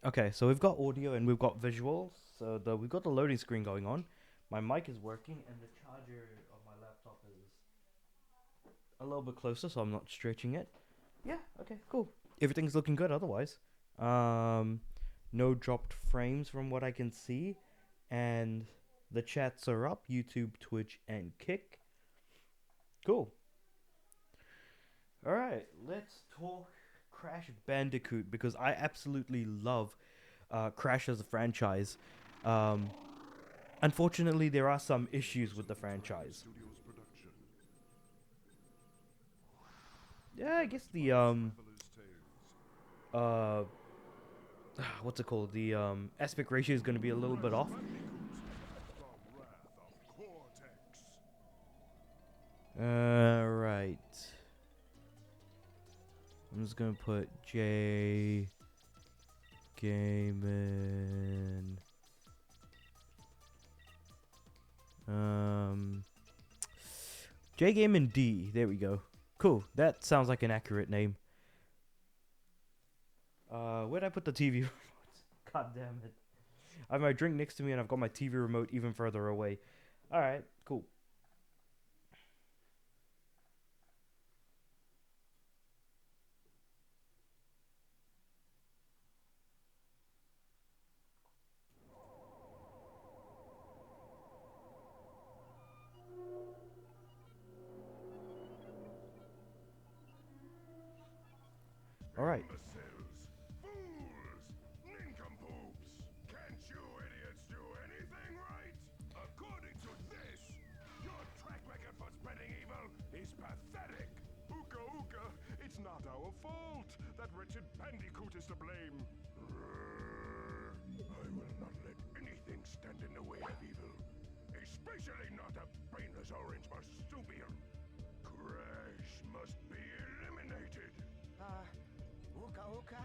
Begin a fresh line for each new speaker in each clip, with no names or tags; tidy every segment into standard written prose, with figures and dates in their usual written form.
Okay, so we've got audio and we've got visual. So we've got the loading screen going on. My mic is working and the charger of my laptop is a little bit closer, so I'm not stretching it. Yeah, okay, cool. Everything's looking good otherwise. Um, no dropped frames from what I can see, and the chats are up: YouTube, Twitch, and Kick. Cool. All right, let's talk Crash Bandicoot because I absolutely love Crash as a franchise. Um, Unfortunately, there are some issues with the franchise. Yeah, I guess the uh what's it called? The aspect ratio is going to be a little bit off.
The Wrath of Cortex.
Right. I'm just gonna put J Gaming. Um, J Gaming D. There we go. Cool. That sounds like an accurate name. Where'd I put the TV remote? God damn it. I have my drink next to me and I've got my TV remote even further away. All right. Cool. All right.
Imbeciles, fools, nincompoops. Can't you idiots do anything right? According to this, your track record for spreading evil is pathetic. Ooka ooka, it's not our fault. That wretched Bandicoot is to blame. I will not let anything stand in the way of evil, especially not a brainless orange marsupial. Crash must be eliminated.
Uka Uka,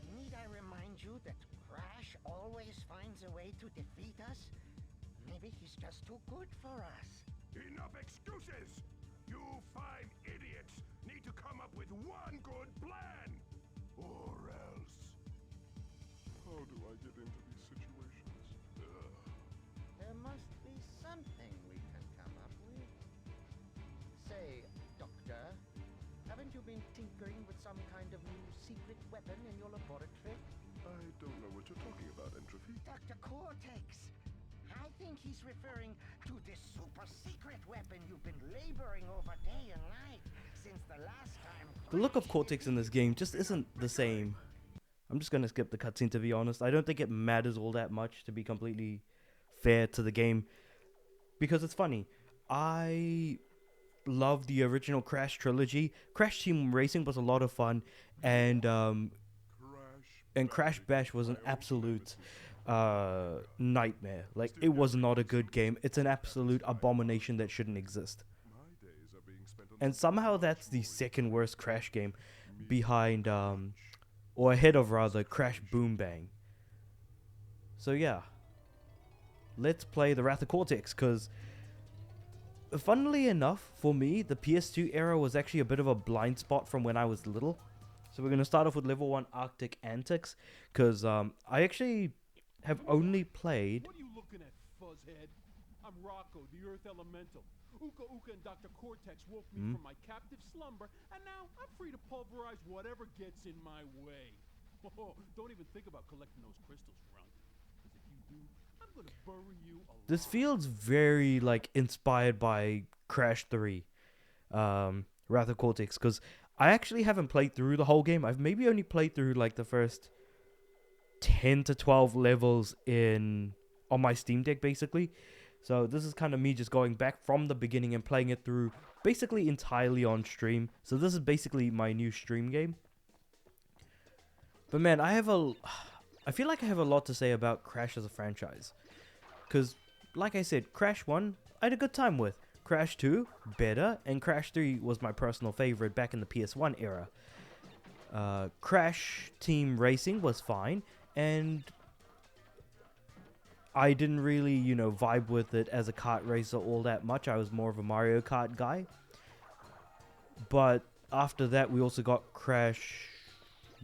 need I remind you that Crash always finds a way to defeat us? Maybe he's just too good for us.
Enough excuses! You five idiots need to come up with one good plan! Or else... How do I get into these situations?
There must be something we can come up with. Say, Doctor, haven't you been tinkering with some kind of new secret weapon in your laboratory?
I don't know what you're talking about, Entropy.
Dr. Cortex! I think he's referring to this super secret weapon you've been laboring over day and night since the last time.
The look of Cortex in this game just isn't the same. I'm just gonna skip the cutscene to be honest. I don't think it matters all that much to be completely fair to the game because it's funny. I love the original Crash trilogy. Crash Team Racing was a lot of fun, and Crash Bash was an absolute nightmare. Like it was not a good game. It's an absolute abomination that shouldn't exist.
My days are being spent on
And somehow that's the second worst Crash game, behind or ahead of rather Crash Boom Bang. So yeah, let's play the Wrath of Cortex because. Funnily enough, for me, the PS2 era was actually a bit of a blind spot from when I was little. So we're going to start off with level 1 Arctic Antics, because I actually have only played...
What are you looking at, fuzzhead? I'm Rocco, the Earth Elemental. Uka Uka and Dr. Cortex woke me from my captive slumber, and now I'm free to pulverize whatever gets in my way. Oh, don't even think about collecting those crystals, Frunk. Because if you do, I'm gonna bury you alive.
This feels very, like, inspired by Crash 3, Wrath of Cortex, because I actually haven't played through the whole game. I've maybe only played through, like, the first 10 to 12 levels on my Steam Deck, basically. So this is kind of me just going back from the beginning and playing it through basically entirely on stream. So this is basically my new stream game. But man, I feel like I have a lot to say about Crash as a franchise. Because, like I said, Crash 1, I had a good time with. Crash 2, better. And Crash 3 was my personal favorite back in the PS1 era. Crash Team Racing was fine. And I didn't really, vibe with it as a kart racer all that much. I was more of a Mario Kart guy. But after that, we also got Crash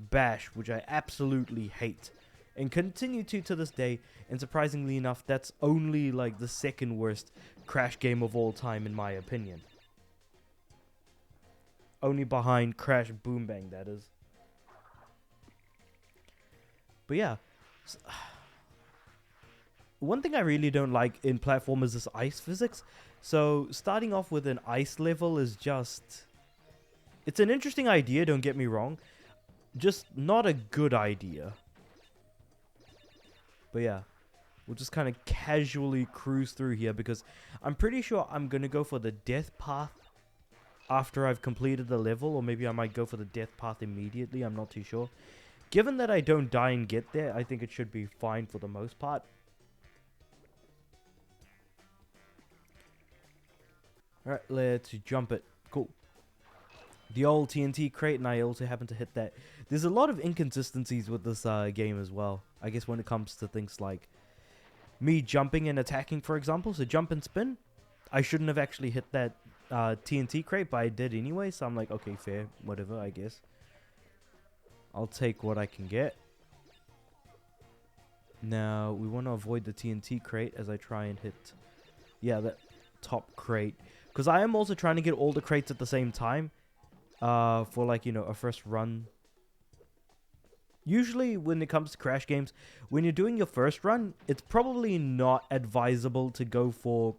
Bash, which I absolutely hate. and continue to this day. And surprisingly enough, that's only like the second worst Crash game of all time in my opinion. Only behind Crash Boom Bang, that is. But yeah, one thing I really don't like in platformers is ice physics. So starting off with an ice level is just... It's an interesting idea, don't get me wrong. Just not a good idea. But yeah, we'll just kind of casually cruise through here because I'm pretty sure I'm going to go for the death path after I've completed the level. Or maybe I might go for the death path immediately, I'm not too sure. Given that I don't die and get there, I think it should be fine for the most part. Alright, let's jump it. Cool. The old TNT crate, and I also happen to hit that. There's a lot of inconsistencies with this game as well. I guess when it comes to things like me jumping and attacking, for example. So jump and spin. I shouldn't have actually hit that TNT crate, but I did anyway. So I'm like, okay, fair. Whatever, I guess. I'll take what I can get. Now, we want to avoid the TNT crate as I try and hit, yeah, that top crate. Because I am also trying to get all the crates at the same time. For like, you know, a first run. Usually when it comes to Crash games, when you're doing your first run, it's probably not advisable to go for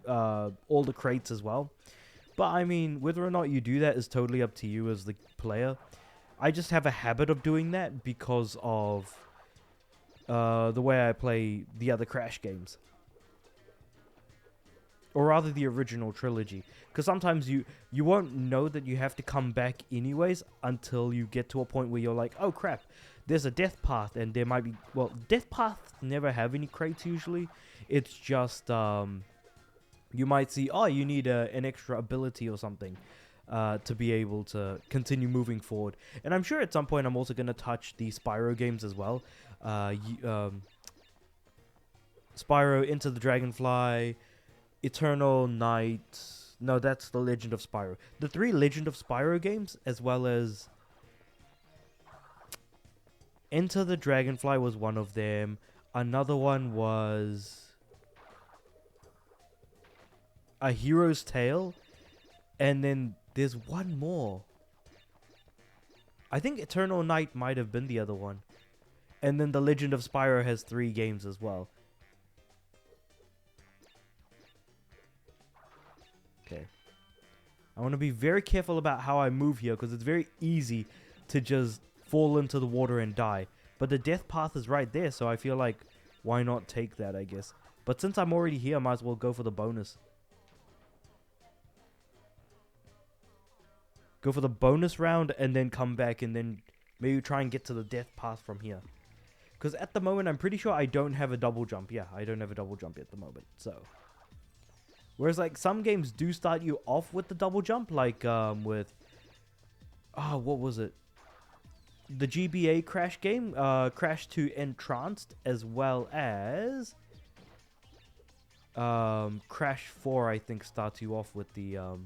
all the crates as well. But I mean, whether or not you do that is totally up to you as the player. I just have a habit of doing that because of the way I play the other Crash games. Or rather the original trilogy. Because sometimes you won't know that you have to come back anyways until you get to a point where you're like, oh crap, there's a death path. And there might be, well, death paths never have any crates usually. It's just, you might see, oh, you need an extra ability or something to be able to continue moving forward. And I'm sure at some point I'm also going to touch the Spyro games as well. Spyro, Into the Dragonfly, Eternal Night. No, that's the Legend of Spyro. The 3 Legend of Spyro games, as well as Enter the Dragonfly was one of them. Another one was A Hero's Tale. And then there's one more. I think Eternal Night might have been the other one. And then the Legend of Spyro has 3 games as well. Okay. I want to be very careful about how I move here because it's very easy to just fall into the water and die. But the death path is right there, so I feel like why not take that, I guess. But since I'm already here, I might as well go for the bonus. Go for the bonus round and then come back and then maybe try and get to the death path from here. Because at the moment, I'm pretty sure I don't have a double jump. Yeah, I don't have a double jump at the moment, so... Whereas, like, some games do start you off with the double jump, like, with... Oh, what was it? The GBA Crash game, Crash 2 Entranced, as well as... Crash 4, I think, starts you off with the,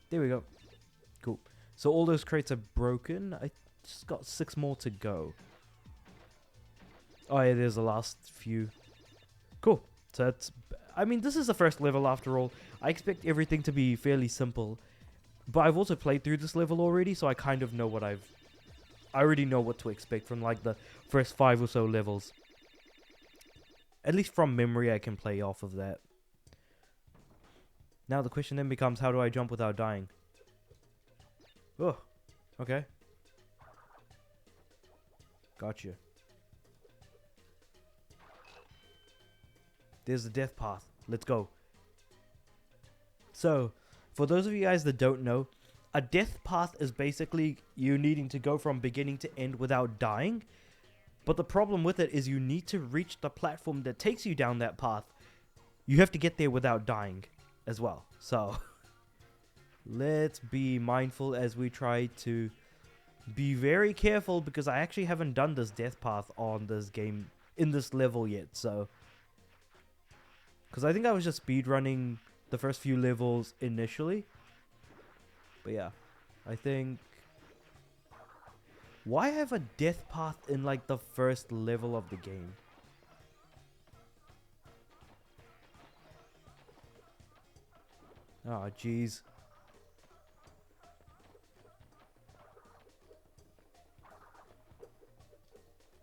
There we go. Cool. So all those crates are broken. I just got 6 more to go. Oh yeah, there's the last few. Cool. So that's... I mean, this is the first level after all. I expect everything to be fairly simple. But I've also played through this level already, so I kind of know what I already know what to expect from like the first 5 or so levels. At least from memory, I can play off of that. Now the question then becomes, how do I jump without dying? Oh, okay. Gotcha. There's the death path. Let's go. So, for those of you guys that don't know, a death path is basically you needing to go from beginning to end without dying. But the problem with it is you need to reach the platform that takes you down that path. You have to get there without dying as well. So, let's be mindful as we try to be very careful, because I actually haven't done this death path on this game, in this level yet, so. Because I think I was just speedrunning the first few levels initially. But yeah, I think... Why have a death path in like the first level of the game? Oh, jeez.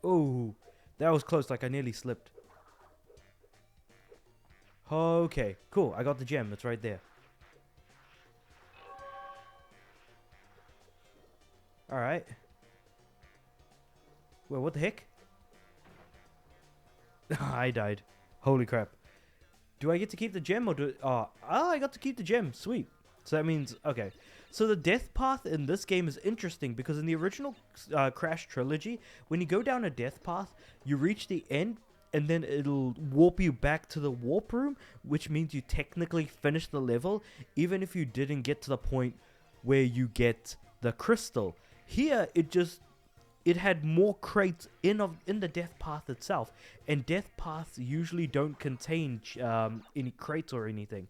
Oh, that was close. Like I nearly slipped. Okay, cool. I got the gem. It's right there. Alright. Well, what the heck? I died. Holy crap. Do I get to keep the gem or do... Oh, I got to keep the gem. Sweet. So that means... Okay. So the death path in this game is interesting because in the original Crash trilogy, when you go down a death path, you reach the end and then it'll warp you back to the warp room, which means you technically finish the level, even if you didn't get to the point where you get the crystal. Here, it had more crates in the death path itself, and death paths usually don't contain any crates or anything.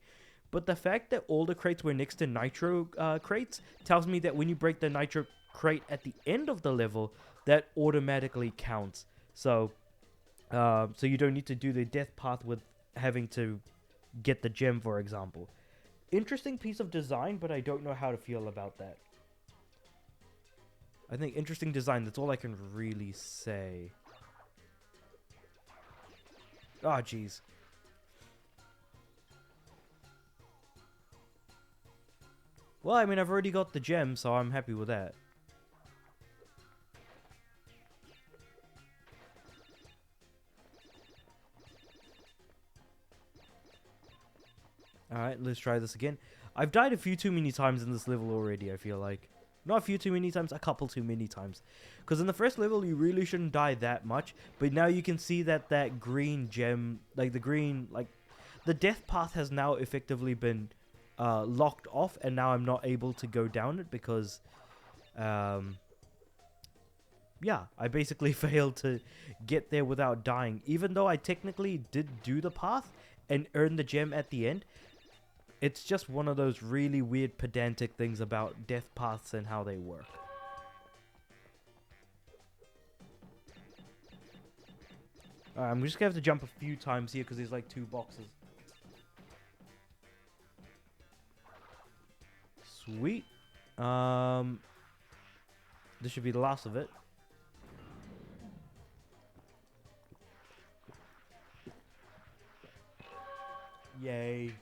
But the fact that all the crates were next to nitro crates tells me that when you break the nitro crate at the end of the level, that automatically counts. So you don't need to do the death path with having to get the gem, for example. Interesting piece of design, but I don't know how to feel about that. I think interesting design, that's all I can really say. Oh, jeez. Well, I mean, I've already got the gem, so I'm happy with that. Alright, let's try this again. I've died a few too many times in this level already, I feel like. Not a few too many times, a couple too many times. Because in the first level, you really shouldn't die that much. But now you can see that that green gem, like the green, like... The death path has now effectively been locked off. And now I'm not able to go down it because... yeah, I basically failed to get there without dying. Even though I technically did do the path and earn the gem at the end. It's just one of those really weird pedantic things about death paths and how they work. Alright, I'm just gonna have to jump a few times here because there's like 2 boxes. Sweet. This should be the last of it. Yay.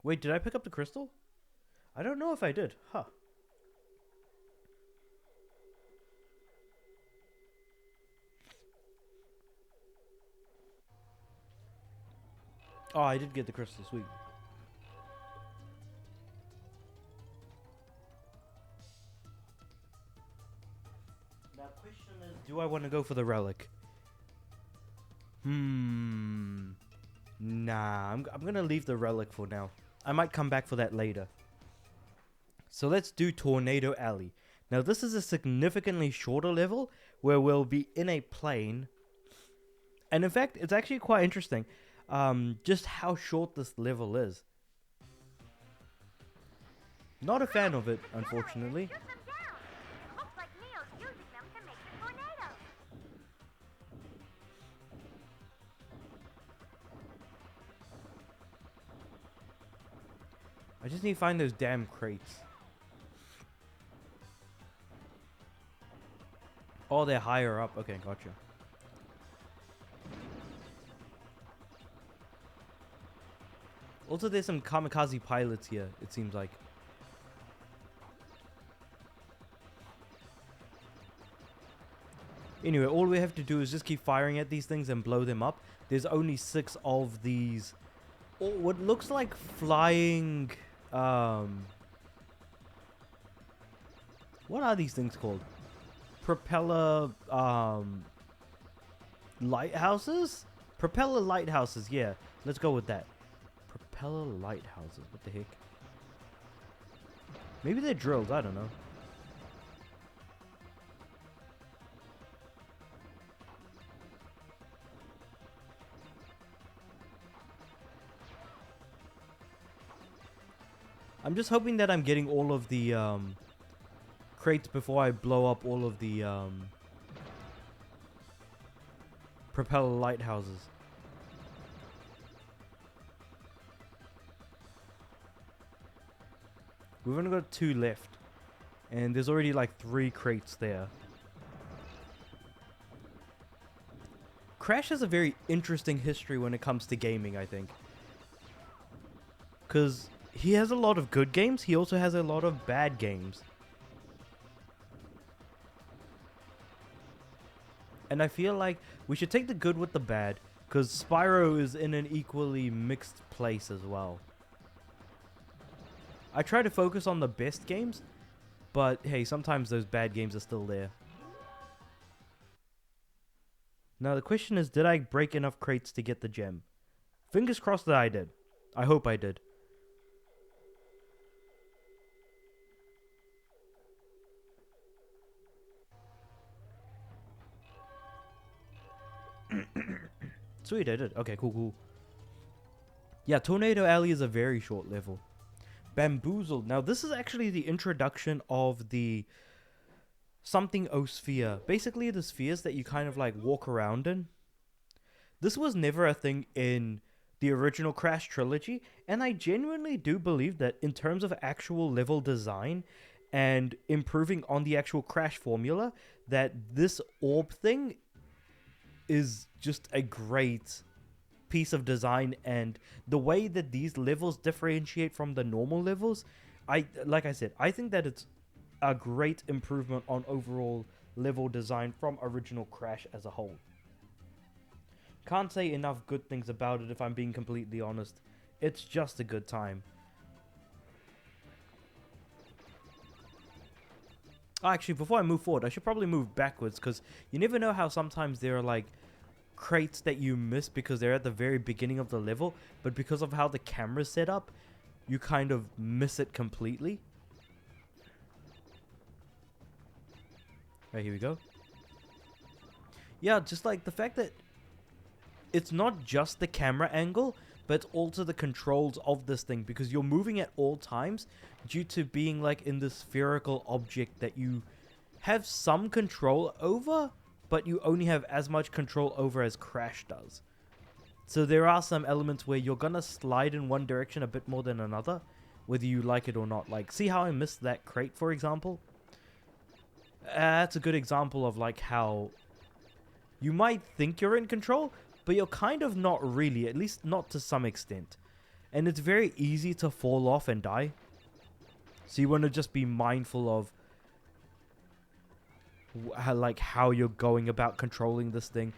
Wait, did I pick up the crystal? I don't know if I did. Huh. Oh, I did get the crystal. Sweet. Now, question is, do I want to go for the relic? Nah, I'm gonna leave the relic for now. I might come back for that later. So let's do Tornado Alley. Now this is a significantly shorter level where we'll be in a plane. And in fact, it's actually quite interesting just how short this level is. Not a fan of it, unfortunately. I just need to find those damn crates. Oh, they're higher up. Okay, gotcha. Also, there's some kamikaze pilots here, it seems like. Anyway, all we have to do is just keep firing at these things and blow them up. There's only 6 of these. Oh, what looks like flying... what are these things called? Propeller... lighthouses? Propeller lighthouses, yeah. Let's go with that. Propeller lighthouses. What the heck? Maybe they're drills. I don't know. I'm just hoping that I'm getting all of the crates before I blow up all of the propeller lighthouses. We've only got 2 left. And there's already like 3 crates there. Crash has a very interesting history when it comes to gaming, I think. Because he has a lot of good games, he also has a lot of bad games. And I feel like we should take the good with the bad, because Spyro is in an equally mixed place as well. I try to focus on the best games, but hey, sometimes those bad games are still there. Now the question is, did I break enough crates to get the gem? Fingers crossed that I did. I hope I did. Sweet, I did. Okay, cool. Yeah, Tornado Alley is a very short level. Bamboozled. Now, this is actually the introduction of the something O sphere. Basically, the spheres that you kind of like walk around in. This was never a thing in the original Crash trilogy, and I genuinely do believe that in terms of actual level design and improving on the actual Crash formula, that this orb thing is just a great piece of design, and the way that these levels differentiate from the normal levels, like I said, I think that it's a great improvement on overall level design from original Crash as a whole. Can't say enough good things about it if I'm being completely honest. It's just a good time. Actually, before I move forward, I should probably move backwards, because you never know how sometimes there are like crates that you miss because they're at the very beginning of the level, but because of how the camera's set up, you kind of miss it completely. Right, here we go. Yeah, just like the fact that it's not just the camera angle, but it's also the controls of this thing, because you're moving at all times due to being like in this spherical object that you have some control over, but you only have as much control over as Crash does. So there are some elements where you're gonna slide in one direction a bit more than another, whether you like it or not. Like, see how I missed that crate, for example? That's a good example of like how you might think you're in control, but you're kind of not really, at least not to some extent. And it's very easy to fall off and die. So you want to just be mindful of how you're going about controlling this thing,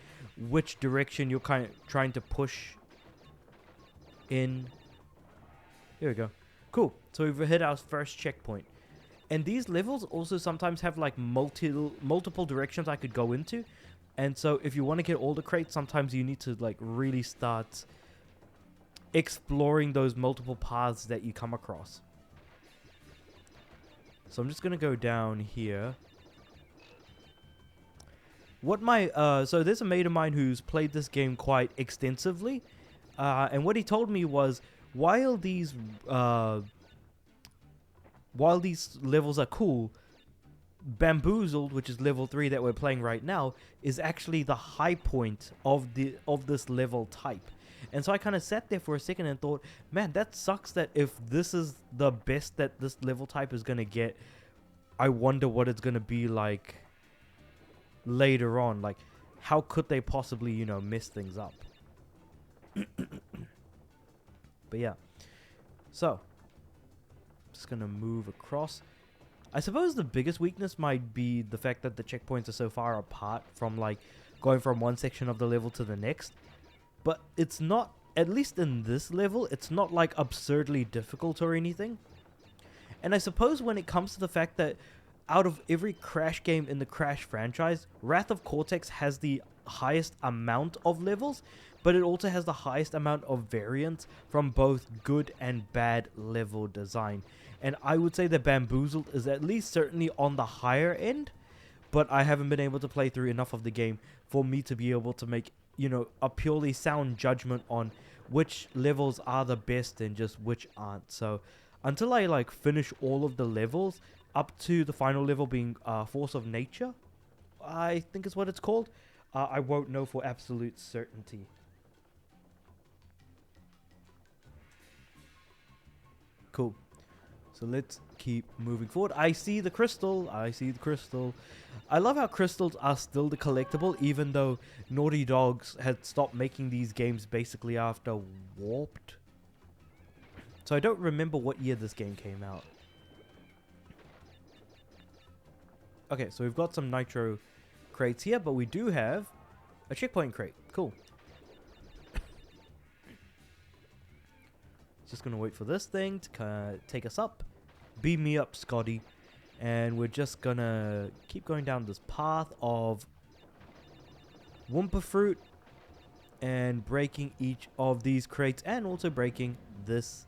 which direction you're kind of trying to push in. Here we go. Cool. So we've hit our first checkpoint. And these levels also sometimes have like multiple directions I could go into. And so if you want to get all the crates, sometimes you need to like really start exploring those multiple paths that you come across. So I'm just going to go down here. So there's a mate of mine who's played this game quite extensively. And what he told me was, while these levels are cool, Bamboozled, which is level 3 that we're playing right now, is actually the high point of this level type. And so I kind of sat there for a second and thought, man, that sucks that if this is the best that this level type is going to get, I wonder what it's going to be like later on. Like, how could they possibly, mess things up? But yeah. So, just going to move across. I suppose the biggest weakness might be the fact that the checkpoints are so far apart from like going from one section of the level to the next. But it's not, at least in this level, it's not like absurdly difficult or anything. And I suppose when it comes to the fact that out of every Crash game in the Crash franchise, Wrath of Cortex has the highest amount of levels, but it also has the highest amount of variance from both good and bad level design. And I would say that Bamboozled is at least certainly on the higher end, but I haven't been able to play through enough of the game for me to be able to make, a purely sound judgment on which levels are the best and just which aren't. So until I like finish all of the levels up to the final level being Force of Nature, I think is what it's called. I won't know for absolute certainty. Cool. So let's keep moving forward. I see the crystal. I see the crystal. I love how crystals are still the collectible, even though Naughty Dogs had stopped making these games basically after Warped. So I don't remember what year this game came out. Okay, so we've got some nitro crates here, but we do have a checkpoint crate. Cool. Just gonna wait for this thing to take us up. Beam me up, Scotty. And we're just gonna keep going down this path of Wumpa Fruit and breaking each of these crates and also breaking this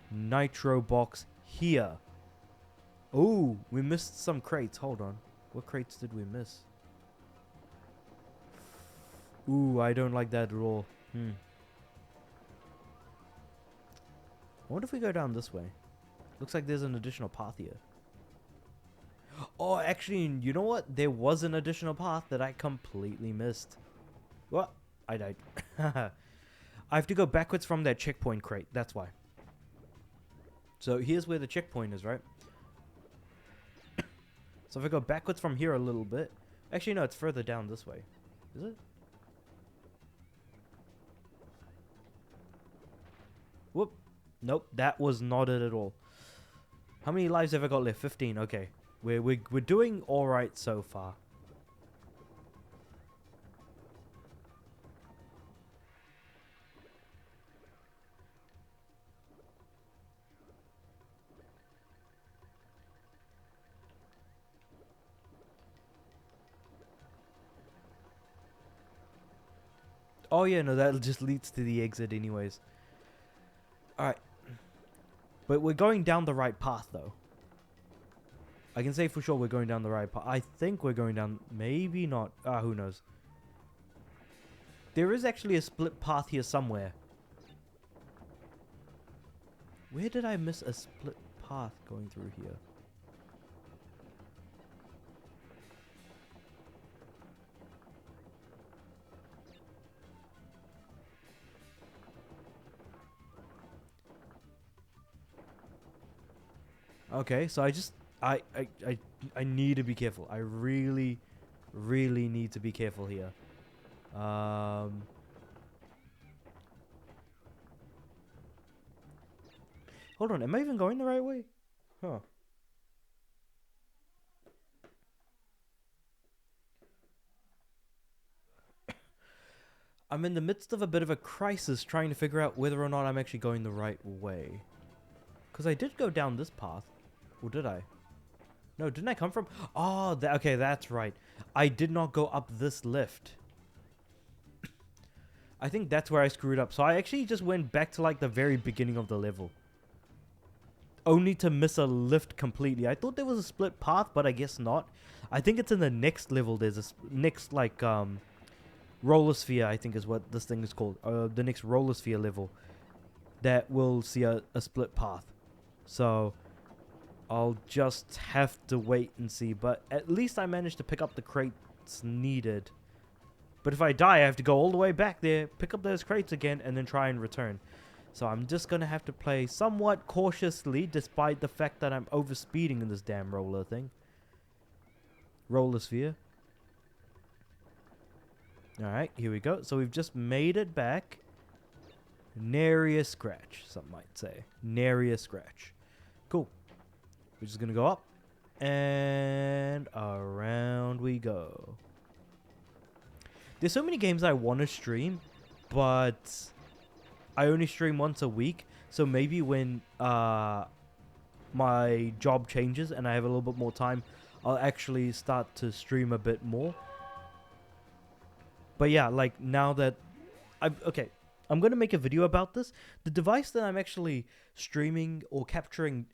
nitro box here. Oh, we missed some crates. Hold on. What crates did we miss? Ooh, I don't like that at all. I wonder if we go down this way. Looks like there's an additional path here. Oh, actually, you know what? There was an additional path that I completely missed. What? I died. I have to go backwards from that checkpoint crate. That's why. So here's where the checkpoint is, right? So if I go backwards from here a little bit. Actually, no, it's further down this way. Is it? Whoop. Nope, that was not it at all. How many lives have I got left? 15. Okay. We're doing alright so far. Oh yeah, no, that just leads to the exit anyways. Alright. But we're going down the right path though. I can say for sure we're going down the right path. I think we're going down... Maybe not. Who knows. There is actually a split path here somewhere. Where did I miss a split path going through here? Okay, so I need to be careful. I really need to be careful here. Hold on, am I even going the right way? Huh. I'm in the midst of a bit of a crisis trying to figure out whether or not I'm actually going the right way. Because I did go down this path. Or did I? No, didn't I come from... Oh, okay, that's right. I did not go up this lift. I think that's where I screwed up. So I actually just went back to like the very beginning of the level. Only to miss a lift completely. I thought there was a split path, but I guess not. I think it's in the next level. There's a next like roller sphere, I think is what this thing is called. The next roller sphere level. That will see a split path. So... I'll just have to wait and see. But at least I managed to pick up the crates needed. But if I die, I have to go all the way back there, pick up those crates again, and then try and return. So I'm just going to have to play somewhat cautiously, despite the fact that I'm overspeeding in this damn roller thing. Roller sphere. Alright, here we go. So we've just made it back. Nary a scratch, some might say. Nary a scratch. Cool. We're just gonna go up and around we go. There's so many games I want to stream, but I only stream once a week. So maybe when my job changes and I have a little bit more time, I'll actually start to stream a bit more. But yeah, like now that I'm gonna make a video about this. The device that I'm actually streaming or capturing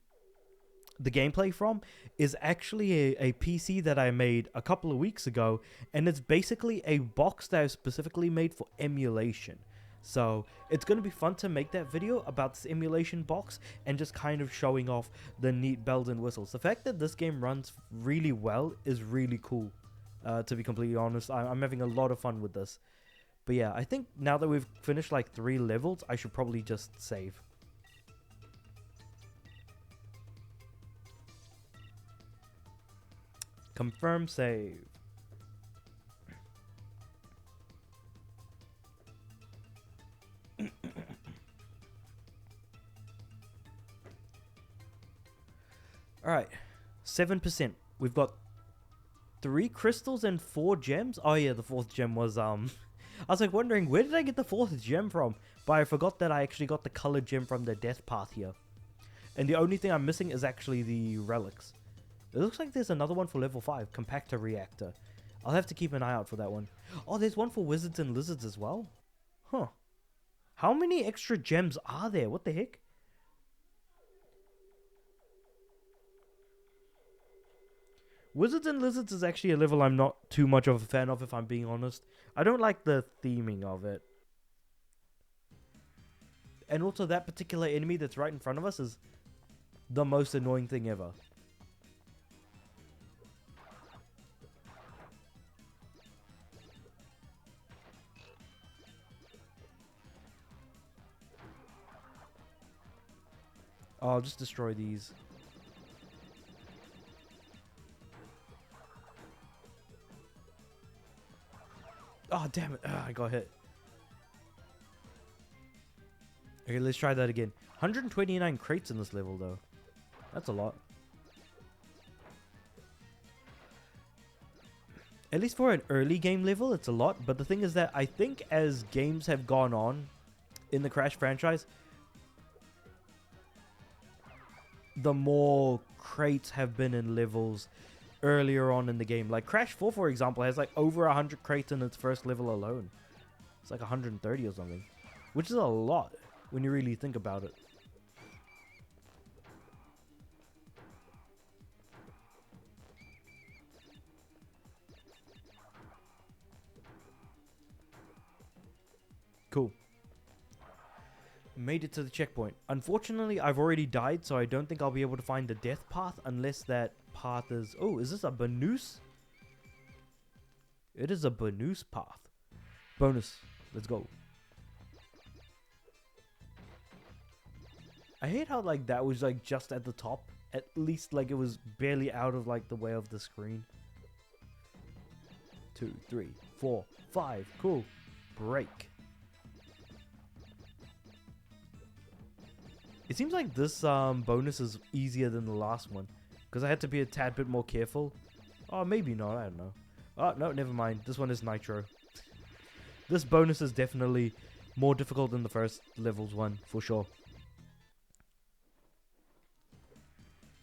the gameplay from is actually a PC that I made a couple of weeks ago, and it's basically a box that I've specifically made for emulation. So it's going to be fun to make that video about this emulation box and just kind of showing off the neat bells and whistles. The fact that this game runs really well is really cool, to be completely honest. I'm having a lot of fun with this. But yeah, I think now that we've finished like 3 levels, I should probably just save. Confirm save. Alright, 7%. We've got 3 crystals and 4 gems. Oh yeah, the 4th gem was, I was like wondering, where did I get the 4th gem from? But I forgot that I actually got the colored gem from the death path here. And the only thing I'm missing is actually the relics. It looks like there's another one for level 5, compactor reactor. I'll have to keep an eye out for that one. Oh, there's one for wizards and lizards as well? Huh. How many extra gems are there? What the heck? Wizards and Lizards is actually a level I'm not too much of a fan of, if I'm being honest. I don't like the theming of it. And also that particular enemy that's right in front of us is the most annoying thing ever. Oh, I'll just destroy these. Oh, damn it. I got hit. Okay, let's try that again. 129 crates in this level, though. That's a lot. At least for an early game level, it's a lot. But the thing is that I think as games have gone on in the Crash franchise, the more crates have been in levels earlier on in the game. Like Crash 4, for example, has like over 100 crates in its first level alone. It's like 130 or something, which is a lot when you really think about it. Cool. Made it to the checkpoint. Unfortunately, I've already died, so I don't think I'll be able to find the death path unless that path is... Oh, is this a bonus? It is a bonus path. Bonus. Let's go. I hate how like that was like just at the top. At least like it was barely out of like the way of the screen. 2, 3, 4, 5. Cool. Break. It seems like this bonus is easier than the last one, because I had to be a tad bit more careful. Oh, maybe not. I don't know. Oh, no, never mind. This one is Nitro. This bonus is definitely more difficult than the first levels one, for sure.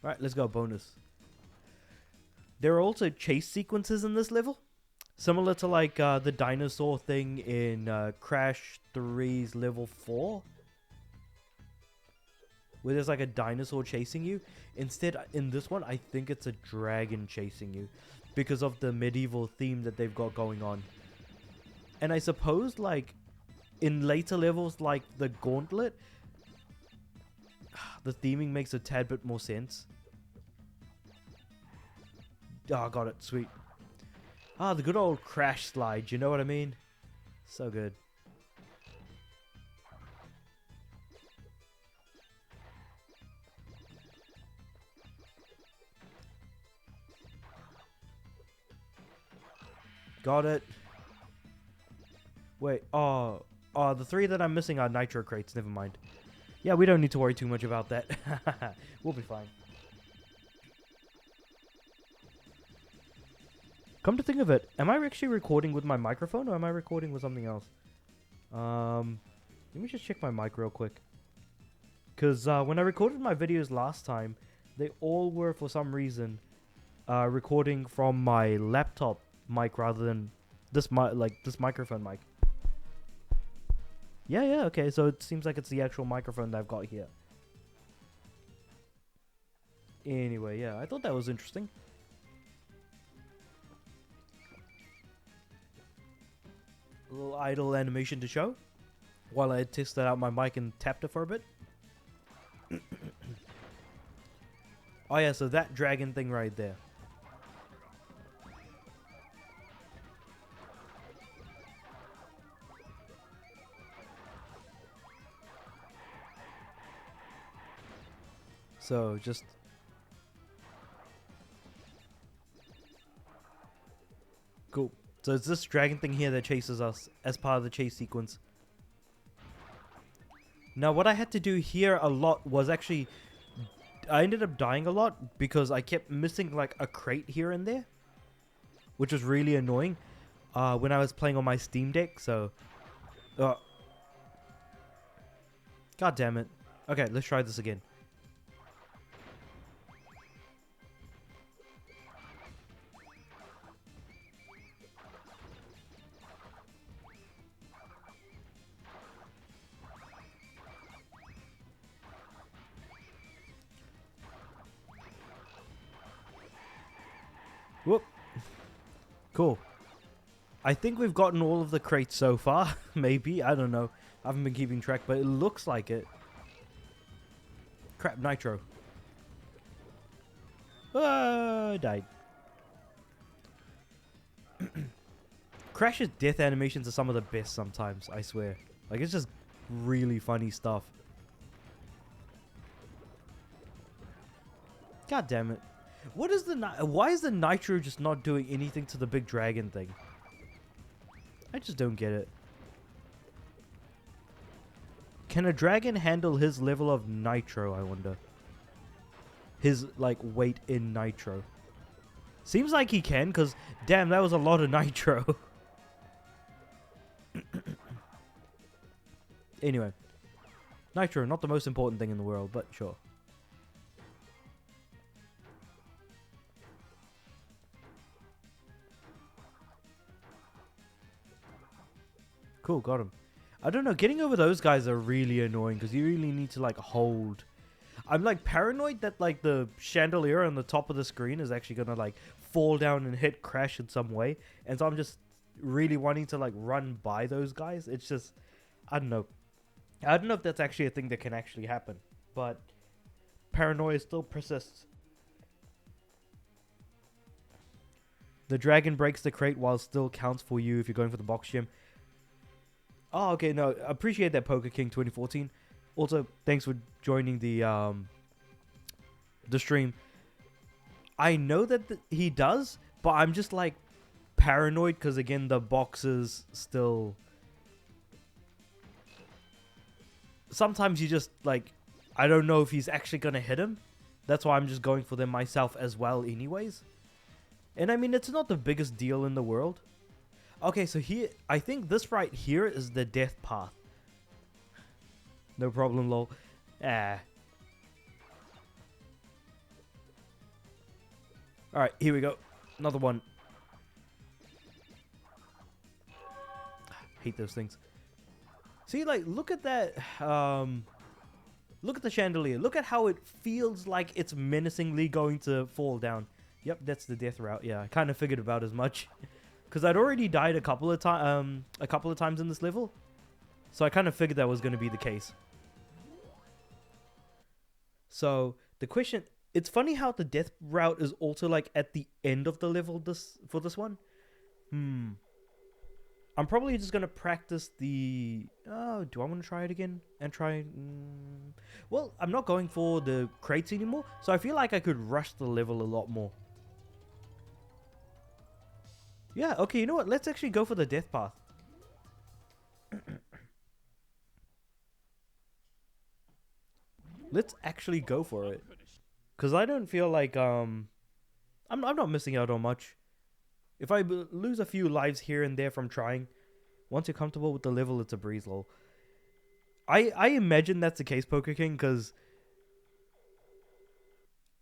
Alright, let's go. Bonus. There are also chase sequences in this level, similar to like the dinosaur thing in Crash 3's level 4. Where there's like a dinosaur chasing you. Instead, in this one, I think it's a dragon chasing you, because of the medieval theme that they've got going on. And I suppose like in later levels like the Gauntlet, the theming makes a tad bit more sense. Oh, got it. Sweet. Ah, the good old Crash slide, you know what I mean? So good. Got it. Wait, the 3 that I'm missing are nitro crates, never mind. Yeah, we don't need to worry too much about that. We'll be fine. Come to think of it, am I actually recording with my microphone, or am I recording with something else? Let me just check my mic real quick. Because when I recorded my videos last time, they all were, for some reason, recording from my laptop mic rather than this this microphone mic. Yeah, okay, so it seems like it's the actual microphone that I've got here. Anyway, yeah, I thought that was interesting. A little idle animation to show. while I tested out my mic and tapped it for a bit. Oh yeah, so that dragon thing right there. So just cool. So it's this dragon thing here that chases us as part of the chase sequence. Now what I had to do here a lot was actually, I ended up dying a lot because I kept missing like a crate here and there, which was really annoying when I was playing on my Steam Deck. So, God damn it. Okay, let's try this again. Whoop. Cool. I think we've gotten all of the crates so far. Maybe. I don't know. I haven't been keeping track, but it looks like it. Crap, nitro. I died. Crash's death animations are some of the best sometimes, I swear. Like, it's just really funny stuff. God damn it. What is the why is the nitro just not doing anything to the big dragon thing? I just don't get it. Can a dragon handle his level of nitro, I wonder? His, like, weight in nitro. Seems like he can, because, damn, that was a lot of nitro. Anyway. Nitro, not the most important thing in the world, but sure. Cool, got him. I don't know, getting over those guys are really annoying because you really need to like hold. I'm like paranoid that like the chandelier on the top of the screen is actually gonna like fall down and hit Crash in some way. And so I'm just really wanting to like run by those guys. It's just, I don't know. I don't know if that's actually a thing that can actually happen. But paranoia still persists. The dragon breaks the crate while still counts for you if you're going for the box gym. Oh, okay, no, appreciate that, Poker King 2014. Also, thanks for joining the stream. I know that he does, but I'm just like paranoid because again, the boxes still. Sometimes you just like, I don't know if he's actually gonna hit him. That's why I'm just going for them myself as well, anyways. And I mean, it's not the biggest deal in the world. Okay, so here, I think this right here is the death path. No problem, lol. Ah. Alright, here we go. Another one. Hate those things. See, like, look at that. Look at the chandelier. Look at how it feels like it's menacingly going to fall down. Yep, that's the death route. Yeah, I kind of figured about as much. Because I'd already died a couple of times in this level. So I kind of figured that was going to be the case. So the question, it's funny how the death route is also like at the end of the level for this one. I'm probably just going to practice the... Oh, do I want to try it again? And try... Well, I'm not going for the crates anymore. So I feel like I could rush the level a lot more. Yeah, okay, you know what? Let's actually go for the death path. Let's actually go for it. Because I don't feel like, I'm not missing out on much. If I lose a few lives here and there from trying, once you're comfortable with the level, it's a breeze, lol. I imagine that's the case, Poker King, because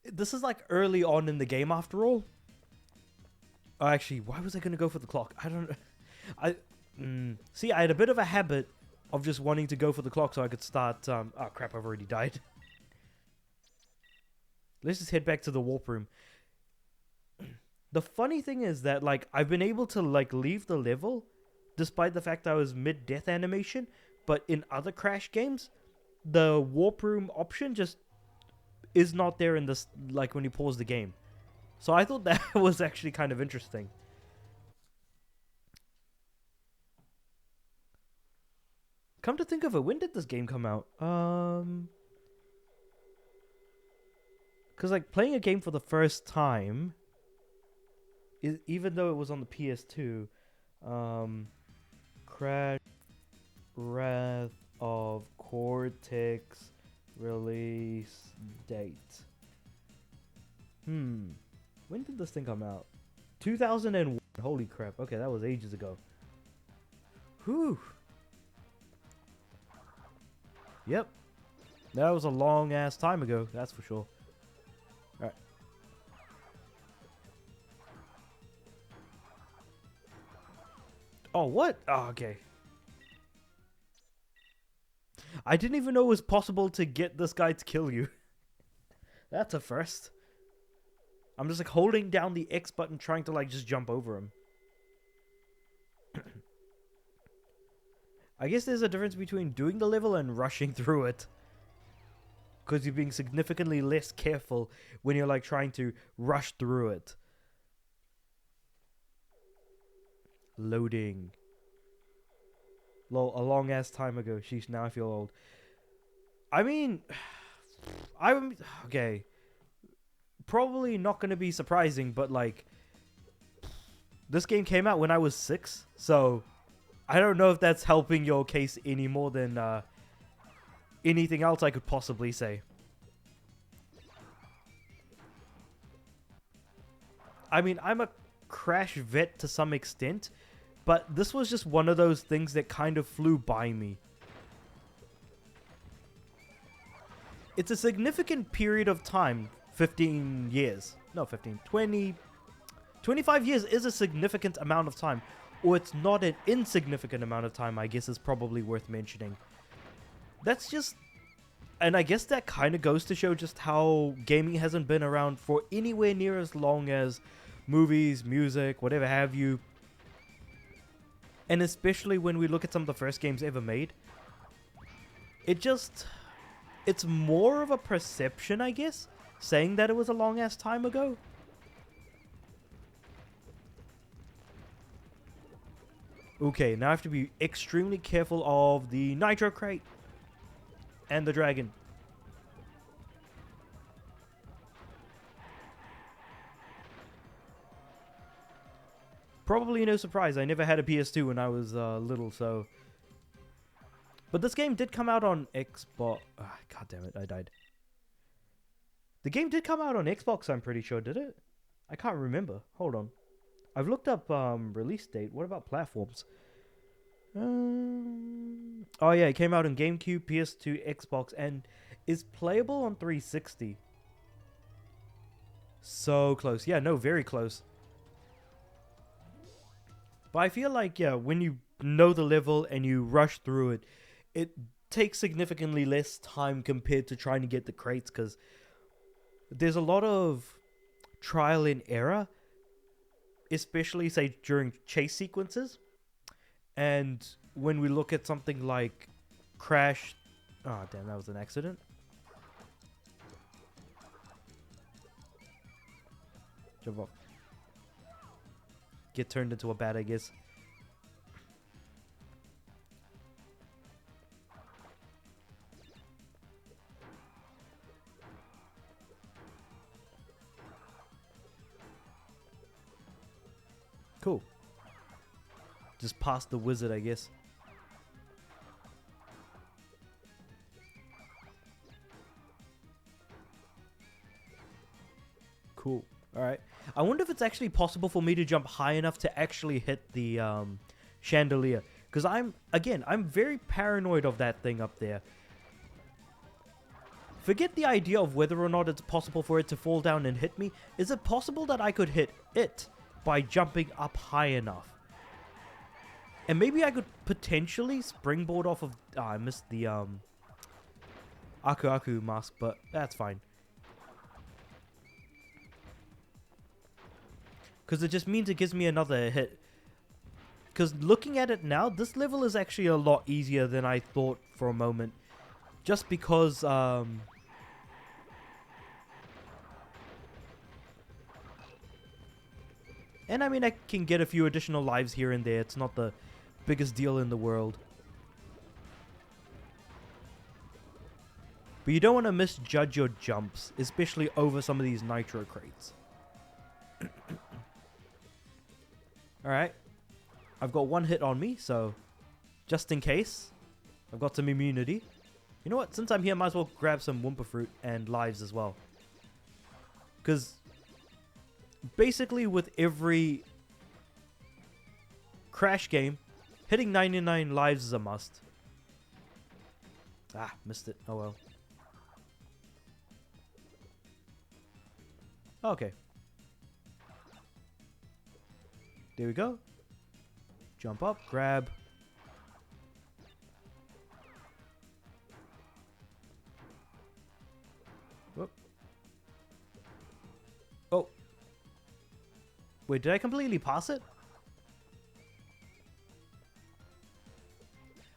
this is like early on in the game after all. Oh, actually, why was I going to go for the clock? I don't know. See, I had a bit of a habit of just wanting to go for the clock so I could start... oh, crap, I've already died. Let's just head back to the warp room. The funny thing is that, like, I've been able to, like, leave the level despite the fact I was mid-death animation, but in other Crash games, the warp room option just is not there in this, like when you pause the game. So I thought that was actually kind of interesting. Come to think of it, when did this game come out? Because like playing a game for the first time, even though it was on the PS2, Crash Wrath of Cortex release date. When did this thing come out? 2001. Holy crap. Okay, that was ages ago. Whew. Yep. That was a long ass time ago, that's for sure. Alright. Oh, what? Oh, okay. I didn't even know it was possible to get this guy to kill you. That's a first. I'm just like holding down the X button trying to like just jump over him. I guess there's a difference between doing the level and rushing through it. Because you're being significantly less careful when you're like trying to rush through it. Loading. Lol, a long ass time ago. Sheesh, now I feel old. I mean, I'm okay. Probably not going to be surprising, but like, this game came out when I was 6, so I don't know if that's helping your case any more than anything else I could possibly say. I mean, I'm a Crash vet to some extent, but this was just one of those things that kind of flew by me. It's a significant period of time, 15 years. No, 15, 20, 25 years is a significant amount of time. Or it's not an insignificant amount of time, I guess is probably worth mentioning. That's just... And I guess that kind of goes to show just how gaming hasn't been around for anywhere near as long as movies, music, whatever have you. And especially when we look at some of the first games ever made. It's more of a perception, I guess, saying that it was a long-ass time ago. Okay, now I have to be extremely careful of the nitro crate and the dragon. Probably no surprise, I never had a PS2 when I was little, so... But this game did come out on Xbox... God damn it, I died. The game did come out on Xbox, I'm pretty sure, did it? I can't remember. Hold on. I've looked up release date. What about platforms? Oh yeah, it came out on GameCube, PS2, Xbox, and is playable on 360. So close. Yeah, no, very close. But I feel like, yeah, when you know the level and you rush through it, it takes significantly less time compared to trying to get the crates, because there's a lot of trial and error, especially, say, during chase sequences. And when we look at something like Crash... Oh, damn, that was an accident. Jump off. Get turned into a bat, I guess. Cool. Just past the wizard, I guess. Cool. Alright. I wonder if it's actually possible for me to jump high enough to actually hit the chandelier. Because I'm very paranoid of that thing up there. Forget the idea of whether or not it's possible for it to fall down and hit me. Is it possible that I could hit it by jumping up high enough? And maybe I could potentially springboard off of... I missed the Aku Aku mask, but that's fine. Because it just means it gives me another hit. because looking at it now, this level is actually a lot easier than I thought for a moment. Just because, and I mean, I can get a few additional lives here and there. It's not the biggest deal in the world. But you don't want to misjudge your jumps, especially over some of these nitro crates. Alright. I've got one hit on me, so just in case, I've got some immunity. You know what? Since I'm here, I might as well grab some Wumpa Fruit and lives as well. Because basically with every Crash game, hitting 99 lives is a must. Ah, missed it. Oh well. Okay. There we go. Jump up, grab. Whoop. Oh. Wait, did I completely pass it?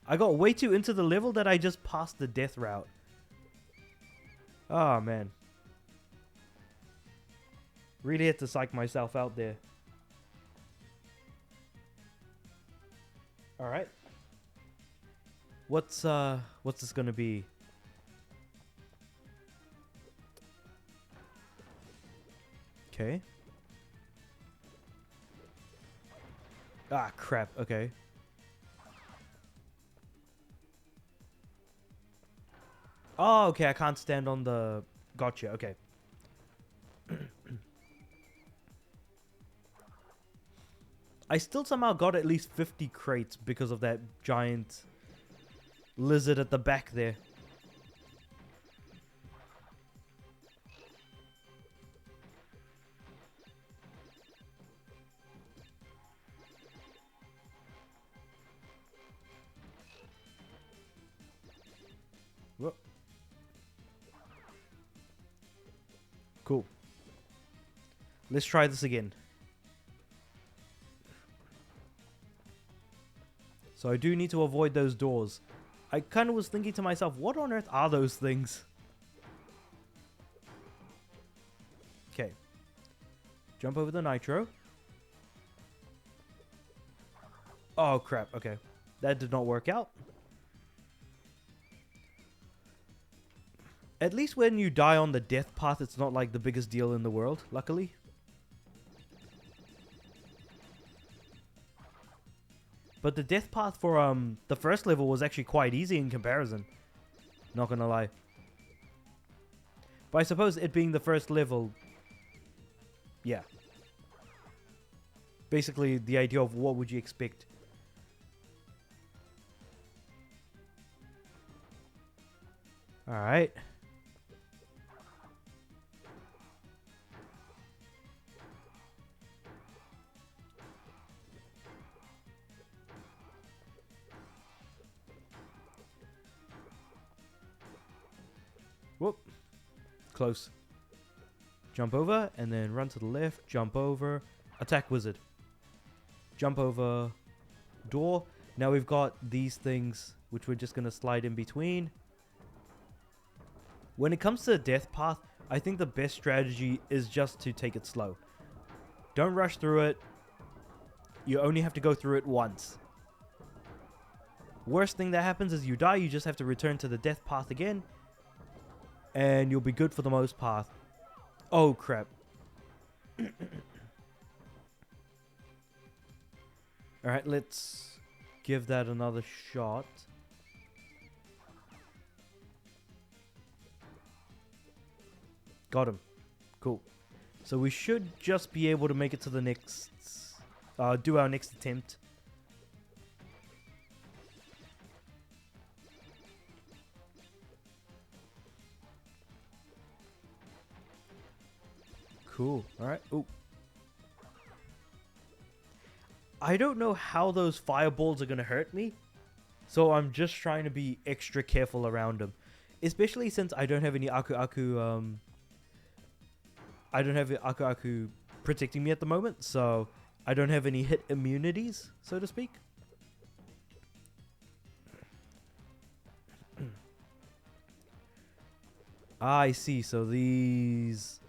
I got way too into the level that I just passed the death route. Oh, man. Really had to psych myself out there. Alright. What's this gonna be? Okay. Ah, crap. Okay. Oh, okay. I can't stand on the... Gotcha. Okay. I still somehow got at least 50 crates because of that giant lizard at the back there. Whoa. Cool. Let's try this again. So I do need to avoid those doors. I kind of was thinking to myself, what on earth are those things? Okay. Jump over the nitro. Oh, crap. Okay. That did not work out. At least when you die on the death path, it's not like the biggest deal in the world, luckily. But the death path for the first level was actually quite easy in comparison. Not gonna lie. But I suppose it being the first level, yeah. Basically the idea of what would you expect. Alright. Whoop. Close. Jump over, and then run to the left. Jump over. Attack wizard. Jump over. Door. Now we've got these things, which we're just going to slide in between. When it comes to the death path, I think the best strategy is just to take it slow. Don't rush through it. You only have to go through it once. Worst thing that happens is you die, you just have to return to the death path again. And you'll be good for the most part. Oh, crap. Alright, let's give that another shot. Got him. Cool. So we should just be able to make it to the next... do our next attempt. Cool. Alright. Ooh. I don't know how those fireballs are going to hurt me. So I'm just trying to be extra careful around them. Especially since I don't have any Aku Aku... I don't have Aku Aku protecting me at the moment. So I don't have any hit immunities, so to speak. I see. So this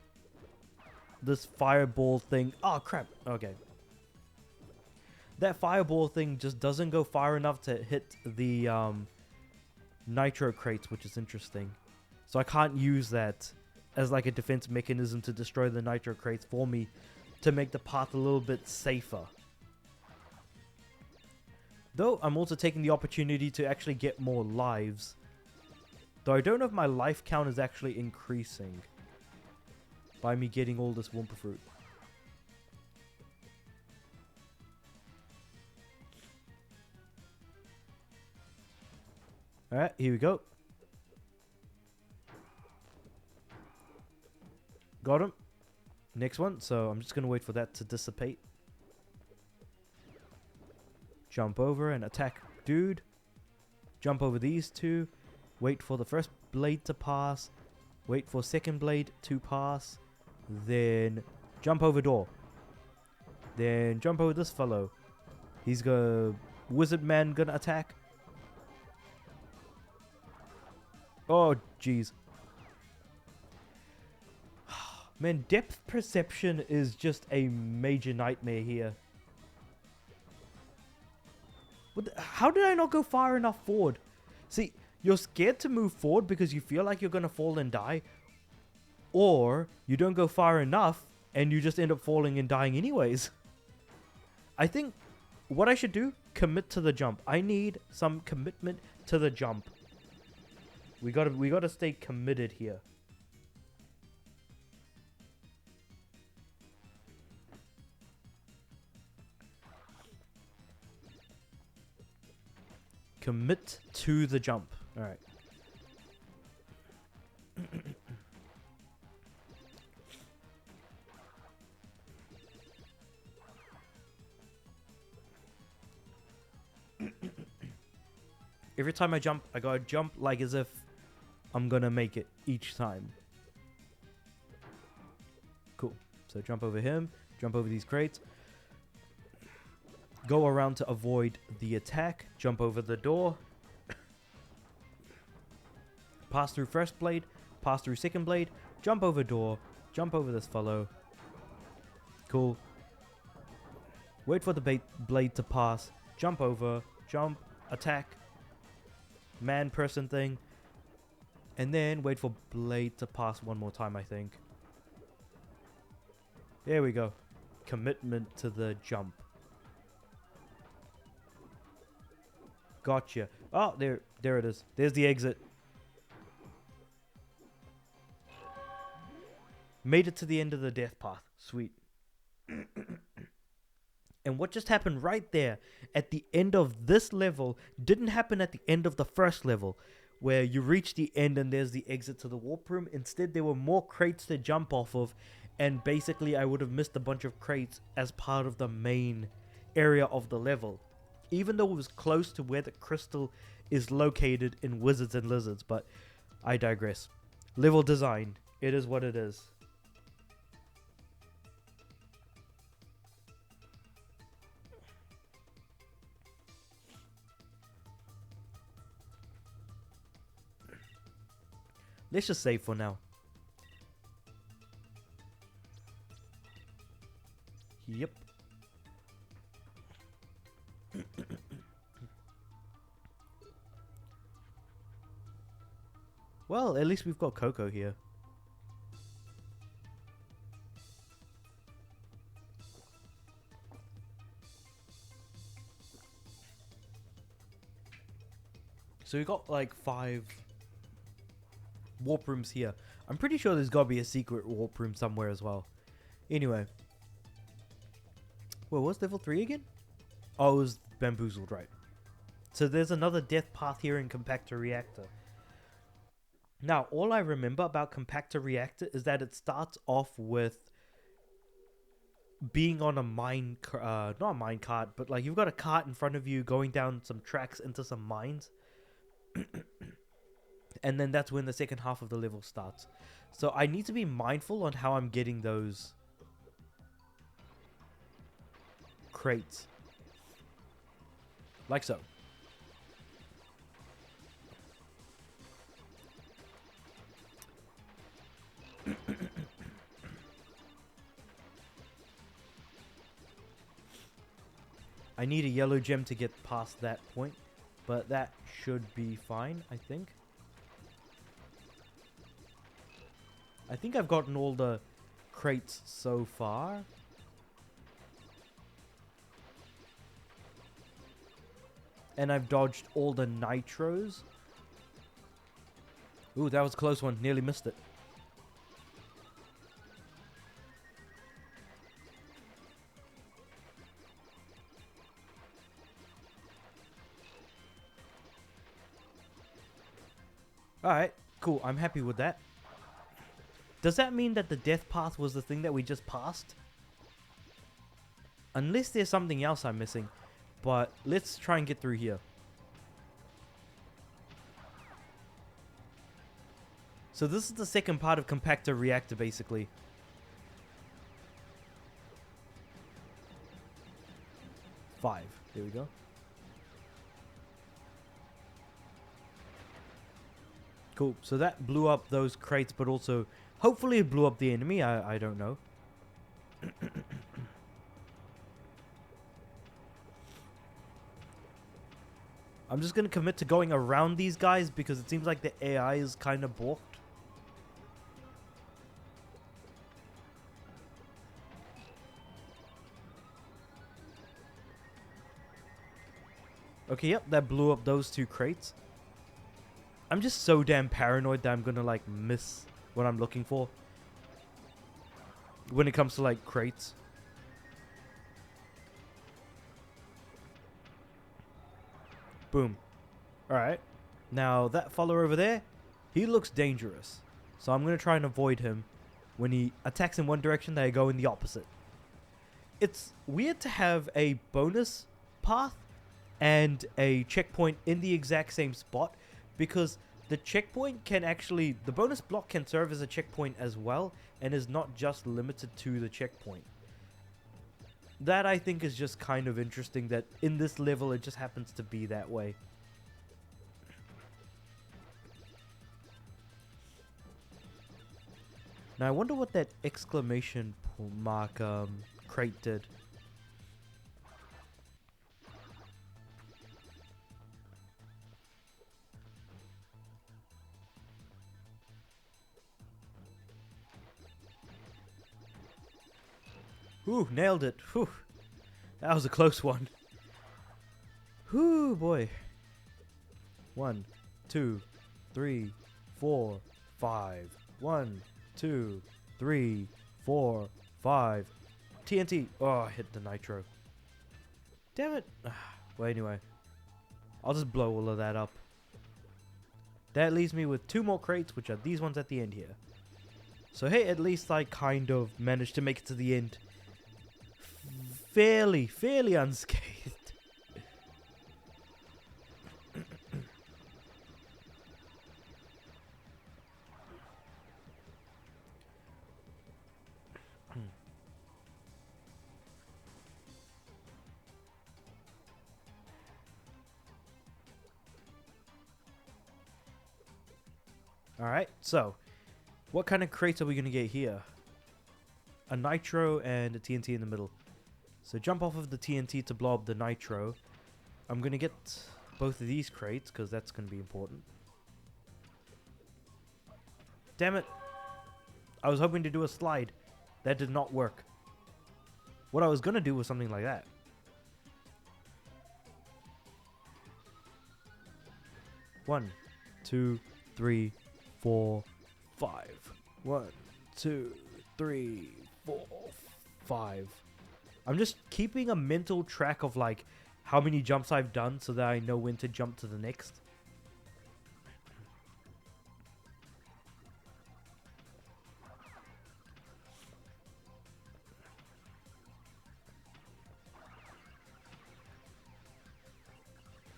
fireball thing. Oh crap. Okay. That fireball thing just doesn't go far enough to hit the nitro crates, which is interesting. So I can't use that as like a defense mechanism to destroy the nitro crates for me to make the path a little bit safer. Though I'm also taking the opportunity to actually get more lives. Though I don't know if my life count is actually increasing by me getting all this Wumpa fruit. Alright, here we go. Got him. Next one, so I'm just going to wait for that to dissipate. Jump over and attack dude. Jump over these two. Wait for the first blade to pass. Wait for second blade to pass. Then jump over door. Then jump over this fellow. He's gonna... Wizard man gonna attack. Oh, jeez. Man, depth perception is just a major nightmare here. How did I not go far enough forward? See, you're scared to move forward because you feel like you're going to fall and die. Or you don't go far enough and you just end up falling and dying anyways. I think what I should do, commit to the jump. I need some commitment to the jump. We gotta stay committed here. Commit to the jump. Alright. Every time I jump, I gotta jump like as if I'm gonna make it each time. Cool. So jump over him, jump over these crates. Go around to avoid the attack. Jump over the door. Pass through first blade. Pass through second blade. Jump over door. Jump over this fellow. Cool. Wait for the blade to pass. Jump over. Jump. Attack. Man person thing. And then wait for blade to pass one more time, I think. There we go. Commitment to the jump. Gotcha. Oh, there it is. There's the exit. Made it to the end of the death path. Sweet. And what just happened right there at the end of this level didn't happen at the end of the first level, where you reach the end and there's the exit to the warp room. Instead, there were more crates to jump off of, and basically I would have missed a bunch of crates as part of the main area of the level. Even though it was close to where the crystal is located in Wizards and Lizards, but I digress. Level design, it is what it is. Let's just save for now. Yep. Well, at least we've got Coco here. So we got like 5 warp rooms here. I'm pretty sure there's got to be a secret warp room somewhere as well. Anyway. Well, what's level 3 again? Oh, it was bamboozled, right. So there's another death path here in Compactor Reactor. Now, all I remember about Compactor Reactor is that it starts off with being on a not a mine cart, but like you've got a cart in front of you going down some tracks into some mines. And then that's when the second half of the level starts. So I need to be mindful on how I'm getting those crates. Like so. I need a yellow gem to get past that point, but that should be fine, I think. I think I've gotten all the crates so far. And I've dodged all the nitros. Ooh, that was a close one. Nearly missed it. Alright, cool. I'm happy with that. Does that mean that the death path was the thing that we just passed? Unless there's something else I'm missing. But let's try and get through here. So this is the second part of compactor reactor, basically. Five. There we go. Cool. So that blew up those crates, but also hopefully it blew up the enemy. I don't know. I'm just going to commit to going around these guys because it seems like the AI is kind of balked. Okay, yep, that blew up those two crates. I'm just so damn paranoid that I'm going to like miss what I'm looking for when it comes to like crates. Boom. Alright. Now, that follower over there, he looks dangerous. So I'm going to try and avoid him. When he attacks in one direction, they go in the opposite. It's weird to have a bonus path and a checkpoint in the exact same spot, because the checkpoint can actually... the bonus block can serve as a checkpoint as well, and is not just limited to the checkpoint. That, I think, is just kind of interesting that in this level it just happens to be that way. Now, I wonder what that exclamation mark crate did. Ooh, nailed it. Whew. That was a close one. Whew, boy. 1, 2, 3, 4, 5. 1, 2, 3, 4, 5. TNT. Oh, I hit the nitro. Damn it. Well, anyway. I'll just blow all of that up. That leaves me with 2 more crates, which are these ones at the end here. So, hey, at least I kind of managed to make it to the end. Fairly unscathed. Alright, so what kind of crates are we going to get here? A nitro and a TNT in the middle. So jump off of the TNT to blow up the nitro. I'm going to get both of these crates because that's going to be important. Damn it. I was hoping to do a slide. That did not work. What I was going to do was something like that. One, 2, 3, 4, 5. 1, 2, 3, 4, 5. I'm just keeping a mental track of like how many jumps I've done so that I know when to jump to the next.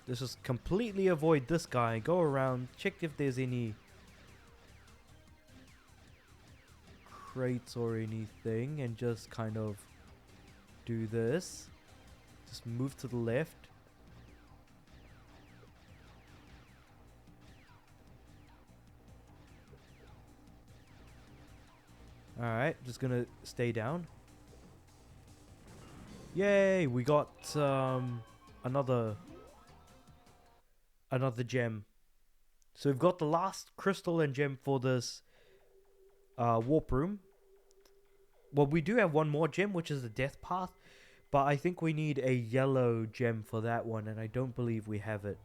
Let's just completely avoid this guy, go around, check if there's any crates or anything, and just kind of do this. Just move to the left. Alright, just gonna stay down. Yay, we got another gem. So we've got the last crystal and gem for this warp room. Well, we do have one more gem, which is the death path, but I think we need a yellow gem for that one, and I don't believe we have it.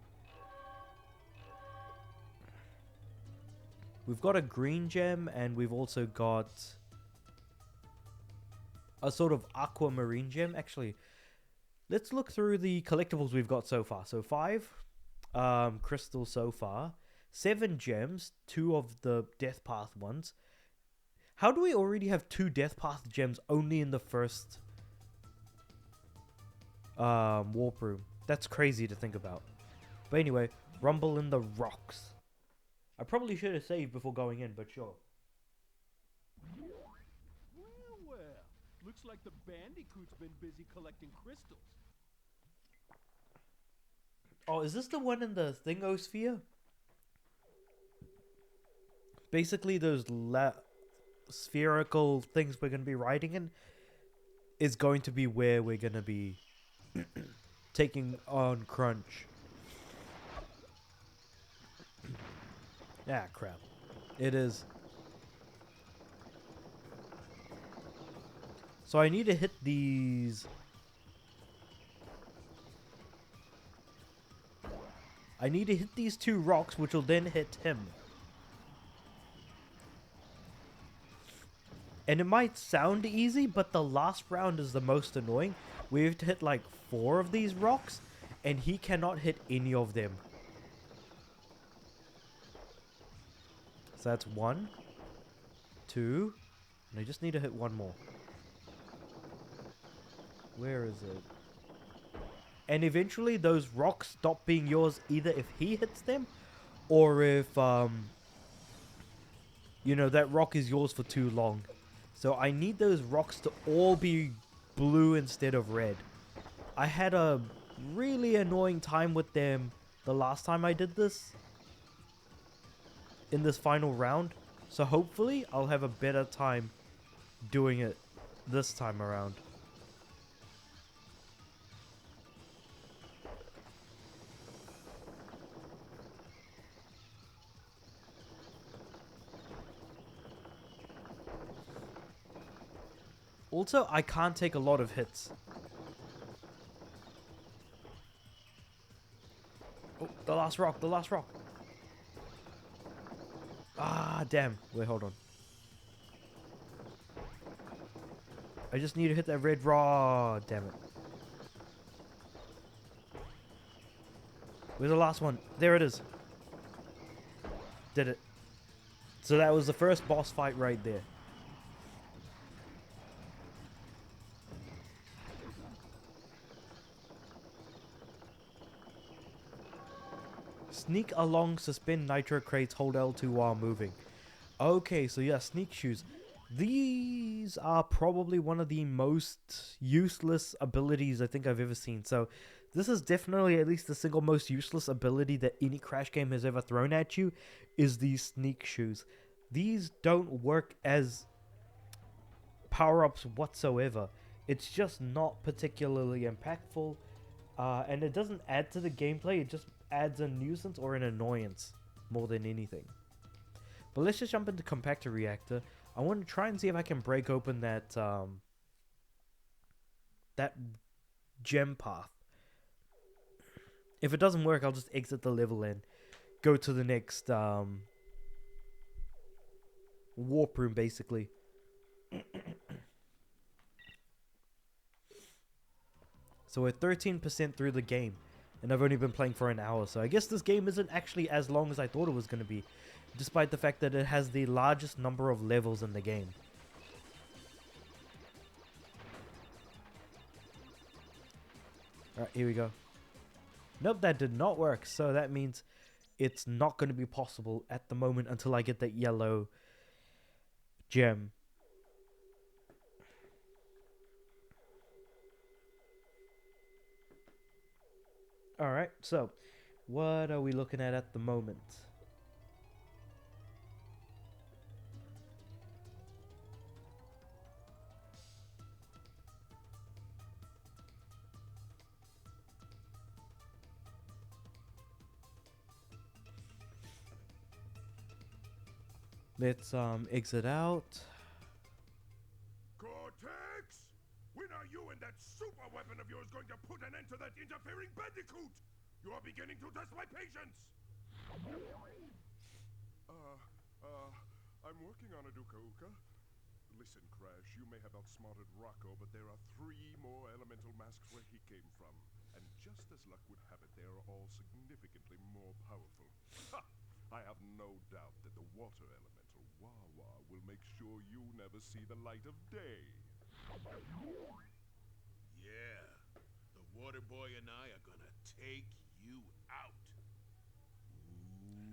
We've got a green gem, and we've also got a sort of aquamarine gem. Actually, let's look through the collectibles we've got so far. So 5 crystals so far, 7 gems, 2 of the death path ones. How do we already have 2 death path gems only in the first warp room? That's crazy to think about. But anyway, rumble in the rocks. I probably should have saved before going in, but sure.
Well, looks like the Bandicoot's been busy collecting crystals.
Oh, is this the one in the thingosphere? Basically, those spherical things we're going to be riding in is going to be where we're going to be taking on Crunch. Ah, crap. It is. So I need to hit these. I need to hit these 2 rocks, which will then hit him. And it might sound easy, but the last round is the most annoying. We have to hit like 4 of these rocks, and he cannot hit any of them. So that's 1, 2, and I just need to hit 1 more. Where is it? And eventually those rocks stop being yours either if he hits them, or if, you know, that rock is yours for too long. So I need those rocks to all be blue instead of red. I had a really annoying time with them the last time I did this. In this final round. So hopefully I'll have a better time doing it this time around. Also, I can't take a lot of hits. Oh, the last rock, the last rock. Ah, damn. Wait, hold on. I just need to hit that red raw. Damn it. Where's the last one? There it is. Did it. So that was the first boss fight right there. Sneak along, suspend nitro crates, hold L2 while moving. Okay, so yeah, sneak shoes. These are probably one of the most useless abilities I think I've ever seen. So this is definitely at least the single most useless ability that any Crash game has ever thrown at you, is these sneak shoes. These don't work as power-ups whatsoever. It's just not particularly impactful, and it doesn't add to the gameplay. It just adds a nuisance or an annoyance more than anything. But let's just jump into Compactor Reactor. I want to try and see if I can break open that that gem path. If it doesn't work, I'll just exit the level and go to the next warp room, basically. So we're 13% through the game, and I've only been playing for an hour, so I guess this game isn't actually as long as I thought it was going to be, despite the fact that it has the largest number of levels in the game. Alright, here we go. Nope, that did not work, so that means it's not going to be possible at the moment until I get that yellow gem. Alright, so what are we looking at the moment? Let's exit out.
Cortex! When are you and that super weapon of yours going to put an end to that interfering Bandicoot? You are beginning to test my patience! I'm working on it, Uka Uka. Listen, Crash, you may have outsmarted Rocco, but there are 3 more elemental masks where he came from. And just as luck would have it, they are all significantly more powerful. Ha! I have no doubt that the water elemental, Wawa, will make sure you never see the light of day.
Yeah, the water boy and I are gonna take you out.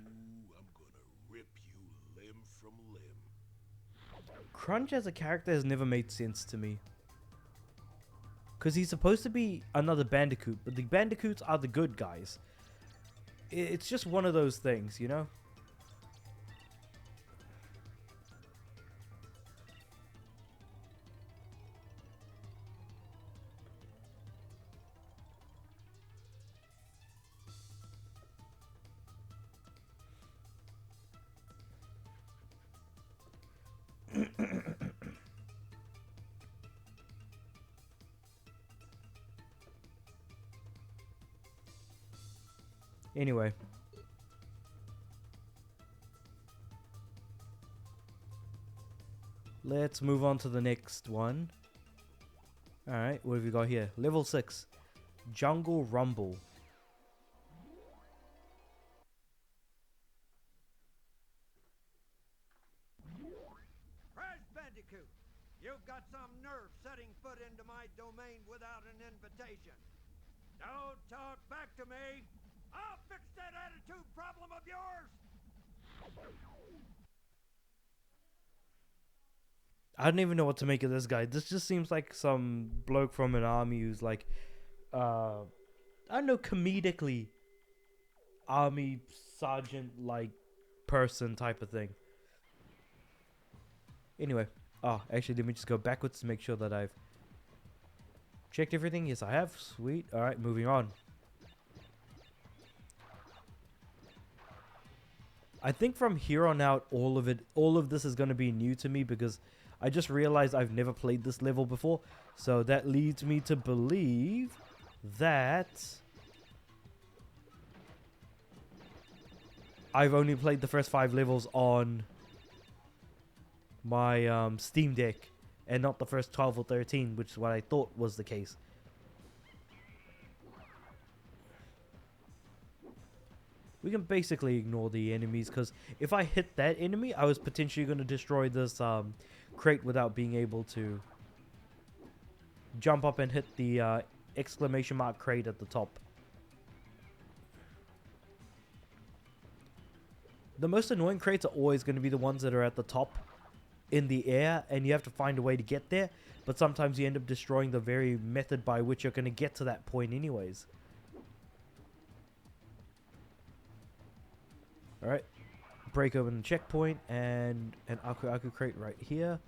Ooh, I'm gonna rip you limb from limb.
Crunch as a character has never made sense to me. Because he's supposed to be another Bandicoot, but the Bandicoots are the good guys. It's just one of those things, you know? Anyway. Let's move on to the next one. Alright, what have we got here? Level 6. Jungle Rumble.
Crash Bandicoot, you've got some nerve setting foot into my domain without an invitation. Don't talk back to me. I'll fix that attitude problem of yours.
I don't even know what to make of this guy. This just seems like some bloke from an army who's like, I don't know, comedically army sergeant-like person type of thing. Anyway, actually, let me just go backwards to make sure that I've checked everything. Yes, I have. Sweet. All right, moving on. I think from here on out, all of this is going to be new to me because I just realized I've never played this level before. So that leads me to believe that I've only played the first 5 levels on my Steam Deck and not the first 12 or 13, which is what I thought was the case. We can basically ignore the enemies because if I hit that enemy, I was potentially going to destroy this crate without being able to jump up and hit the exclamation mark crate at the top. The most annoying crates are always going to be the ones that are at the top in the air, and you have to find a way to get there, but sometimes you end up destroying the very method by which you're going to get to that point anyways. Alright, break open the checkpoint and an Aku Aku crate right here.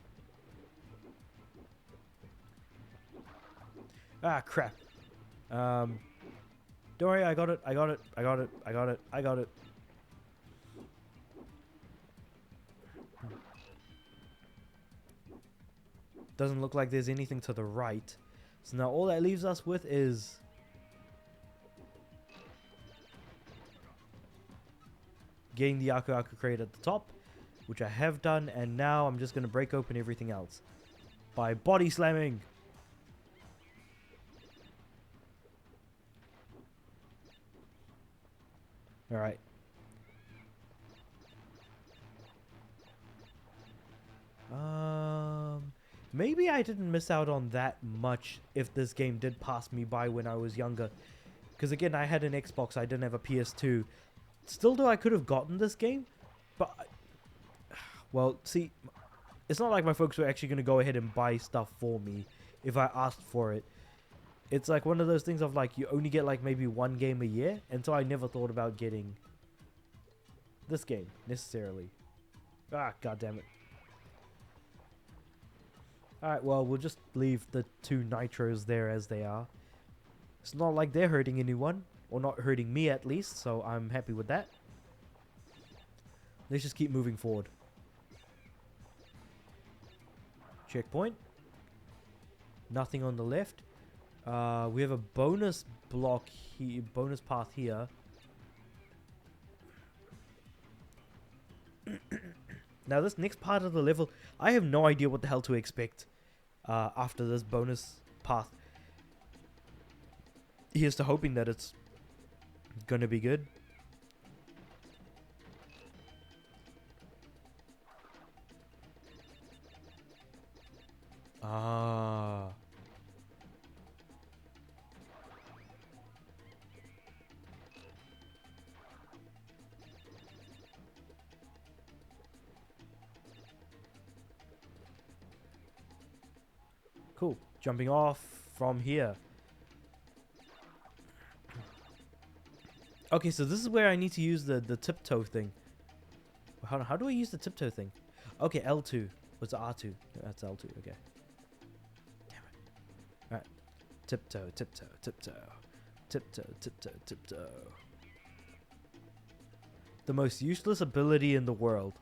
Ah, crap. Don't worry, I got it, I got it, I got it, I got it, I got it. Doesn't look like there's anything to the right. So now all that leaves us with is getting the Aku Aku crate at the top, which I have done, and now I'm just going to break open everything else by body slamming. Alright. Maybe I didn't miss out on that much if this game did pass me by when I was younger. Because again, I had an Xbox, I didn't have a PS2. Still though, I could have gotten this game, but well, see, it's not like my folks were actually going to go ahead and buy stuff for me if I asked for it. It's like one of those things of like you only get like maybe one game a year, and so I never thought about getting this game necessarily. Ah, god damn it. Alright, well, we'll just leave the 2 nitros there as they are. It's not like they're hurting anyone, or not hurting me at least, so I'm happy with that. Let's just keep moving forward. Checkpoint. Nothing on the left. We have a bonus block here, bonus path here. Now this next part of the level, I have no idea what the hell to expect after this bonus path. Here's to hoping that it's gonna be good. Ah. Cool. Jumping off from here. Okay, so this is where I need to use the tiptoe thing. How do I use the tiptoe thing? Okay, L2. What's R2? That's L2, okay. Damn it. Alright. Tiptoe, tiptoe, tiptoe. Tiptoe, tiptoe, tiptoe. The most useless ability in the world.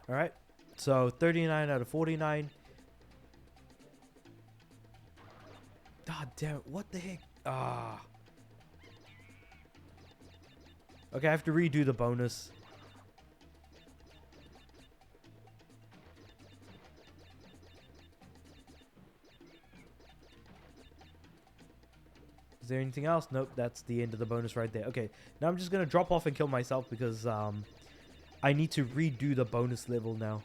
Alright, so 39 out of 49. God damn it, what the heck? Ah. Okay, I have to redo the bonus. Is there anything else? Nope, that's the end of the bonus right there. Okay, now I'm just going to drop off and kill myself because I need to redo the bonus level now.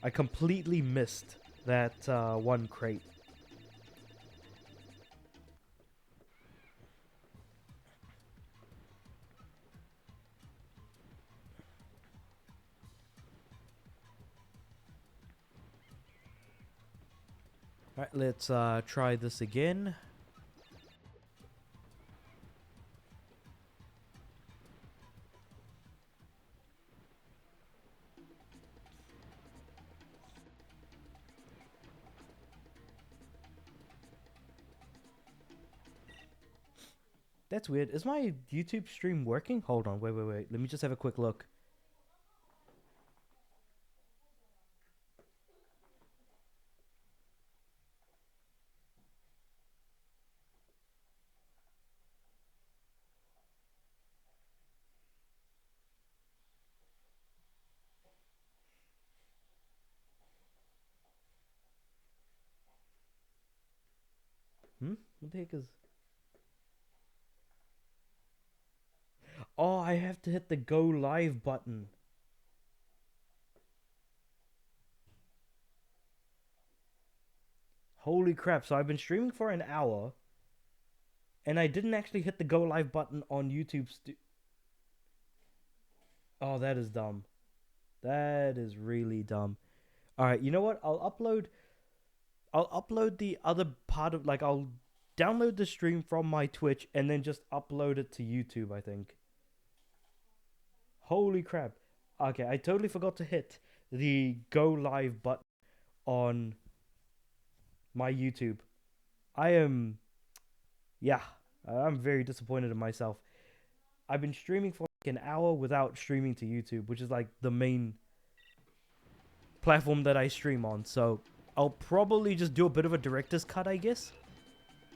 I completely missed that one crate. Alright, let's try this again. That's weird. Is my YouTube stream working? Hold on, wait. Let me just have a quick look. What the heck is... Oh, I have to hit the go live button. Holy crap, so I've been streaming for an hour. And I didn't actually hit the go live button on YouTube. Oh, that is dumb. That is really dumb. Alright, you know what? I'll upload the other part of... Like, I'll download the stream from my Twitch and then just upload it to YouTube, I think. Holy crap. Okay, I totally forgot to hit the go live button on my YouTube. Yeah, I'm very disappointed in myself. I've been streaming for like an hour without streaming to YouTube, which is like the main platform that I stream on. So I'll probably just do a bit of a director's cut, I guess,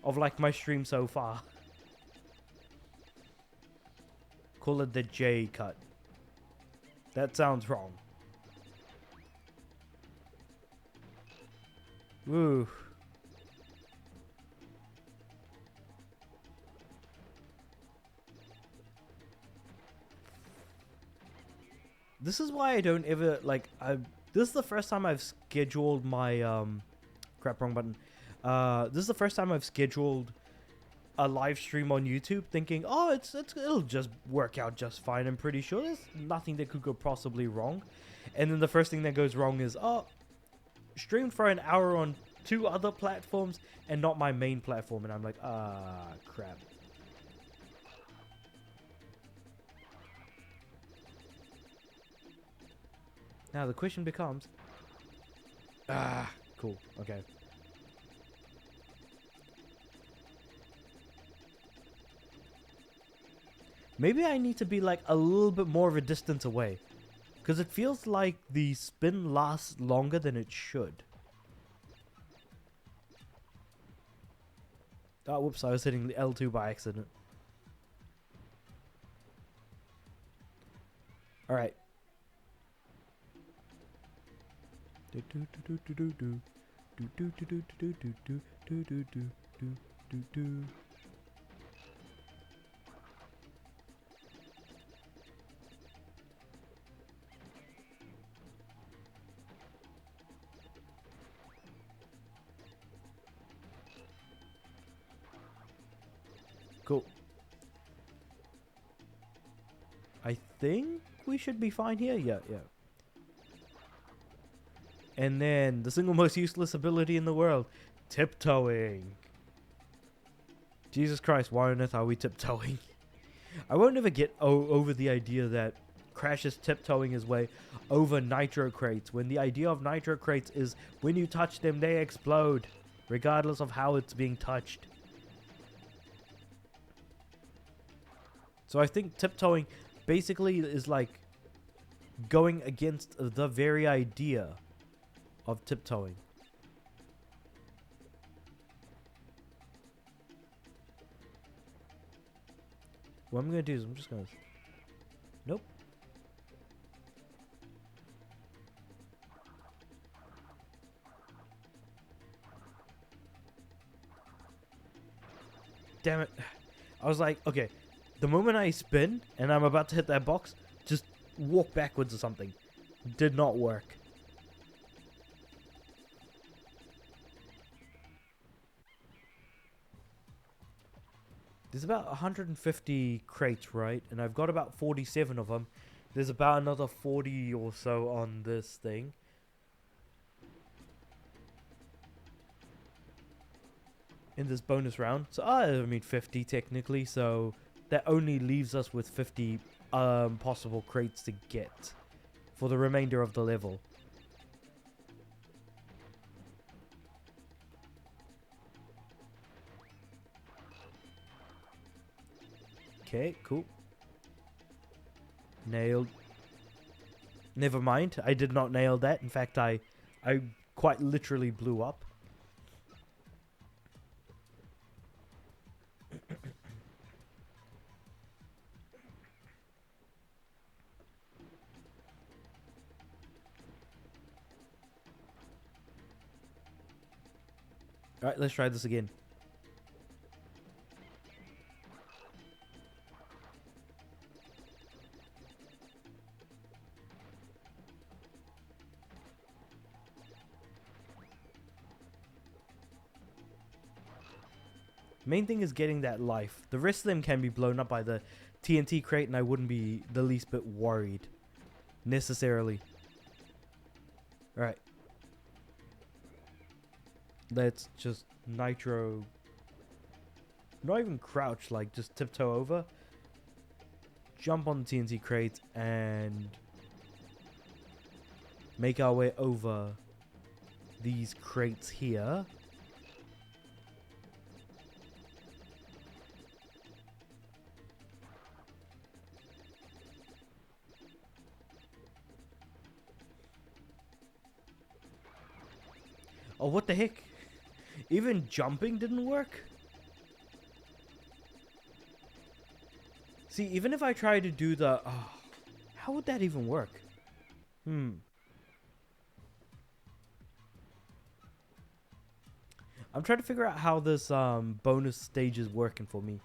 of like my stream so far. Call it the J cut. That sounds wrong. Woo. This is why I don't ever, like, This is the first time I've scheduled my crap, wrong button. This is the first time I've scheduled a live stream on YouTube, thinking, oh, it'll just work out just fine. I'm pretty sure there's nothing that could go possibly wrong. And then the first thing that goes wrong is, oh, streamed for an hour on 2 other platforms and not my main platform, and I'm like, ah, crap. Now the question becomes, cool, okay. Maybe I need to be like a little bit more of a distance away, because it feels like the spin lasts longer than it should. Oh, whoops, I was hitting the L2 by accident. Alright. Cool. I think we should be fine here. Yeah. And then the single most useless ability in the world, tiptoeing. Jesus Christ, why on earth are we tiptoeing? I won't ever get over the idea that Crash is tiptoeing his way over nitro crates, when the idea of nitro crates is when you touch them, they explode, regardless of how it's being touched. So I think tiptoeing basically is like going against the very idea of tiptoeing. What I'm gonna do is I'm just gonna... Nope. Damn it. I was like, okay, the moment I spin and I'm about to hit that box, just walk backwards or something. Did not work. There's about 150 crates, right? And I've got about 47 of them. There's about another 40 or so on this thing. In this bonus round. So, I mean 50 technically. So, that only leaves us with 50 possible crates to get for the remainder of the level. Okay, cool. Nailed. Never mind, I did not nail that. In fact, I quite literally blew up. Alright, let's try this again. Main thing is getting that life. The rest of them can be blown up by the TNT crate, and I wouldn't be the least bit worried. Necessarily. Alright. Let's just nitro. Not even crouch, like just tiptoe over. Jump on the TNT crate and make our way over these crates here. Oh, what the heck? Even jumping didn't work? See, even if I try to do the... Oh, how would that even work? I'm trying to figure out how this bonus stage is working for me.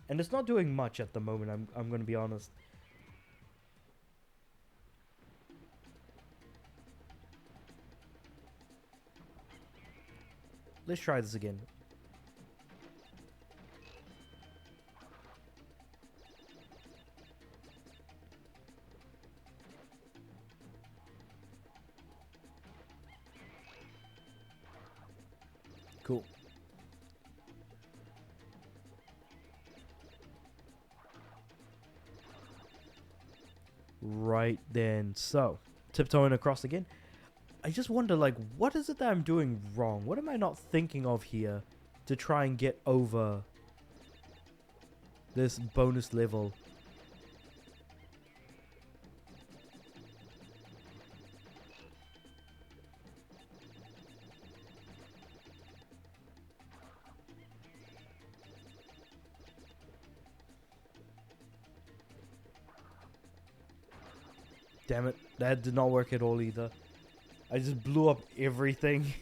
And it's not doing much at the moment, I'm going to be honest. let's try this again. Cool. Right then, so tiptoeing across again. I just wonder, like, what is it that I'm doing wrong? What am I not thinking of here to try and get over this bonus level? Damn it, that did not work at all either. I just blew up everything.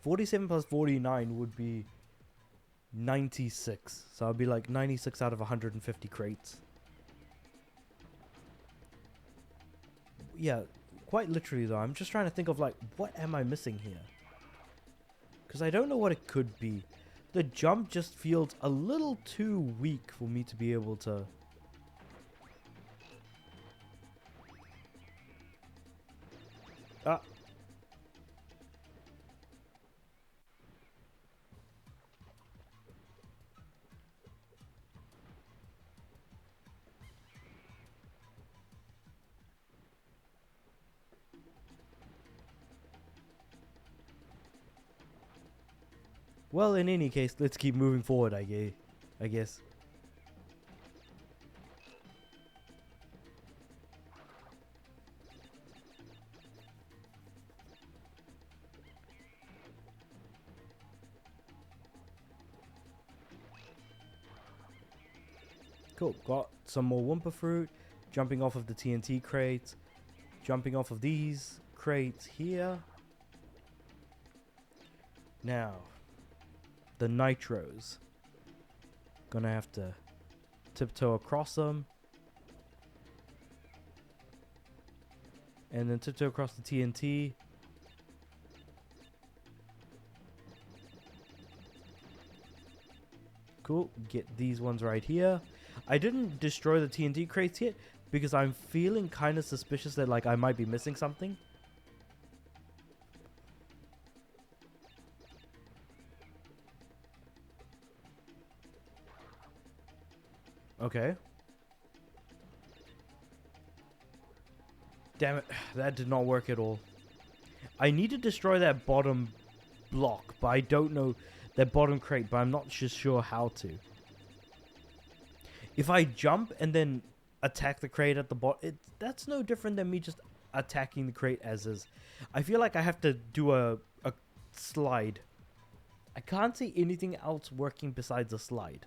$47 plus 49 would be 96. So I'd be like 96 out of 150 crates. Yeah, quite literally though. I'm just trying to think of like, what am I missing here? Because I don't know what it could be. The jump just feels a little too weak for me to be able to... Ah. Well, in any case, let's keep moving forward, I guess. Cool, got some more Wumpa fruit, jumping off of the TNT crates, jumping off of these crates here. Now, the nitros. Gonna have to tiptoe across them. And then tiptoe across the TNT. Cool, get these ones right here. I didn't destroy the TNT crates yet because I'm feeling kind of suspicious that like I might be missing something. Okay. Damn it, that did not work at all. I need to destroy that bottom block, but I don't know that bottom crate, but I'm not just sure how to. If I jump and then attack the crate at the bottom, that's no different than me just attacking the crate as is. I feel like I have to do a slide. I can't see anything else working besides a slide.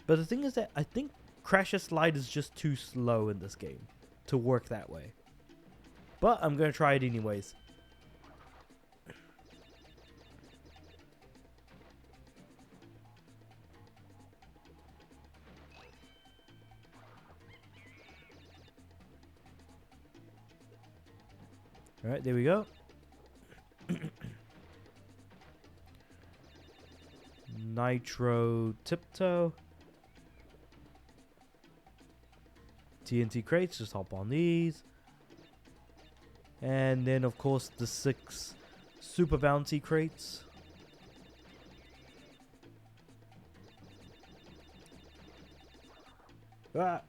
But the thing is that I think Crash's slide is just too slow in this game to work that way. But I'm going to try it anyways. Alright, there we go. Nitro tiptoe. TNT crates, just hop on these. And then of course the 6 super bouncy crates. Ah!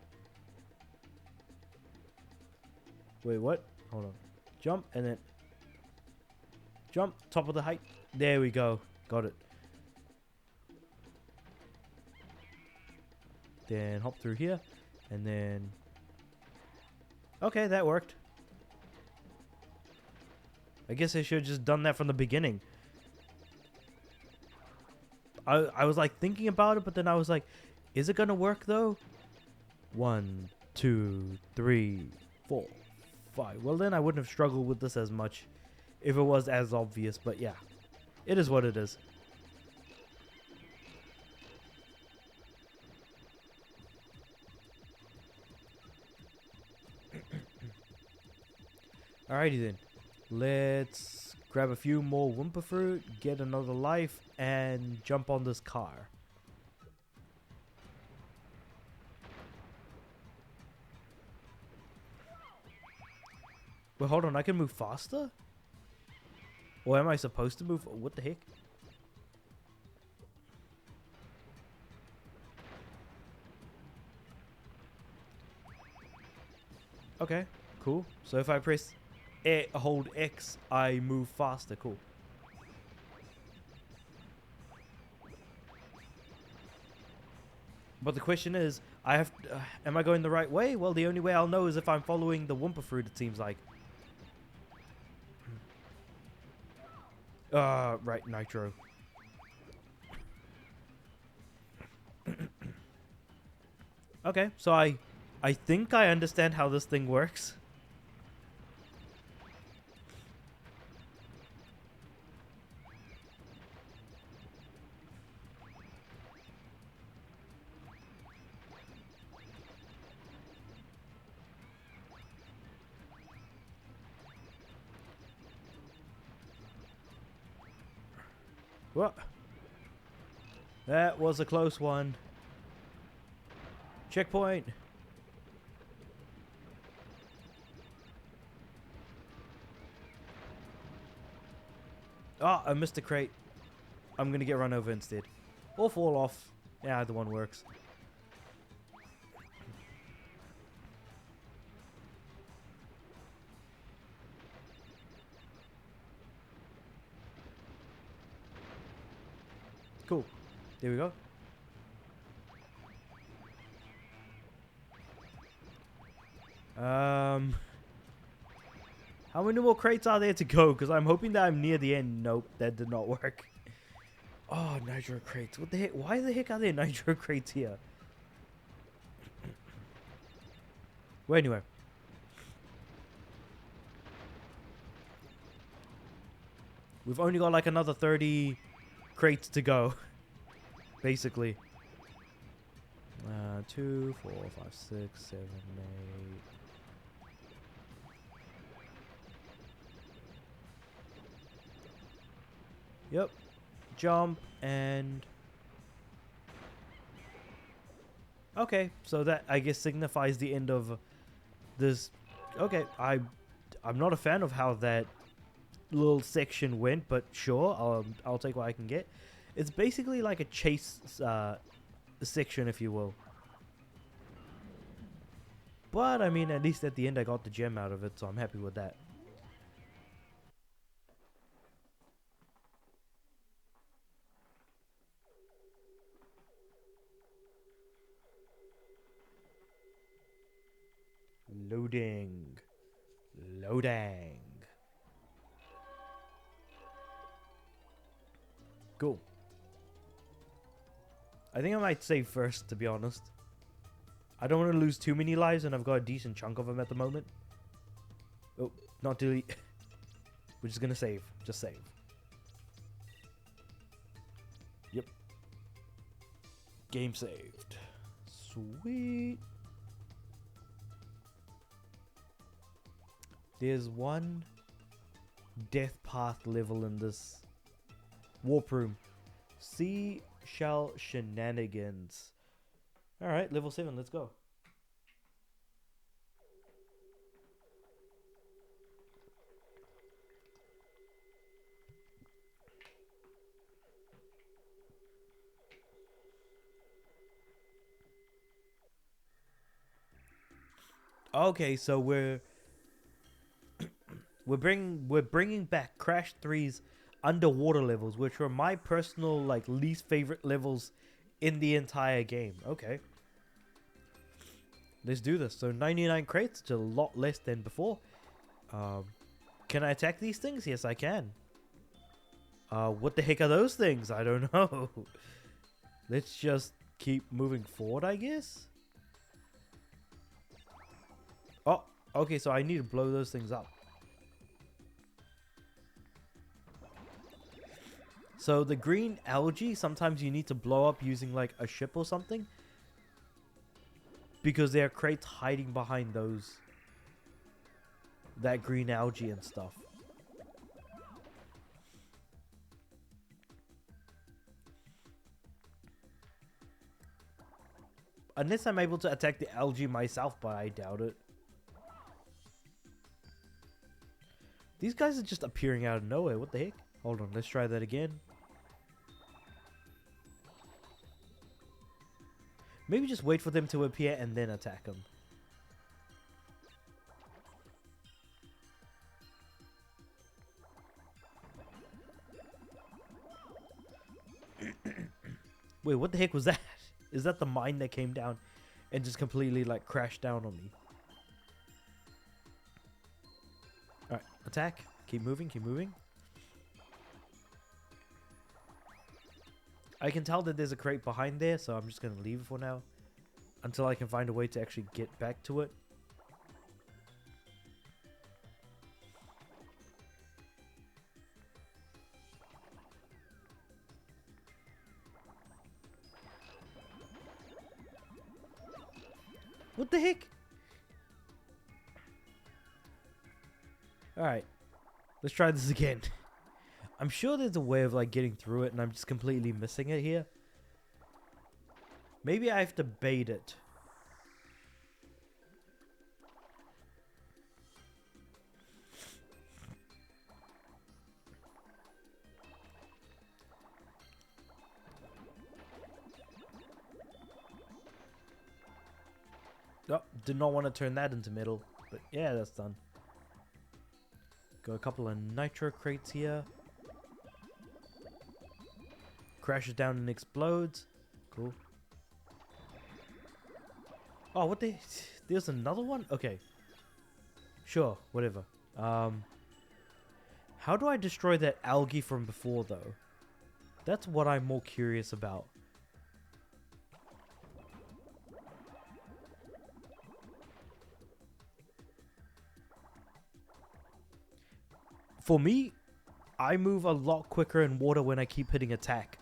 Wait, what? Hold on. Jump and then jump, top of the height. There we go. Got it. Then hop through here and then okay, that worked. I guess I should have just done that from the beginning. I was like thinking about it, but then I was like, is it gonna work though? 1, 2, 3, 4, 5. Well, then I wouldn't have struggled with this as much if it was as obvious, but yeah. It is what it is. Alrighty then. Let's grab a few more Wumpa fruit, get another life, and jump on this car. Wait, hold on. I can move faster? Or am I supposed to move? What the heck? Okay, cool. So if I press hold X, I move faster. Cool. But the question is, am I going the right way? Well, the only way I'll know is if I'm following the Wumpa fruit, it seems like. Right, Nitro. Okay, so I think I understand how this thing works. What? That was a close one. Checkpoint. Oh, I missed a crate. I'm gonna get run over instead. Or fall off. Yeah, either one works. Cool. There we go. How many more crates are there to go? Because I'm hoping that I'm near the end. Nope, that did not work. Oh, nitro crates. What the heck? Why the heck are there nitro crates here? Well, anyway. We've only got like another 30 crates to go. Basically. 2, 4, 5, 6, 7, 8. Yep. Jump and... Okay, so that I guess signifies the end of this. Okay, I'm not a fan of how that little section went, but sure, I'll take what I can get. It's basically like a chase section, if you will. But I mean, at least at the end I got the gem out of it, so I'm happy with that. Loading. Loading. Cool. I think I might save first, to be honest. I don't want to lose too many lives, and I've got a decent chunk of them at the moment. Oh, not delete. We're just gonna save. Just save. Yep. Game saved. Sweet. There's one death path level in this warp room. Seashell Shenanigans. Alright, level 7, let's go. Okay, so we're bringing back Crash 3's underwater levels, which were my personal least favorite levels in the entire game. Okay. Let's do this. So 99 crates, it's a lot less than before. Can I attack these things? Yes, I can. What the heck are those things? I don't know. Let's just keep moving forward, I guess. Oh, okay, so I need to blow those things up. So the green algae, sometimes you need to blow up using like a ship or something. Because there are crates hiding behind those. that green algae and stuff. Unless I'm able to attack the algae myself, but I doubt it. These guys are just appearing out of nowhere. What the heck? Hold on, let's try that again. Maybe just wait for them to appear and then attack them. Wait, what the heck was that? Is that the mine that came down and just completely like crashed down on me? Alright, attack. Keep moving, keep moving. I can tell that there's a crate behind there, so I'm just going to leave it for now. Until I can find a way to actually get back to it. What the heck? Alright. Let's try this again. I'm sure there's a way of like getting through it and I'm just completely missing it here. Maybe I have to bait it. Oh, did not want to turn that into metal, but yeah, that's done. Got a couple of nitro crates here. Crashes down and explodes. Cool. Oh, what the? There's another one? Okay. Sure, whatever. How do I destroy that algae from before, though? That's what I'm more curious about. For me, I move a lot quicker in water when I keep hitting attack.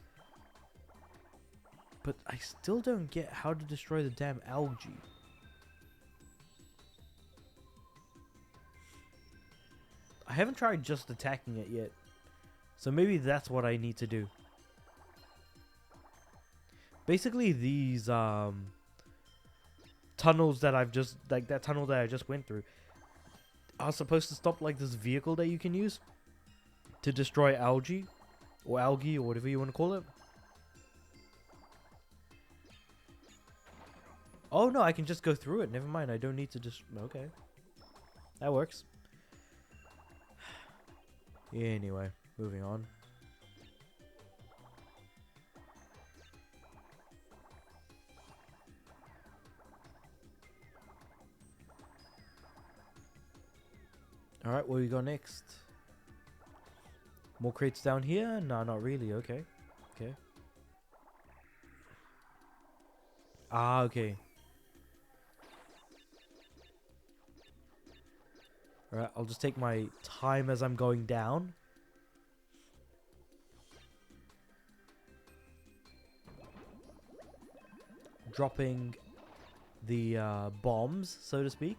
But I still don't get how to destroy the damn algae. I haven't tried just attacking it yet. So maybe that's what I need to do. Basically these tunnels that I've just, like that tunnel that I just went through, are supposed to stop like this vehicle that you can use to destroy algae or whatever you want to call it. Oh no, I can just go through it. Never mind, I don't need to just... Okay. That works. Anyway, moving on. Alright, what do we got next? More crates down here? No, not really. Okay. Okay. Ah, okay. Alright, I'll just take my time as I'm going down. Dropping the bombs, so to speak.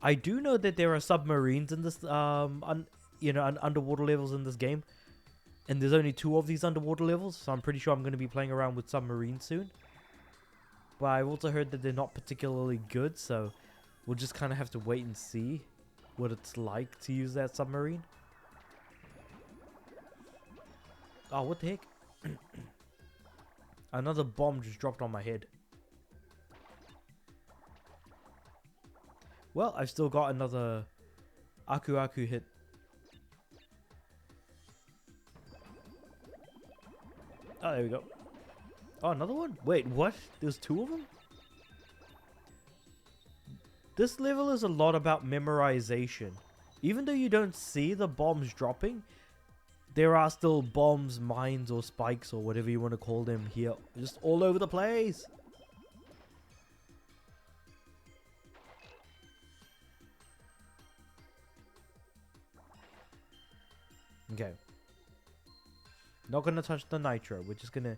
I do know that there are submarines in this, underwater levels in this game. And there's only 2 of these underwater levels, so I'm pretty sure I'm going to be playing around with submarines soon. But I've also heard that they're not particularly good, so we'll just kind of have to wait and see what it's like to use that submarine. Oh, what the heck? Another bomb just dropped on my head. Well, I've still got another Aku hit. Oh, there we go. Oh, another one? Wait, what? There's 2 of them? This level is a lot about memorization. Even though you don't see the bombs dropping, there are still bombs, mines, or spikes, or whatever you want to call them here. Just all over the place. Okay. Not going to touch the nitro. We're just going to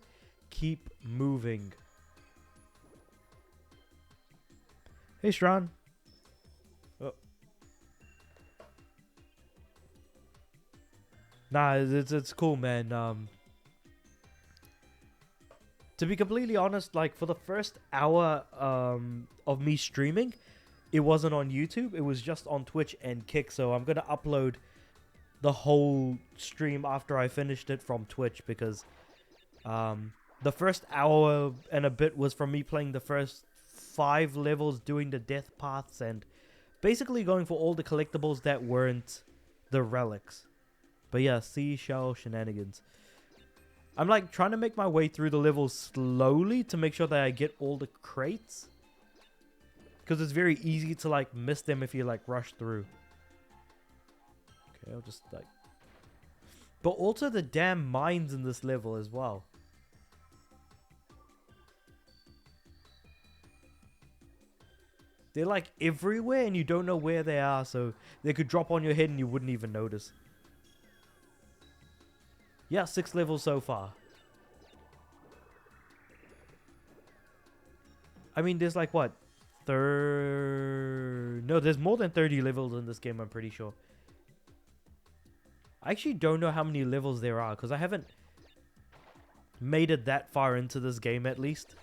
keep moving Hey, Strawn. Oh. Nah, it's cool, man. To be completely honest, like for the first hour of me streaming, it wasn't on YouTube. It was just on Twitch and Kick. So I'm gonna upload the whole stream after I finished it from Twitch because the first hour and a bit was from me playing the first 5 levels, doing the death paths, and basically going for all the collectibles that weren't the relics. But yeah, seashell shenanigans. I'm like trying to make my way through the levels slowly to make sure that I get all the crates. Because it's very easy to like miss them if you like rush through. Okay, I'll just like... But also the damn mines in this level as well. They're like everywhere and you don't know where they are, so they could drop on your head and you wouldn't even notice. Yeah, 6 levels so far. I mean, there's like what? No, there's more than 30 levels in this game, I'm pretty sure. I actually don't know how many levels there are, because I haven't made it that far into this game at least.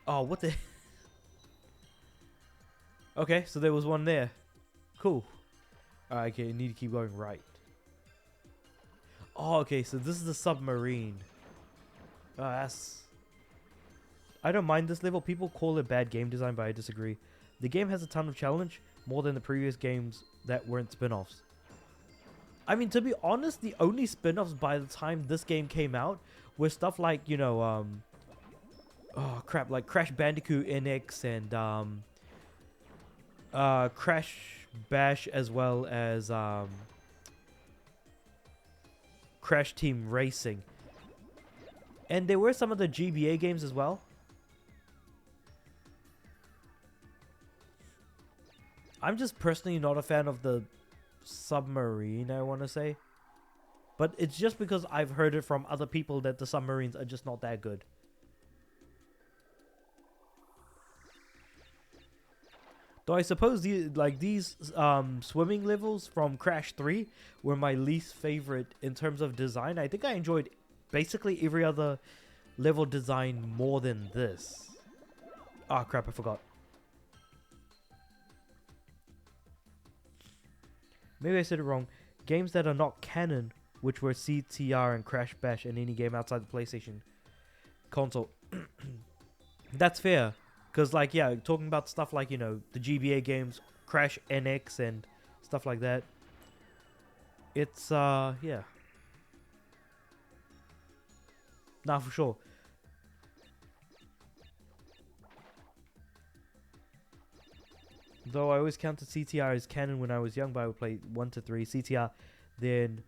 Oh, what the... Okay, so there was one there. Cool. Alright, okay, need to keep going right. Oh, okay, so this is the submarine. Oh, that's... I don't mind this level. People call it bad game design, but I disagree. The game has a ton of challenge, more than the previous games that weren't spin-offs. I mean, to be honest, the only spin-offs by the time this game came out were stuff like, you know, oh crap, like Crash Bandicoot NX and Crash Bash, as well as Crash Team Racing. And there were some of the GBA games as well. I'm just personally not a fan of the submarine, I want to say. But it's just because I've heard it from other people that the submarines are just not that good. Though I suppose these swimming levels from Crash 3 were my least favorite in terms of design. I think I enjoyed basically every other level design more than this. Ah, crap, I forgot. Maybe I said it wrong. Games that are not canon, which were CTR and Crash Bash, and any game outside the PlayStation console. That's fair. Because, like, yeah, talking about stuff like, you know, the GBA games, Crash NX and stuff like that. It's, yeah. Nah, for sure. Though I always counted CTR as canon when I was young, but I would play 1 to 3 CTR, then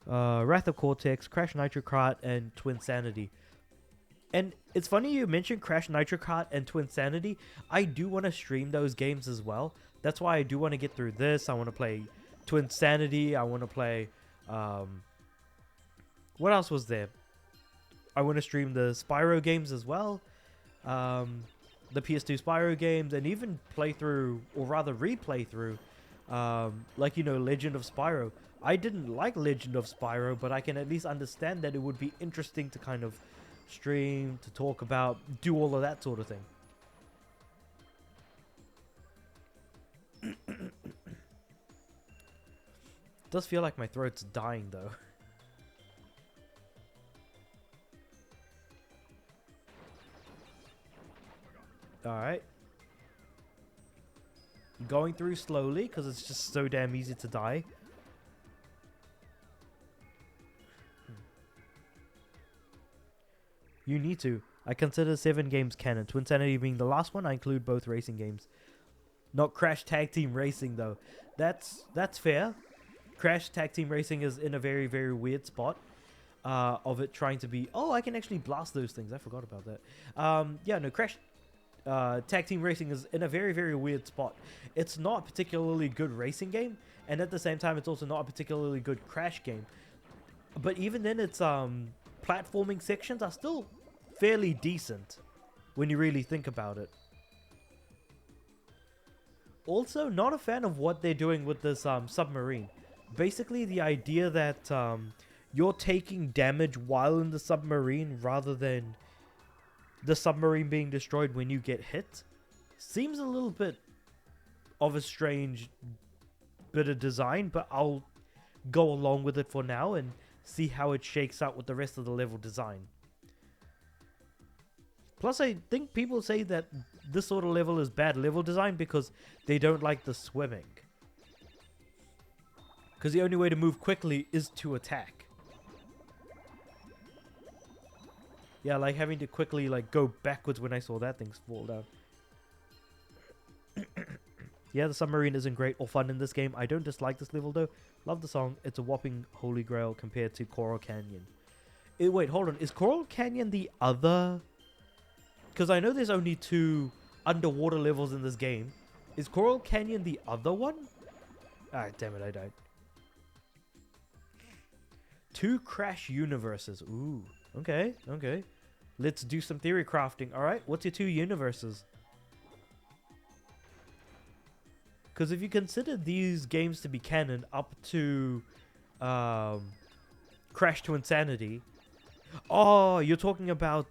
Wrath of Cortex, Crash Nitro Kart, and Twinsanity. And it's funny you mentioned Crash Nitro Kart and Twinsanity. I do want to stream those games as well. That's why I do want to get through this. I want to play Twinsanity. I want to play... what else was there? I want to stream the Spyro games as well. The PS2 Spyro games, and even play through, or rather replay through, like, you know, Legend of Spyro. I didn't like Legend of Spyro, but I can at least understand that it would be interesting to kind of stream, to talk about, do all of that sort of thing. Does feel like my throat's dying though. Alright. Going through slowly, because it's just so damn easy to die. You need to. I consider 7 games canon. Twinsanity being the last one, I include both racing games. Not Crash Tag Team Racing, though. That's fair. Crash Tag Team Racing is in a very, very weird spot. Of it trying to be... Oh, I can actually blast those things. I forgot about that. Yeah, no, Crash... Tag Team Racing is in a very, very weird spot. It's not a particularly good racing game, and at the same time, it's also not a particularly good Crash game. But even then, its platforming sections are still fairly decent when you really think about it. Also, not a fan of what they're doing with this submarine. Basically, the idea that you're taking damage while in the submarine rather than the submarine being destroyed when you get hit seems a little bit of a strange bit of design, but I'll go along with it for now and see how it shakes out with the rest of the level design. Plus, I think people say that this sort of level is bad level design because they don't like the swimming. Because the only way to move quickly is to attack. Yeah, like having to quickly like go backwards when I saw that thing fall down. Yeah, the submarine isn't great or fun in this game. I don't dislike this level though. Love the song. It's a whopping holy grail compared to Coral Canyon. Wait, hold on. Is Coral Canyon the other? Because I know there's only 2 underwater levels in this game. Is Coral Canyon the other one? Ah, damn it, I don't. 2 Crash universes. Ooh, okay, okay. Let's do some theory crafting. Alright, what's your 2 universes? Because if you consider these games to be canon up to Crash to Insanity. Oh, you're talking about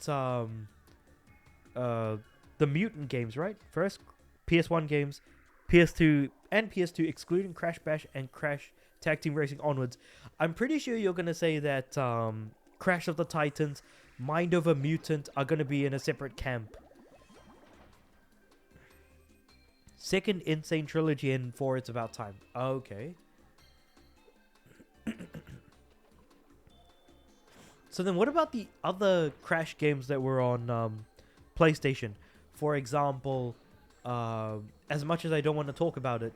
the Mutant games, right? First, PS1 games, PS2 and PS2, excluding Crash Bash and Crash Tag Team Racing onwards. I'm pretty sure you're gonna say that Crash of the Titans, Mind Over Mutant are gonna be in a separate camp. Second Insane Trilogy and 4 It's About Time. Okay. So then what about the other Crash games that were on PlayStation? For example, as much as I don't want to talk about it,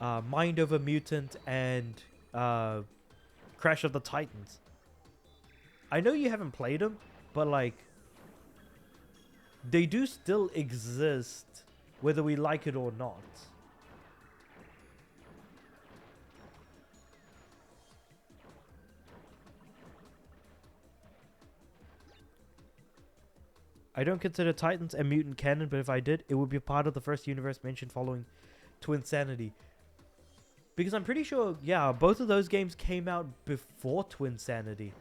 Mind Over Mutant and Crash of the Titans. I know you haven't played them, but like, they do still exist whether we like it or not. I don't consider Titans and Mutant canon, but if I did, it would be part of the first universe mentioned following Twinsanity. Because I'm pretty sure, yeah, both of those games came out before Twinsanity.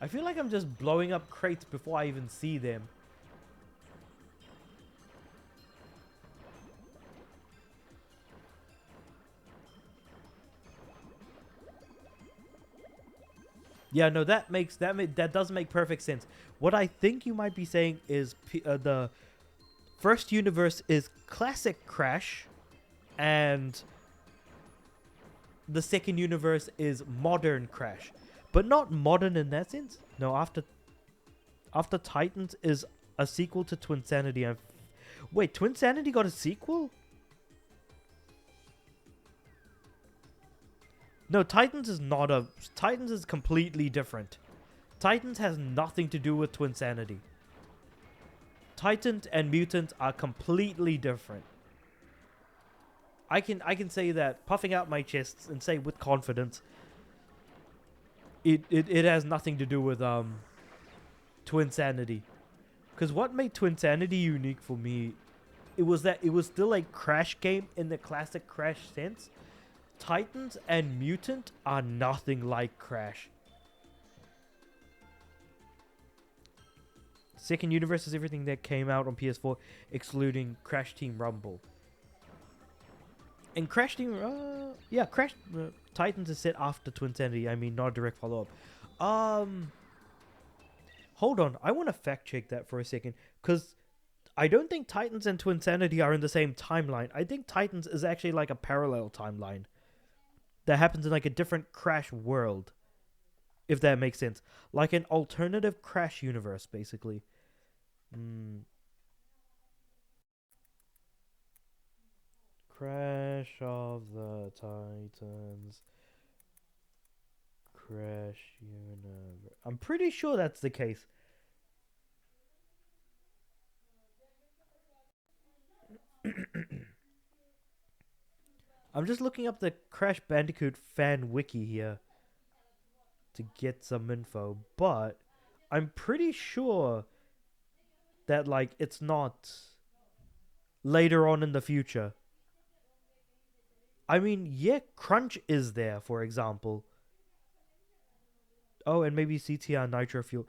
I feel like I'm just blowing up crates before I even see them. Yeah, no, that does make perfect sense. What I think you might be saying is the first universe is classic Crash, and the second universe is modern Crash, but not modern in that sense. No, after Titans is a sequel to Twinsanity. Wait, Twinsanity got a sequel? No, Titans is not a... Titans is completely different. Titans has nothing to do with Twinsanity. Titans and Mutants are completely different. I can say that, puffing out my chest, and say with confidence, it has nothing to do with Twinsanity. Because what made Twinsanity unique for me, it was that it was still a Crash game in the classic Crash sense. Titans and Mutant are nothing like Crash. Second universe is everything that came out on PS4, excluding Crash Team Rumble. And Crash Team... yeah, Crash... Titans is set after Twinsanity. I mean, not a direct follow-up. Hold on. I want to fact check that for a second. Because I don't think Titans and Twinsanity are in the same timeline. I think Titans is actually like a parallel timeline that happens in like a different Crash world, if that makes sense. Like an alternative Crash universe, basically. Crash of the Titans. Crash Universe. I'm pretty sure that's the case. I'm just looking up the Crash Bandicoot fan wiki here to get some info, but I'm pretty sure that like it's not later on in the future. I mean, yeah, Crunch is there, for example. Oh, and maybe CTR Nitro Fuel.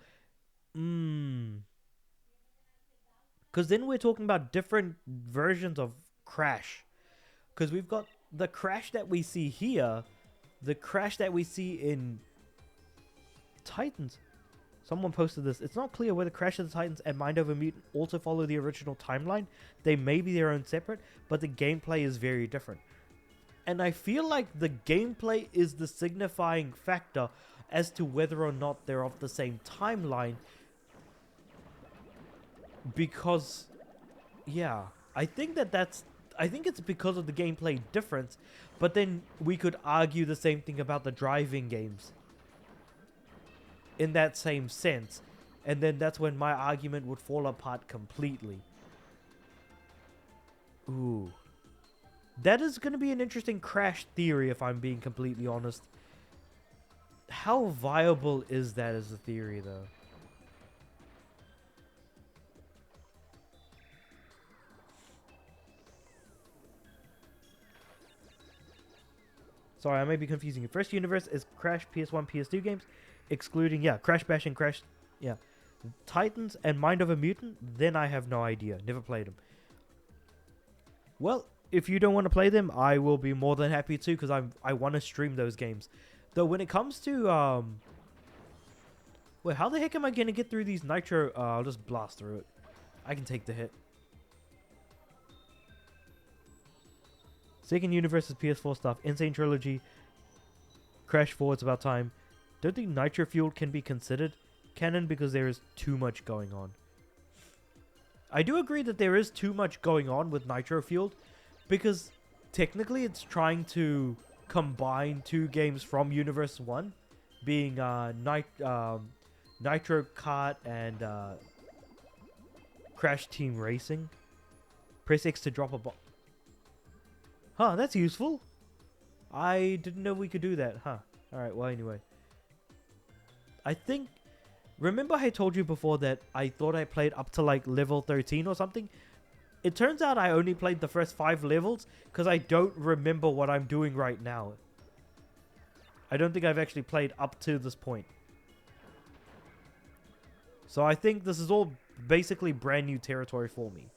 Because then we're talking about different versions of Crash. Because we've got the Crash that we see here, the Crash that we see in Titans. Someone posted this. It's not clear whether Crash of the Titans and Mind Over Mutant also follow the original timeline. They may be their own separate, but the gameplay is very different. And I feel like the gameplay is the signifying factor as to whether or not they're of the same timeline. Because, yeah, I think it's because of the gameplay difference, but then we could argue the same thing about the driving games in that same sense, and then that's when my argument would fall apart completely. Ooh. That is going to be an interesting Crash theory, if I'm being completely honest. How viable is that as a theory, though? Sorry, I may be confusing you. First universe is Crash PS1, PS2 games, excluding, yeah, Crash Bash and Crash, yeah. Titans and Mind of a Mutant, then I have no idea. Never played them. Well, if you don't want to play them, I will be more than happy to, because I want to stream those games. Though when it comes to, wait, how the heck am I going to get through these Nitro? I'll just blast through it. I can take the hit. Second Universe is PS4 stuff. Insane Trilogy. Crash 4, It's About Time. Don't think Nitro Fueled can be considered canon because there is too much going on. I do agree that there is too much going on with Nitro Fueled because technically it's trying to combine two games from Universe 1, being Nitro Kart and Crash Team Racing. Press X to drop a bomb. Huh, that's useful. I didn't know we could do that, huh? Alright, well, anyway. I think... Remember I told you before that I thought I played up to, like, level 13 or something? It turns out I only played the first 5 levels because I don't remember what I'm doing right now. I don't think I've actually played up to this point. So I think this is all basically brand new territory for me.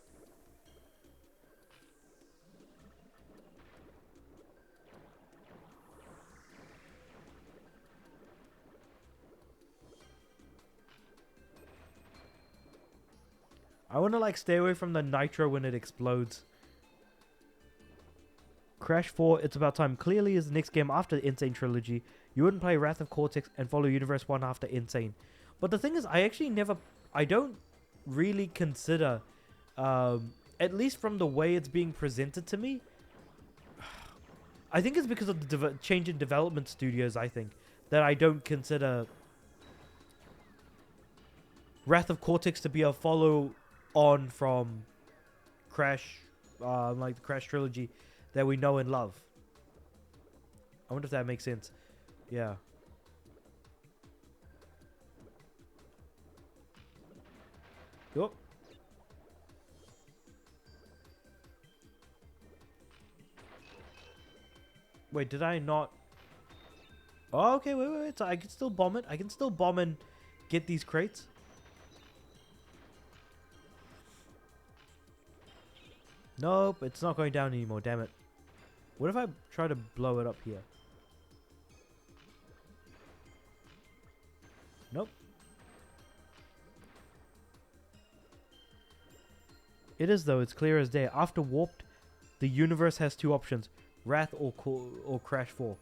I want to like stay away from the nitro when it explodes. Crash 4, It's About Time clearly is the next game after the Insane Trilogy. You wouldn't play Wrath of Cortex and follow Universe 1 after Insane. But the thing is, I don't really consider, at least from the way it's being presented to me, I think it's because of the change in development studios, I think, that I don't consider Wrath of Cortex to be a follow-on from Crash, like the Crash trilogy that we know and love. I wonder if that makes sense. Yeah. Yup. Wait, did I not? Oh, okay, wait. So I can still bomb it. I can still bomb and get these crates. Nope, it's not going down anymore, damn it. What if I try to blow it up here? Nope. It is though, it's clear as day. After Warped, the universe has two options. Wrath or Crash 4.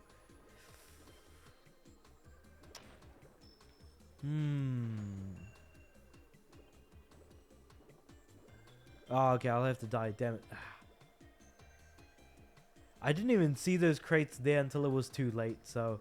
Oh, okay, I'll have to die, damn it. I didn't even see those crates there until it was too late, so...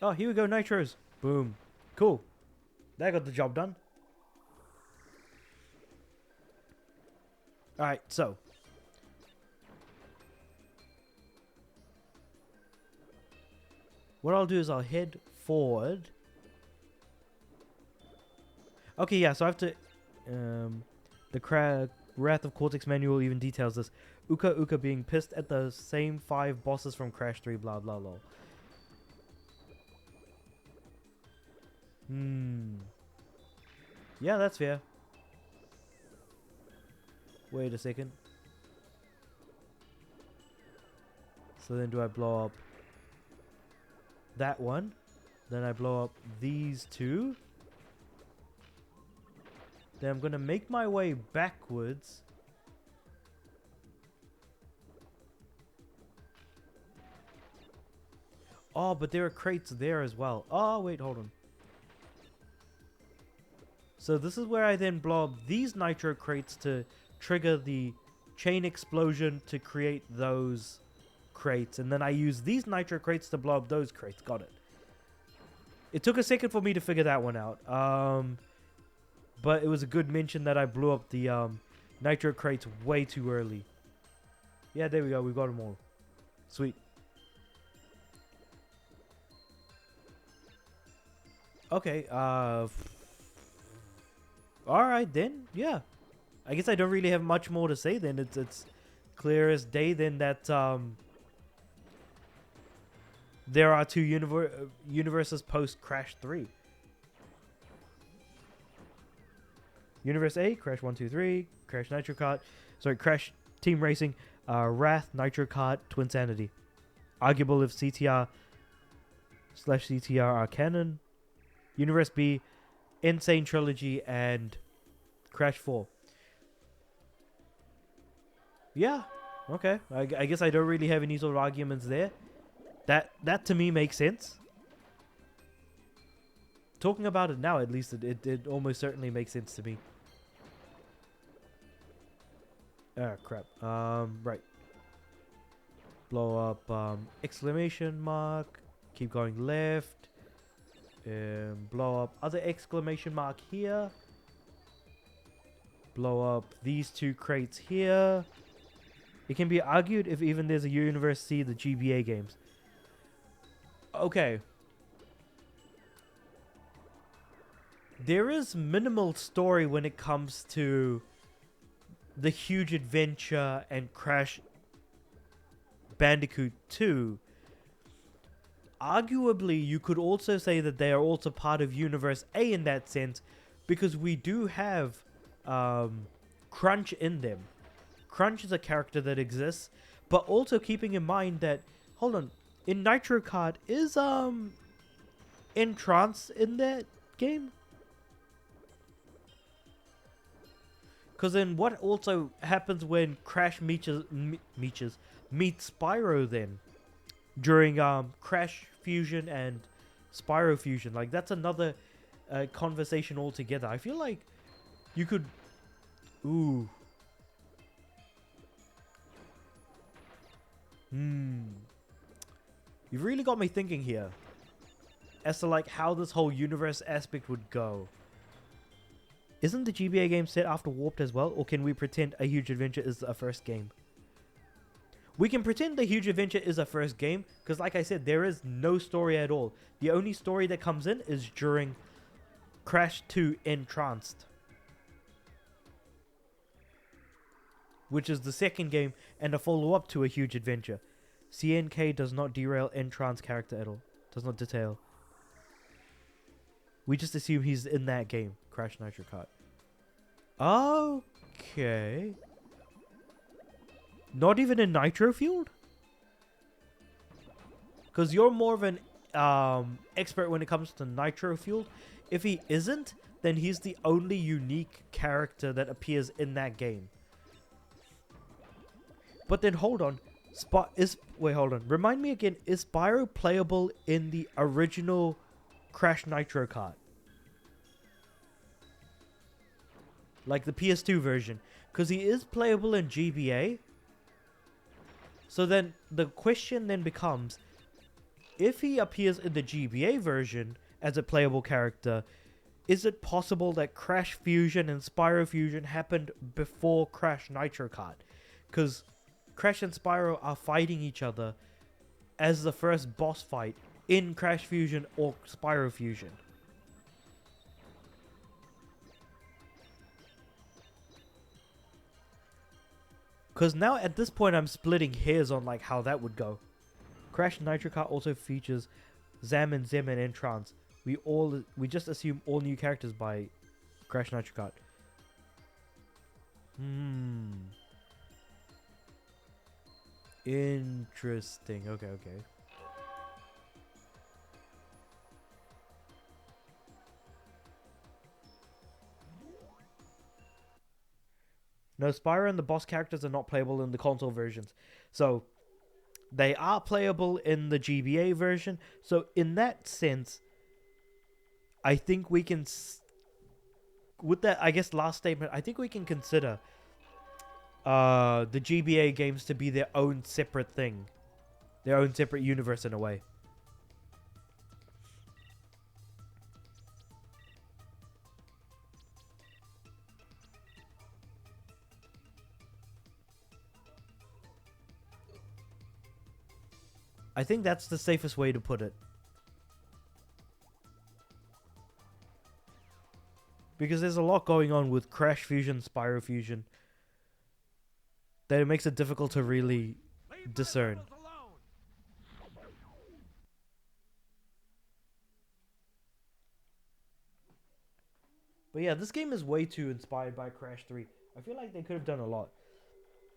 Oh, here we go, nitros. Boom. Cool. That got the job done. Alright, so. What I'll do is I'll head forward. Okay, yeah, so I have to... the Wrath of Cortex manual even details this. Uka Uka being pissed at the same 5 bosses from Crash 3, blah blah blah. Yeah, that's fair. Wait a second. So then do I blow up that one? Then I blow up these two. Then I'm gonna make my way backwards. Oh, but there are crates there as well. Oh, wait, hold on. So this is where I then blow up these nitro crates to trigger the chain explosion to create those crates. And then I use these nitro crates to blow up those crates. Got it. It took a second for me to figure that one out. But it was a good mention that I blew up the nitro crates way too early. Yeah, there we go. We got them all. Sweet. Okay, alright then, yeah. I guess I don't really have much more to say then. It's clear as day then that there are two universes post Crash 3. Universe A, Crash 1, 2, 3, Crash Nitro Kart, sorry, Crash Team Racing, Wrath, Nitro Kart, Twinsanity. Arguable if CTR/CTR are canon. Universe B, Insane Trilogy, and Crash 4. Yeah, okay. I guess I don't really have any sort of arguments there. That to me makes sense. Talking about it now, at least, it almost certainly makes sense to me. Ah, crap. Right. Blow up, exclamation mark. Keep going left. Blow up other exclamation mark here. Blow up these two crates here. It can be argued if even there's a Universe C, the GBA games. Okay. There is minimal story when it comes to the Huge Adventure and Crash Bandicoot 2. Arguably, you could also say that they are also part of Universe A in that sense, because we do have Crunch in them. Crunch is a character that exists, but also keeping in mind that, hold on, in Nitro Kart, is Entrance in that game? Because then what also happens when Crash meets Spyro then? During Crash Fusion and Spyro Fusion. Like, that's another conversation altogether. I feel like you could... Ooh. You've really got me thinking here. As to, like, how this whole universe aspect would go. Isn't the GBA game set after Warped as well? Or can we pretend A Huge Adventure is a first game? We can pretend The Huge Adventure is a first game, because like I said, there is no story at all. The only story that comes in is during Crash 2 Entranced, which is the second game and a follow-up to A Huge Adventure. CNK does not derail Entrance character at all. Does not detail. We just assume he's in that game, Crash Nitro Kart. Okay. Not even in Nitro Fueled? Because you're more of an expert when it comes to Nitro Fueled. If he isn't, then he's the only unique character that appears in that game. But then hold on. Wait, hold on. Remind me again, is Spyro playable in the original Crash Nitro Kart? Like the PS2 version. Because he is playable in GBA. So then the question then becomes, if he appears in the GBA version as a playable character, is it possible that Crash Fusion and Spyro Fusion happened before Crash Nitro Kart? Because Crash and Spyro are fighting each other as the first boss fight in Crash Fusion or Spyro Fusion. Because now at this point I'm splitting hairs on like how that would go. Crash Nitro Kart also features Zam and Zim and Entrance. We just assume all new characters by Crash Nitro Kart. Interesting. Okay. No, Spyro and the boss characters are not playable in the console versions. So, they are playable in the GBA version. So, in that sense, I think we can... with that, I guess, last statement, I think we can consider the GBA games to be their own separate thing. Their own separate universe in a way. I think that's the safest way to put it. Because there's a lot going on with Crash Fusion, Spyro Fusion, that it makes it difficult to really discern. But yeah, this game is way too inspired by Crash 3. I feel like they could have done a lot.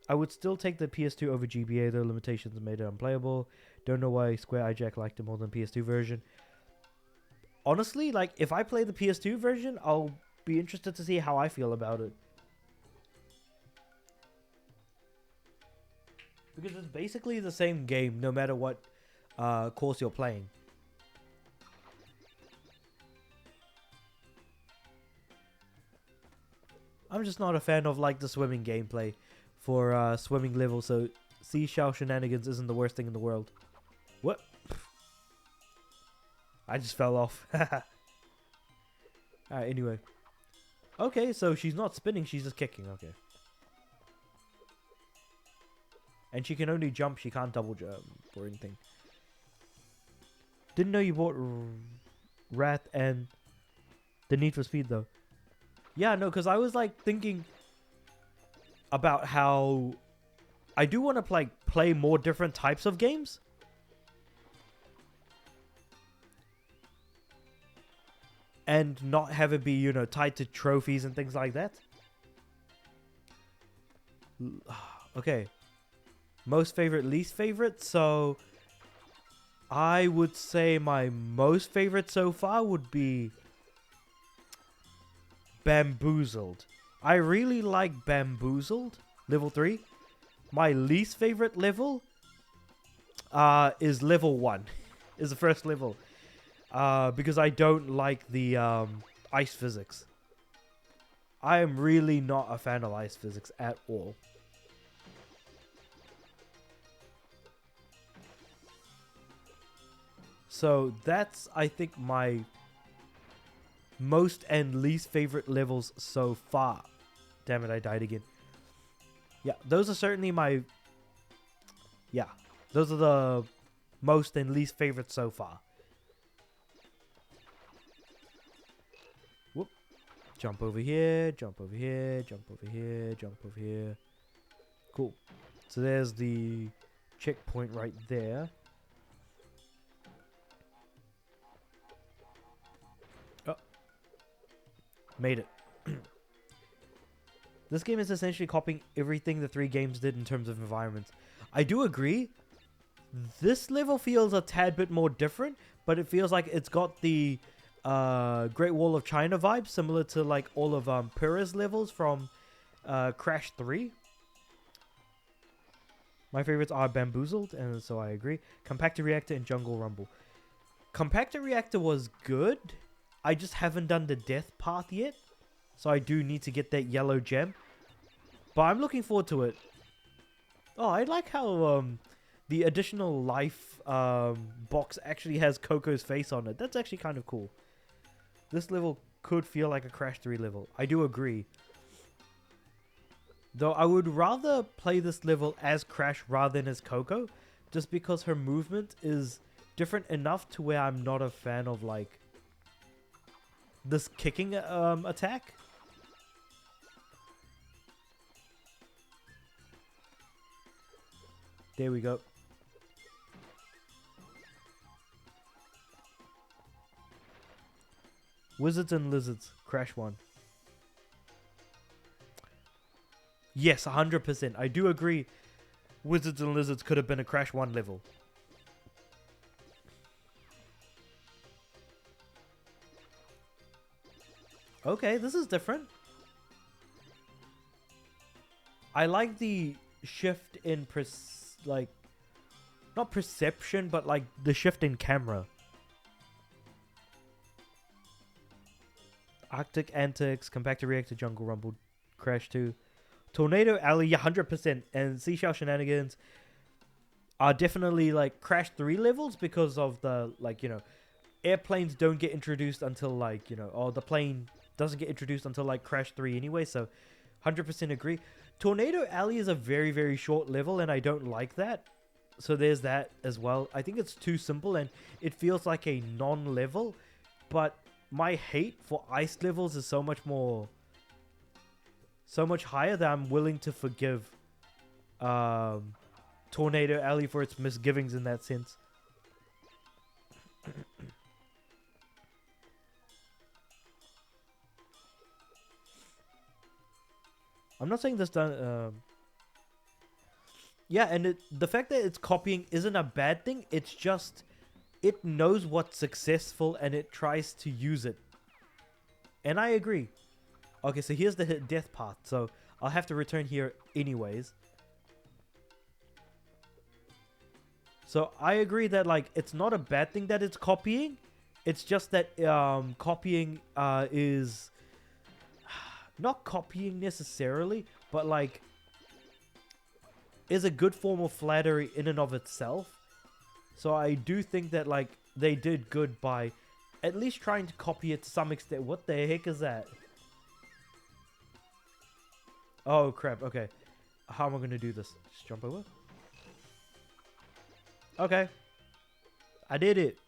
I would still take the PS2 over GBA, though limitations made it unplayable. Don't know why Square Hijack liked it more than PS2 version. Honestly, like, if I play the PS2 version, I'll be interested to see how I feel about it. Because it's basically the same game, no matter what course you're playing. I'm just not a fan of, like, the swimming gameplay for swimming levels, so seashell shenanigans isn't the worst thing in the world. What? I just fell off. Alright, anyway. Okay, so she's not spinning, she's just kicking. Okay. And she can only jump, she can't double jump or anything. Didn't know you bought Wrath and the Need for Speed, though. Yeah, no, because I was, like, thinking about how I do want to, like, play more different types of games. And not have it be, you know, tied to trophies and things like that. Okay. Most favorite, least favorite. So, I would say my most favorite so far would be Bamboozled. I really like Bamboozled, level 3. My least favorite level is level 1. Is the first level. Because I don't like the ice physics. I am really not a fan of ice physics at all. So that's, I think, my most and least favorite levels so far. Damn it, I died again. Yeah, those are certainly my... Yeah, those are the most and least favorite so far. Whoop. Jump over here, jump over here, jump over here, jump over here. Cool. So there's the checkpoint right there. Oh. Made it. This game is essentially copying everything the 3 games did in terms of environments. I do agree. This level feels a tad bit more different, but it feels like it's got the Great Wall of China vibe, similar to like all of Pura's levels from Crash 3. My favorites are Bamboozled, and so I agree. Compactor Reactor and Jungle Rumble. Compactor Reactor was good. I just haven't done the death path yet, so I do need to get that yellow gem. But I'm looking forward to it. Oh, I like how the additional life box actually has Coco's face on it. That's actually kind of cool. This level could feel like a Crash 3 level. I do agree. Though I would rather play this level as Crash rather than as Coco, just because her movement is different enough to where I'm not a fan of like this kicking attack. There we go. Wizards and Lizards, Crash 1. Yes, 100%. I do agree. Wizards and Lizards could have been a Crash 1 level. Okay, this is different. I like the shift in like not perception, but like the shift in camera. Arctic Antics, Compactor Reactor, Jungle Rumble, Crash 2, Tornado Alley, 100%, and Seashell Shenanigans are definitely like Crash 3 levels because of the, like, you know, airplanes don't get introduced until like, you know, or the plane doesn't get introduced until like Crash 3 anyway, so 100% agree. Tornado Alley is a very, very short level and I don't like that. So there's that as well. I think it's too simple and it feels like a non-level, but my hate for ice levels is so much higher that I'm willing to forgive Tornado Alley for its misgivings in that sense. I'm not saying this done. Yeah, and the fact that it's copying isn't a bad thing. It's just it knows what's successful and it tries to use it. And I agree. Okay, so here's the hit death path. So I'll have to return here anyways. So I agree that like it's not a bad thing that it's copying. It's just that copying is not copying necessarily, but like is a good form of flattery in and of itself. So I do think that like they did good by at least trying to copy it to some extent. What the heck is that? Oh crap, okay. How am I gonna do this? Just jump over? Okay. I did it.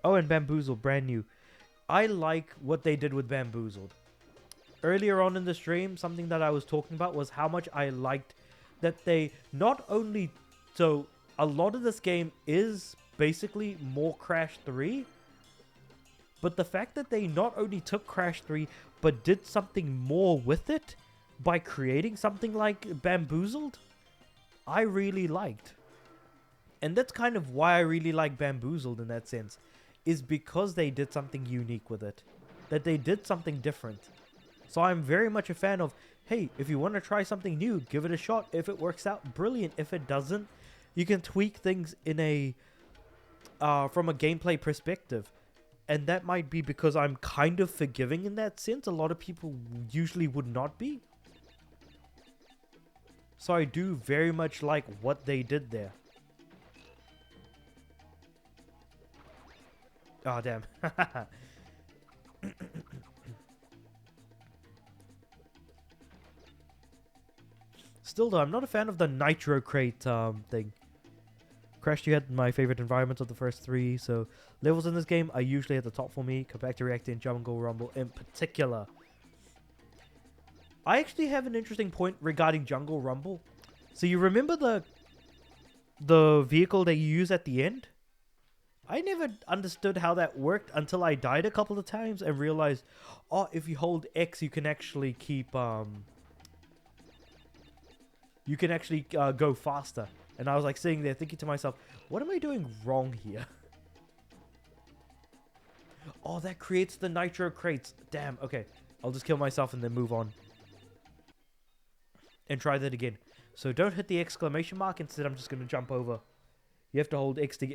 Oh, and Bamboozled, brand new. I like what they did with Bamboozled. Earlier on in the stream, something that I was talking about was how much I liked that they not only... So, a lot of this game is basically more Crash 3. But the fact that they not only took Crash 3, but did something more with it by creating something like Bamboozled, I really liked. And that's kind of why I really like Bamboozled in that sense, is because they did something unique with it. That they did something different. So I'm very much a fan of, hey, if you want to try something new, give it a shot. If it works out, brilliant. If it doesn't, you can tweak things in a from a gameplay perspective. And that might be because I'm kind of forgiving in that sense. A lot of people usually would not be. So I do very much like what they did there. Oh, damn. Still though, I'm not a fan of the Nitro Crate thing. Crash 2 had my favorite environments of the first three, so levels in this game are usually at the top for me, Compactor Reactor and Jungle Rumble in particular. I actually have an interesting point regarding Jungle Rumble. So you remember the vehicle that you use at the end? I never understood how that worked until I died a couple of times and realized, oh, if you hold X, you can actually keep, you can actually go faster. And I was like sitting there thinking to myself, what am I doing wrong here? Oh, that creates the Nitro Crates. Damn, okay. I'll just kill myself and then move on. And try that again. So don't hit the exclamation mark. Instead, I'm just going to jump over. You have to hold X to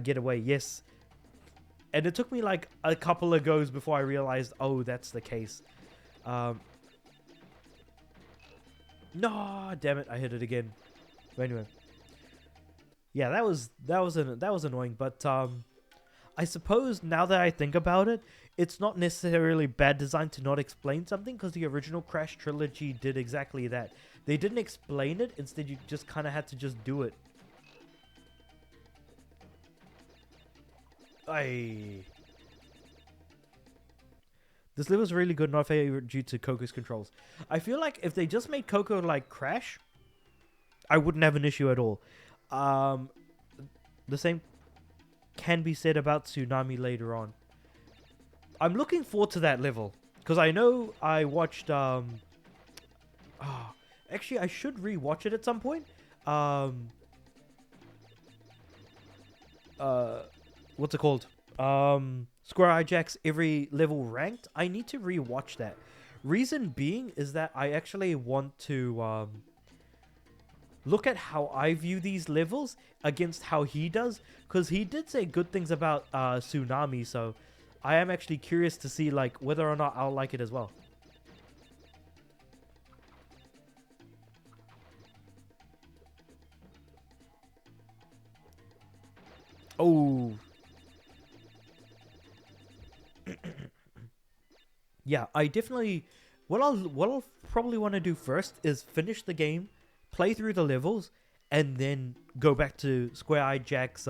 get away. Yes. And it took me like a couple of goes before I realized, oh, that's the case. No, damn it. I hit it again. But anyway. Yeah, that was annoying, but I suppose now that I think about it, it's not necessarily bad design to not explain something, because the original Crash trilogy did exactly that. They didn't explain it, instead you just kind of had to just do it. This level's really good, not favorite due to Coco's controls. I feel like if they just made Coco like Crash, I wouldn't have an issue at all. The same can be said about Tsunami later on. I'm looking forward to that level, because I know I watched actually I should rewatch it at some point. What's it called? Square Eye Jack's every level ranked. I need to rewatch that. Reason being is that I actually want to look at how I view these levels against how he does, because he did say good things about Tsunami, so I am actually curious to see like whether or not I'll like it as well. Oh. Yeah, I definitely what I'll probably want to do first is finish the game, play through the levels, and then go back to Square Eye Jack's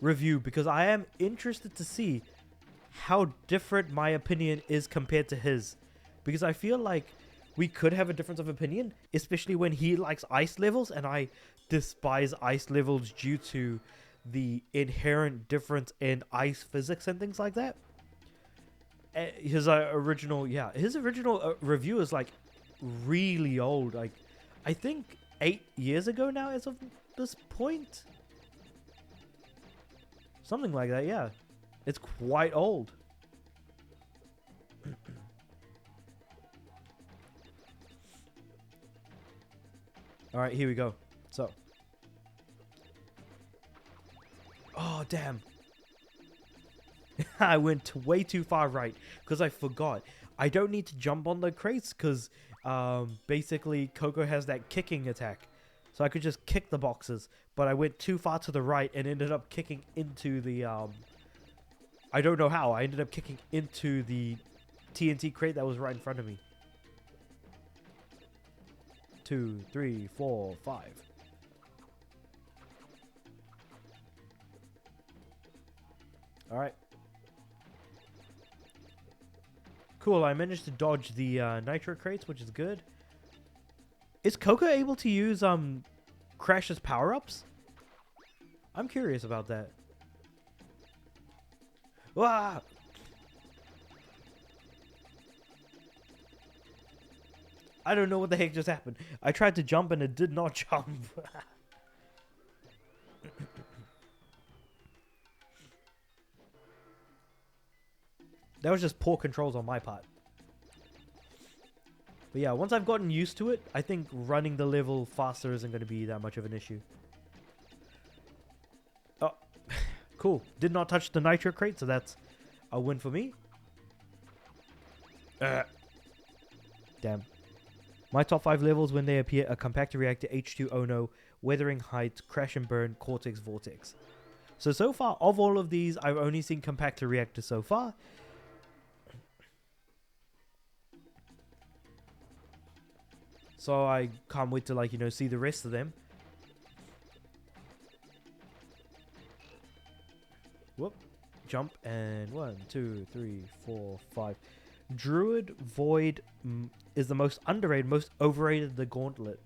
review, because I am interested to see how different my opinion is compared to his, because I feel like we could have a difference of opinion, especially when he likes ice levels and I despise ice levels due to the inherent difference in ice physics and things like that. His original review is like really old, like I think 8 years ago now as of this point, something like that. Yeah, it's quite old. All right, here we go. So, oh damn, I went way too far right, because I forgot I don't need to jump on the crates, because basically Coco has that kicking attack, so I could just kick the boxes, but I went too far to the right and ended up kicking into the I don't know how I ended up kicking into the TNT crate that was right in front of me. 2, 3, 4, 5. All right. Cool, I managed to dodge the nitro crates, which is good. Is Coco able to use Crash's power-ups? I'm curious about that. Wah! I don't know what the heck just happened. I tried to jump and it did not jump. That was just poor controls on my part. But yeah, once I've gotten used to it, I think running the level faster isn't going to be that much of an issue. Oh, cool. Did not touch the nitro crate, so that's a win for me. Damn. My top 5 levels when they appear are Compactor Reactor, H2 Ono, Weathering Height, Crash and Burn, Cortex, Vortex. So far, of all of these, I've only seen Compactor Reactor so far. So I can't wait to, like, you know, see the rest of them. Whoop. Jump and 1, 2, 3, 4, 5. Druid Void is the most underrated, most overrated, the Gauntlet.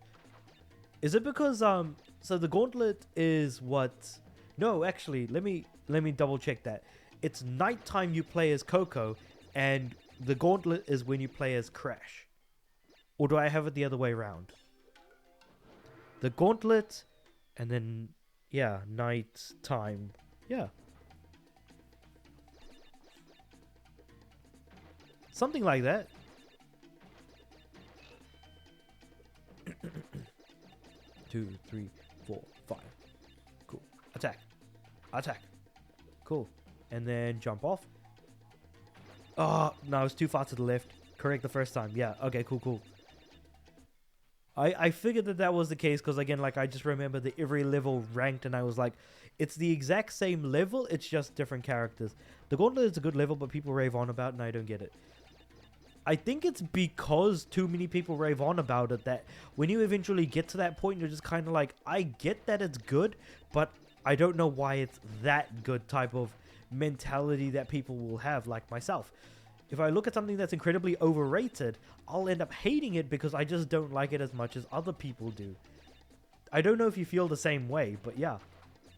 Is it because, so the Gauntlet is what... No, actually, let me double check that. It's nighttime you play as Coco, and the Gauntlet is when you play as Crash. Or do I have it the other way around? The Gauntlet, and then, yeah, night time. Yeah. Something like that. 2, 3, 4, 5. Cool. Attack. Attack. Cool. And then jump off. Oh, no, I was too far to the left. Correct the first time. Yeah, okay, cool. I figured that that was the case because, again, like, I just remember the every level ranked, and I was like, it's the exact same level, it's just different characters. The Gauntlet is a good level, but people rave on about it, and I don't get it. I think it's because too many people rave on about it that when you eventually get to that point, you're just kind of like, I get that it's good, but I don't know why it's that good type of mentality that people will have, like myself. If I look at something that's incredibly overrated, I'll end up hating it because I just don't like it as much as other people do. I don't know if you feel the same way, but yeah.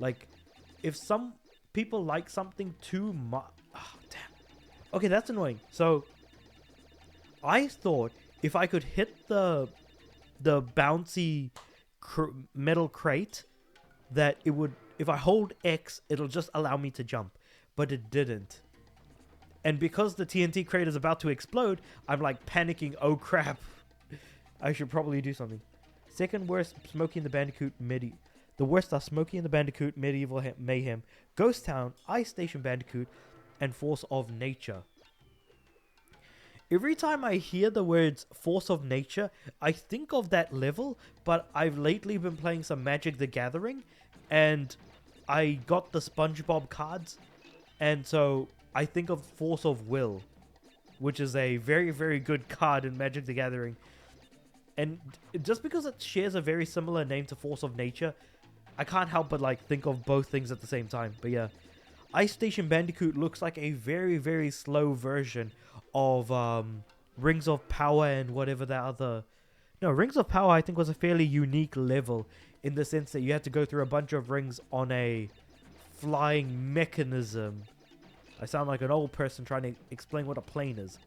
Like, if some people like something too much... Oh, damn. Okay, that's annoying. So, I thought if I could hit the bouncy metal crate, that it would... If I hold X, it'll just allow me to jump. But it didn't. And because the TNT crate is about to explode, I'm like panicking, oh crap. I should probably do something. Second worst, Smokey and the Bandicoot The worst are Smokey and the Bandicoot, Medieval Mayhem, Ghost Town, Ice Station Bandicoot, and Force of Nature. Every time I hear the words Force of Nature, I think of that level, but I've lately been playing some Magic the Gathering, and I got the SpongeBob cards, and so I think of Force of Will, which is a very, very good card in Magic the Gathering. And just because it shares a very similar name to Force of Nature, I can't help but like think of both things at the same time. But yeah, Ice Station Bandicoot looks like a very, very slow version of Rings of Power and whatever that other... No, Rings of Power I think was a fairly unique level in the sense that you had to go through a bunch of rings on a flying mechanism. I sound like an old person trying to explain what a plane is.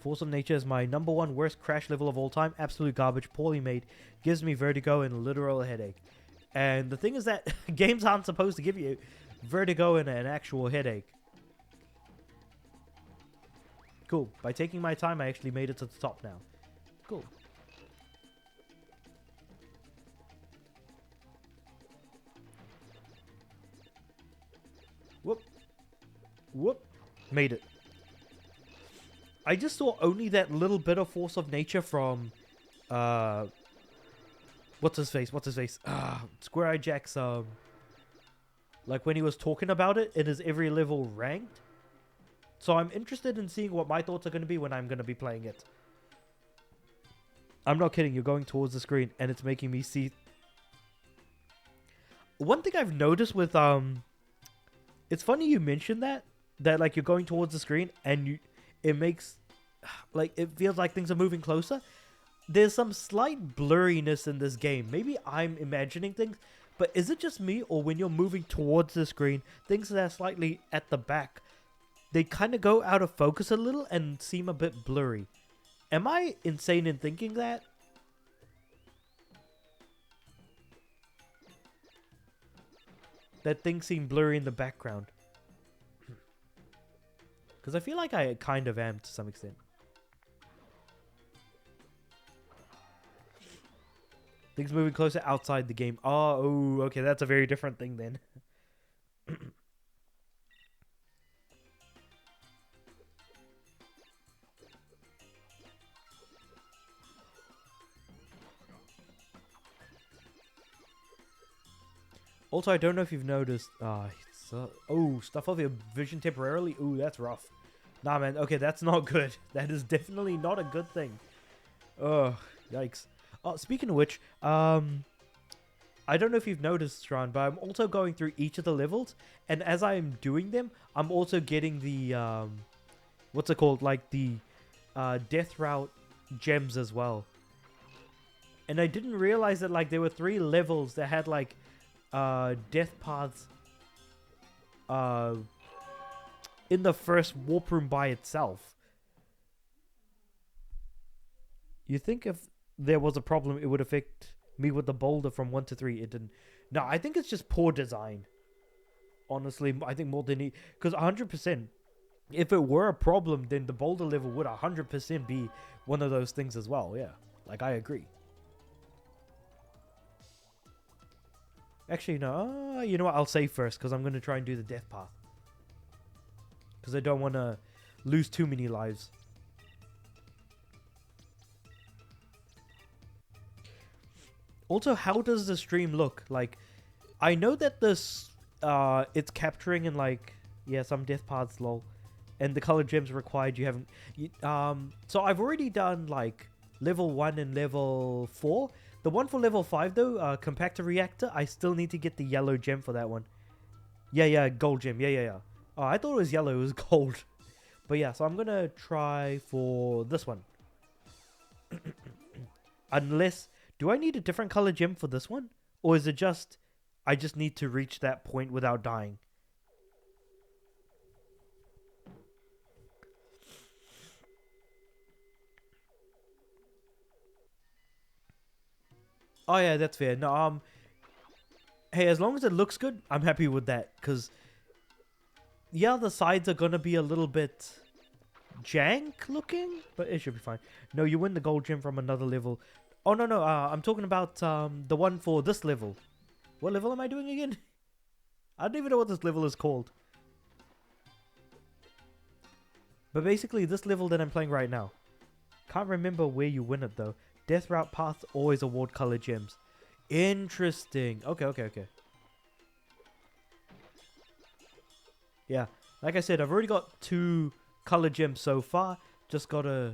Force of Nature is my #1 worst Crash level of all time. Absolute garbage, poorly made, gives me vertigo and literal headache. And the thing is that games aren't supposed to give you vertigo and an actual headache. Cool. By taking my time, I actually made it to the top now. Cool. Whoop. Whoop. Made it. I just saw only that little bit of Force of Nature from... What's his face? Square Eye Jack's... Like when he was talking about it, it is every level ranked. So I'm interested in seeing what my thoughts are going to be when I'm going to be playing it. I'm not kidding, you're going towards the screen and it's making me see... One thing I've noticed with... It's funny you mentioned that like you're going towards the screen and it makes... Like, it feels like things are moving closer. There's some slight blurriness in this game. Maybe I'm imagining things, but is it just me, or when you're moving towards the screen, things that are slightly at the back, they kind of go out of focus a little and seem a bit blurry? Am I insane in thinking that? That things seem blurry in the background. Because I feel like I kind of am to some extent. Things moving closer outside the game. Oh, okay, that's a very different thing then. Also, I don't know if you've noticed... stuff off your vision temporarily? Ooh, that's rough. Nah, man. Okay, that's not good. That is definitely not a good thing. Ugh, yikes. Oh, speaking of which, I don't know if you've noticed, Stran, but I'm also going through each of the levels, and as I'm doing them, I'm also getting the, what's it called? Like, the, Death Route gems as well. And I didn't realize that, like, there were 3 levels that had, like, death paths, in the first warp room by itself. You think if there was a problem, it would affect me with the boulder from 1 to 3. It didn't. No, I think it's just poor design. Honestly, I think more than... Because 100%, if it were a problem, then the boulder level would 100% be one of those things as well. Yeah, like, I agree. Actually, no. You know what? I'll save first because I'm going to try and do the death path. Because I don't want to lose too many lives. Also, how does the stream look? Like, I know that this, it's capturing in like, yeah, some death paths, lol. And the color gems required you haven't, so I've already done like level 1 and level 4. The one for level 5 though, compactor reactor, I still need to get the yellow gem for that one. Yeah, gold gem, yeah. Oh, I thought it was yellow, it was gold. But yeah, so I'm gonna try for this one. Unless, do I need a different color gem for this one? Or is it just, I just need to reach that point without dying? Oh yeah, that's fair. No, hey, as long as it looks good, I'm happy with that. Because, yeah, the sides are gonna be a little bit jank looking, but it should be fine. No, you win the gold gem from another level. Oh, no, I'm talking about the one for this level. What level am I doing again? I don't even know what this level is called. But basically, this level that I'm playing right now. Can't remember where you win it, though. Death route paths always award color gems. Interesting. Okay. Yeah, like I said, I've already got 2 color gems so far. Just gotta...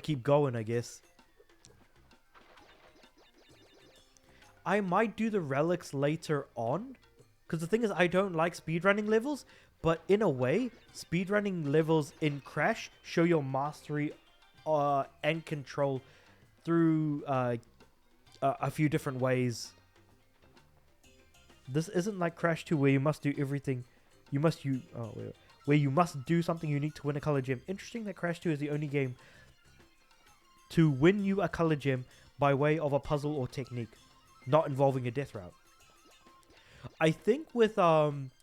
keep going, I guess. I might do the relics later on. Because the thing is, I don't like speedrunning levels. But in a way, speedrunning levels in Crash show your mastery and control through a few different ways. This isn't like Crash 2 where you must do everything. Where you must do something unique to win a color gem. Interesting that Crash 2 is the only game to win you a color gem by way of a puzzle or technique, not involving a death route. I think with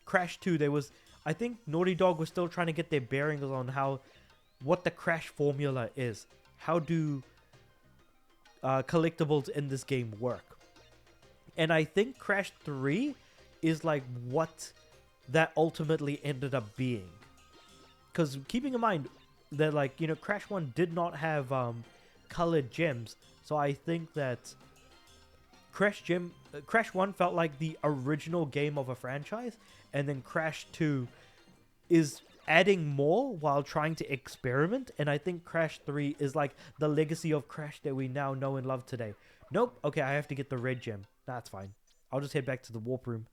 Crash 2 I think Naughty Dog was still trying to get their bearings on what the Crash formula is. How do collectibles in this game work? And I think Crash 3 is like what that ultimately ended up being. Because keeping in mind that, like, you know, Crash 1 did not have colored gems. So I think that Crash 1 felt like the original game of a franchise. And then Crash 2 is adding more while trying to experiment. And I think Crash 3 is like the legacy of Crash that we now know and love today. Nope. Okay, I have to get the red gem. That's fine. I'll just head back to the warp room.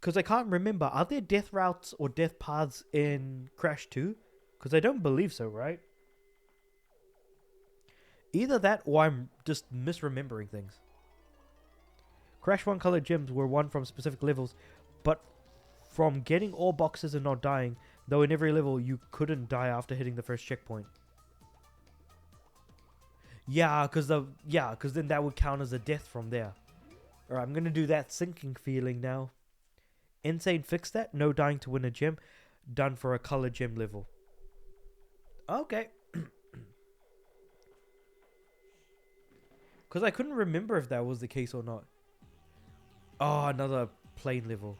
Because I can't remember. Are there death routes or death paths in Crash 2? Because I don't believe so, right? Either that or I'm just misremembering things. Crash 1 colored gems were won from specific levels, but from getting all boxes and not dying, though in every level you couldn't die after hitting the first checkpoint. Yeah, because then that would count as a death from there. Alright, I'm going to do that sinking feeling now. Insane fixed that. No dying to win a gem. Done for a color gem level. Okay. Because I couldn't remember if that was the case or not. Oh, another plane level.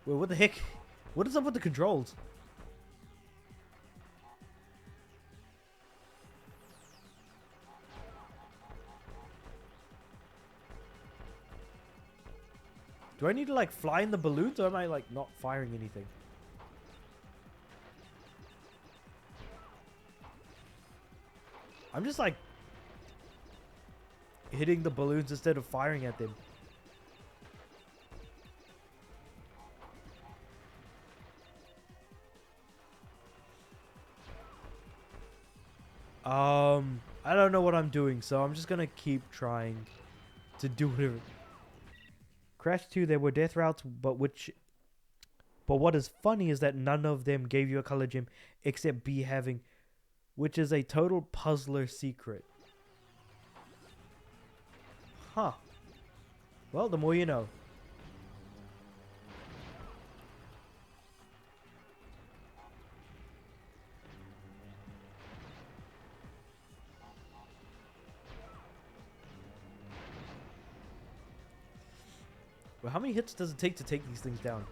Wait, what the heck? What is up with the controls? Do I need to like fly in the balloons or am I like not firing anything? I'm just like hitting the balloons instead of firing at them. I don't know what I'm doing, so I'm just gonna keep trying to do whatever. Crash 2, there were death routes, but what is funny is that none of them gave you a color gem except B having, which is a total puzzler secret. Huh. Well, the more you know. Well, how many hits does it take to take these things down?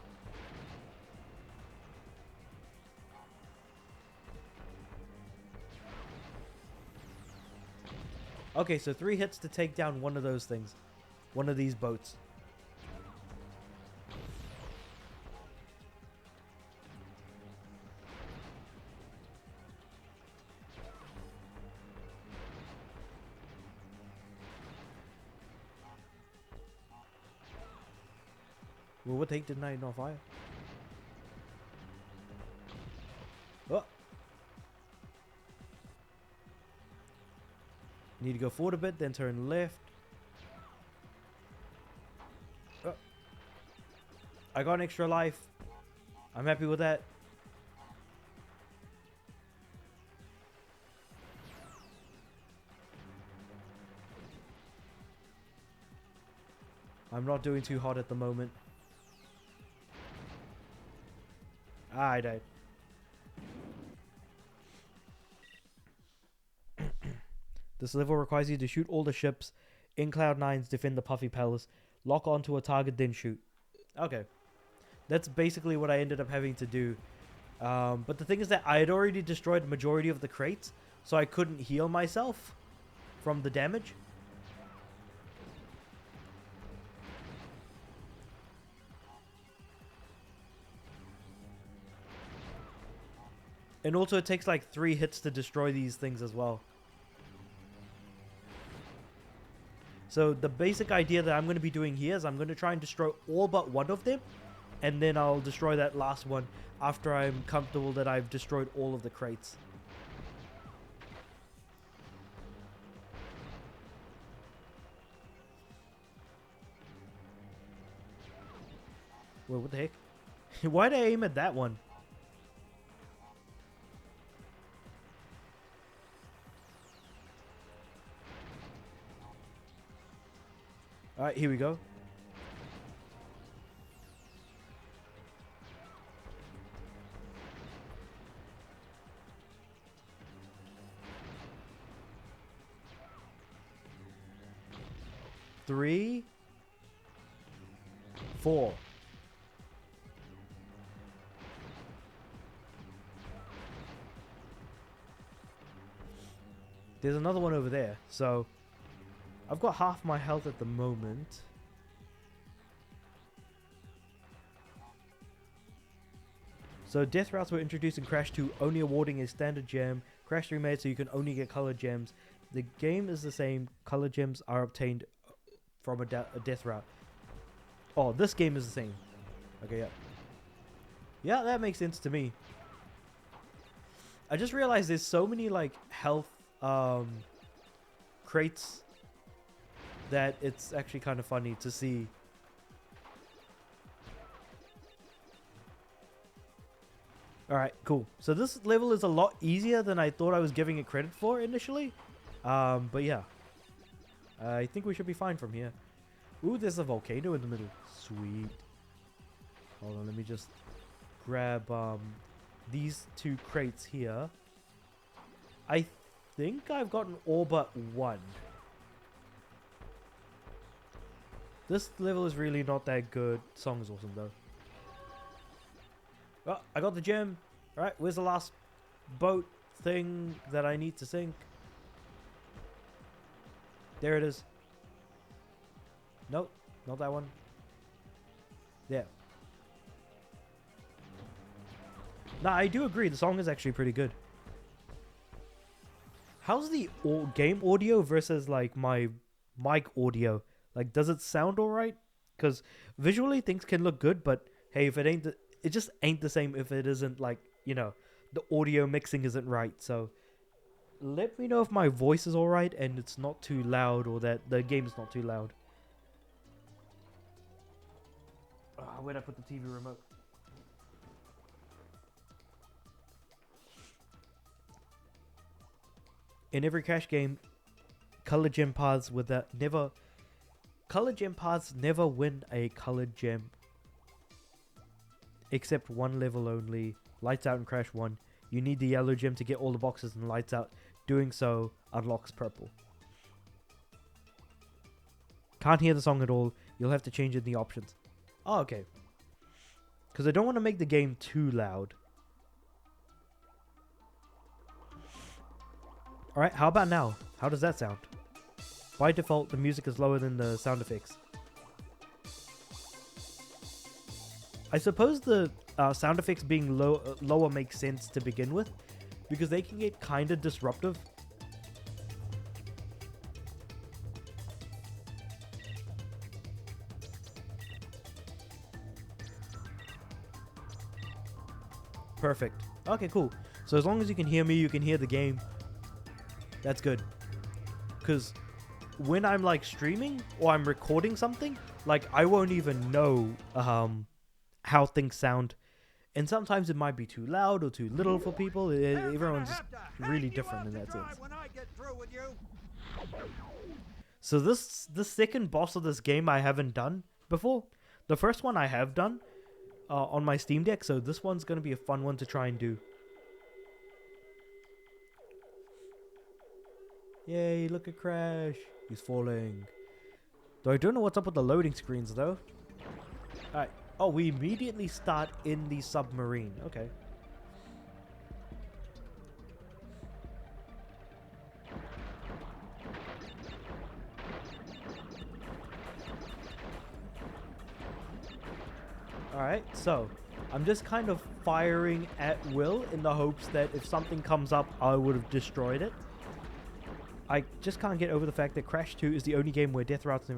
Okay, so 3 hits to take down one of those things. One of these boats. Well, what take didn't I not fire? Oh! Need to go forward a bit, then turn left. Oh. I got an extra life. I'm happy with that. I'm not doing too hot at the moment. Ah, I died. This level requires you to shoot all the ships in Cloud9's defend the Puffy Palace, lock onto a target, then shoot. Okay. That's basically what I ended up having to do. But the thing is that I had already destroyed the majority of the crates, so I couldn't heal myself from the damage. And also it takes like 3 hits to destroy these things as well. So the basic idea that I'm going to be doing here is I'm going to try and destroy all but one of them. And then I'll destroy that last one after I'm comfortable that I've destroyed all of the crates. Whoa, what the heck? Why'd I aim at that one? Alright, here we go. Three, 4. There's another one over there, so I've got half my health at the moment. So death routes were introduced in Crash 2, only awarding a standard gem. Crash 3 made so you can only get colored gems. The game is the same. Colored gems are obtained from a death route. Oh, this game is the same. Okay, yeah. Yeah, that makes sense to me. I just realized there's so many like health crates that it's actually kind of funny to see. Alright, cool. So this level is a lot easier than I thought I was giving it credit for initially. But yeah. I think we should be fine from here. Ooh, there's a volcano in the middle. Sweet. Hold on, let me just grab these 2 crates here. I think I've gotten all but one. This level is really not that good. Song is awesome though. Oh, I got the gem. Alright, where's the last boat thing that I need to sink? There it is. Nope, not that one. Yeah. Nah, I do agree. The song is actually pretty good. How's the game audio versus like my mic audio? Like, does it sound alright? Because visually things can look good, but hey, if it ain't, it just ain't the same if it isn't like, you know, the audio mixing isn't right. So let me know if my voice is alright and it's not too loud, or that the game is not too loud. Where'd I put the TV remote? In every Crash game, colored gem paths never win a colored gem. Except one level only. Lights Out in Crash 1. You need the yellow gem to get all the boxes in Lights Out. Doing so unlocks purple. Can't hear the song at all. You'll have to change in the options. Oh, okay. Because I don't want to make the game too loud. Alright, how about now? How does that sound? By default, the music is lower than the sound effects. I suppose the sound effects being lower makes sense to begin with, because they can get kind of disruptive. Perfect. Okay, cool. So as long as you can hear me, you can hear the game. That's good. Because when I'm like streaming or I'm recording something, like I won't even know how things sound. And sometimes it might be too loud or too little for people. Everyone's really different in that sense. So the second boss of this game I haven't done before. The first one I have done on my Steam Deck. So this one's going to be a fun one to try and do. Yay, look at Crash. He's falling. Though I don't know what's up with the loading screens though. Alright. Oh, we immediately start in the submarine. Okay. Alright, so I'm just kind of firing at will in the hopes that if something comes up, I would have destroyed it. I just can't get over the fact that Crash 2 is the only game where death routes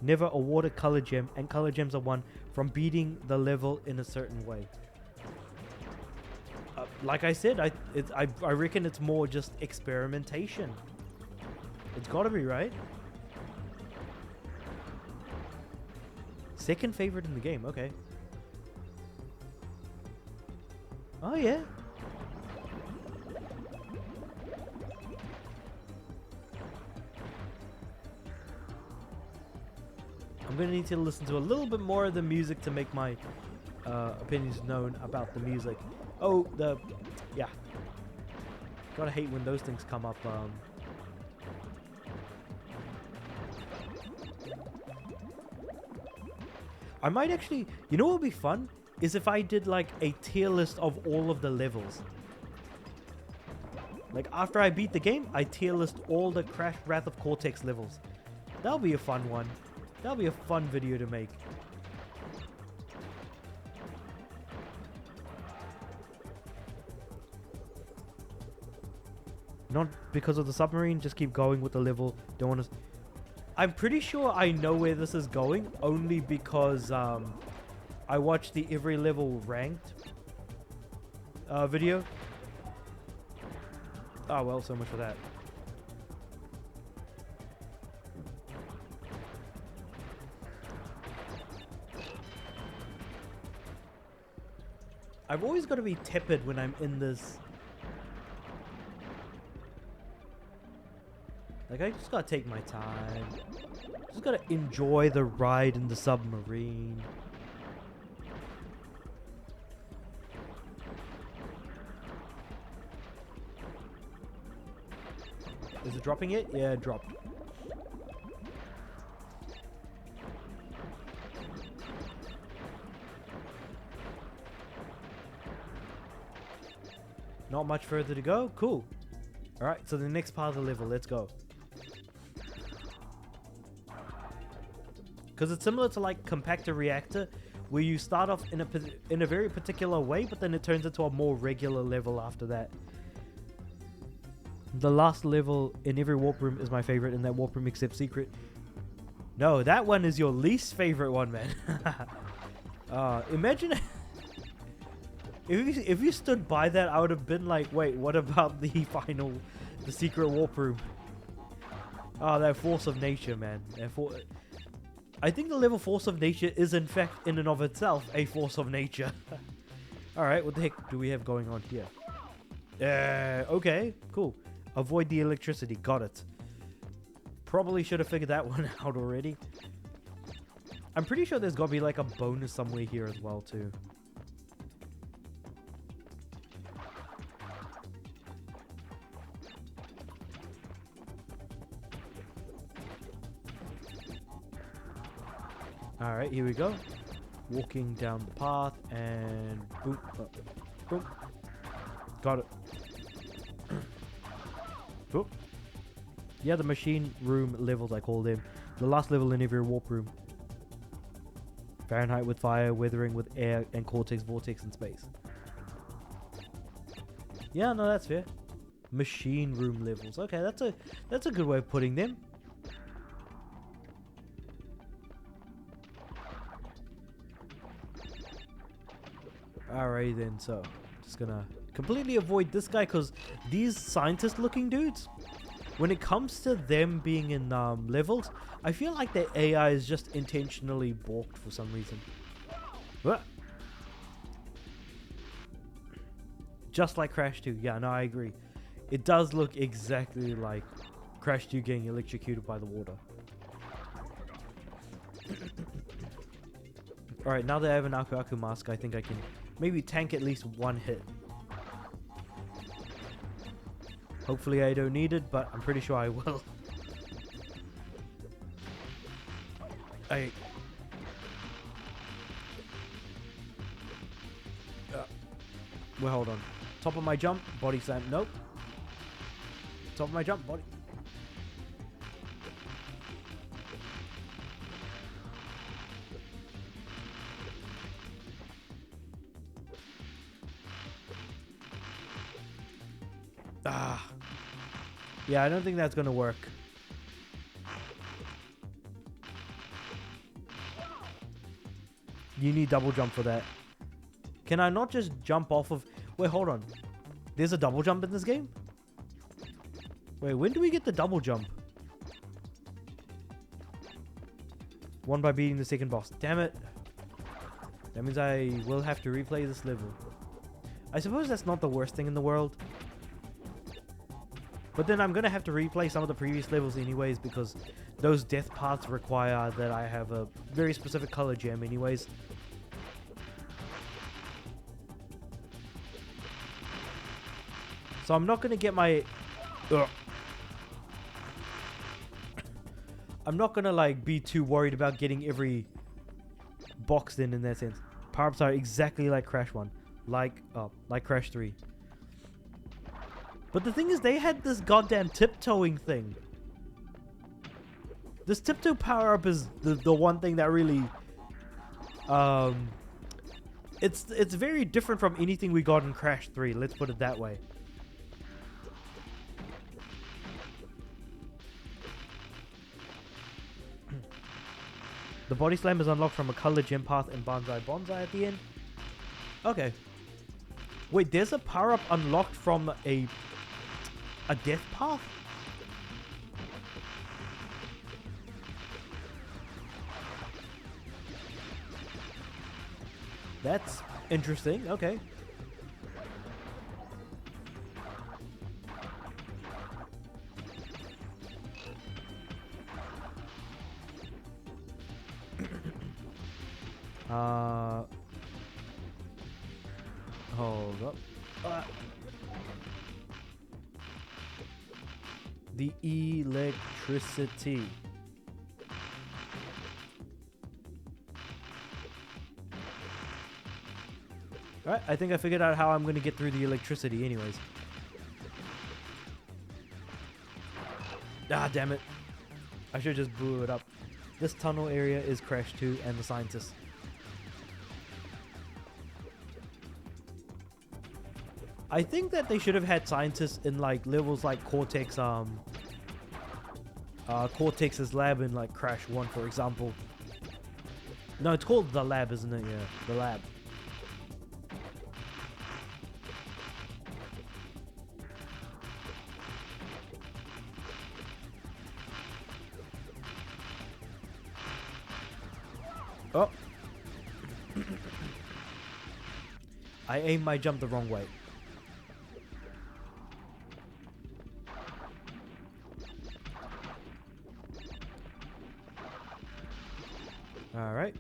never award a color gem, and color gems are won from beating the level in a certain way. Like I said, I reckon it's more just experimentation. It's gotta be, right? Second favorite in the game, okay. Oh yeah. I'm gonna need to listen to a little bit more of the music to make my opinions known about the music. Oh, yeah. Gotta hate when those things come up. I might actually, you know what would be fun? Is if I did like a tier list of all of the levels. Like after I beat the game, I tier list all the Crash Wrath of Cortex levels. That'll be a fun one. That'll be a fun video to make. Not because of the submarine, just keep going with the level. Don't want to... I'm pretty sure I know where this is going, only because I watched the every level ranked video. Oh well, so much for that. I've always got to be tepid when I'm in this. Like, I just gotta take my time. Just gotta enjoy the ride in the submarine. Is it dropping it? Yeah, it dropped. Not much further to go. Cool. Alright, so the next part of the level, let's go. Because it's similar to like Compactor Reactor, where you start off in a very particular way, but then it turns into a more regular level after that. The last level in every warp room is my favorite, in that warp room except secret. No, that one is your least favorite one, man. Imagine if you stood by that, I would have been like, wait, what about the secret warp room? Oh, that force of nature, man. I think the level force of nature is in fact in and of itself a force of nature. Alright, what the heck do we have going on here? Okay, cool. Avoid the electricity, got it. Probably should have figured that one out already. I'm pretty sure there's got to be like a bonus somewhere here as well too. Alright, here we go. Walking down the path and boom. Boom. Got it. Boop. Yeah, the machine room levels I call them. The last level in every warp room. Fahrenheit with fire, weathering with air, and Cortex, vortex in space. Yeah, no, that's fair. Machine room levels. Okay, that's a good way of putting them. Alright then, so just gonna completely avoid this guy because these scientist looking dudes, when it comes to them being in levels, I feel like their AI is just intentionally balked for some reason. What? Just like Crash 2. Yeah, no, I agree. It does look exactly like Crash 2 getting electrocuted by the water. Alright, now that I have an Aku Aku mask, I think I can maybe tank at least one hit. Hopefully I don't need it, but I'm pretty sure I will. Well, hold on. Top of my jump, body slam. Nope. Top of my jump, body. Ah. Yeah, I don't think that's gonna work. You need double jump for that. Can I not just jump off of... Wait, hold on. There's a double jump in this game? Wait, when do we get the double jump? One by beating the second boss. Damn it. That means I will have to replay this level. I suppose that's not the worst thing in the world. But then I'm going to have to replay some of the previous levels anyways because those death paths require that I have a very specific color gem anyways. So I'm not going to get my... I'm not going to like be too worried about getting every box in that sense. Power-ups are exactly like Crash 1. Like Crash 3. But the thing is, they had this goddamn tiptoeing thing. This tiptoe power-up is the one thing that really... It's very different from anything we got in Crash 3, let's put it that way. The body slam is unlocked from a color gem path and Banzai Bonsai at the end. Okay. Wait, there's a power-up unlocked from a death path? That's interesting. Okay. Hold up. The electricity. Alright, I think I figured out how I'm going to get through the electricity anyways. Ah, damn it. I should just blew it up. This tunnel area is Crash 2 and the scientists. I think that they should have had scientists in like levels like Cortex, Cortex's lab in like Crash 1, for example. No, it's called the lab, isn't it? Yeah, the lab. Oh. I aimed my jump the wrong way. Alright.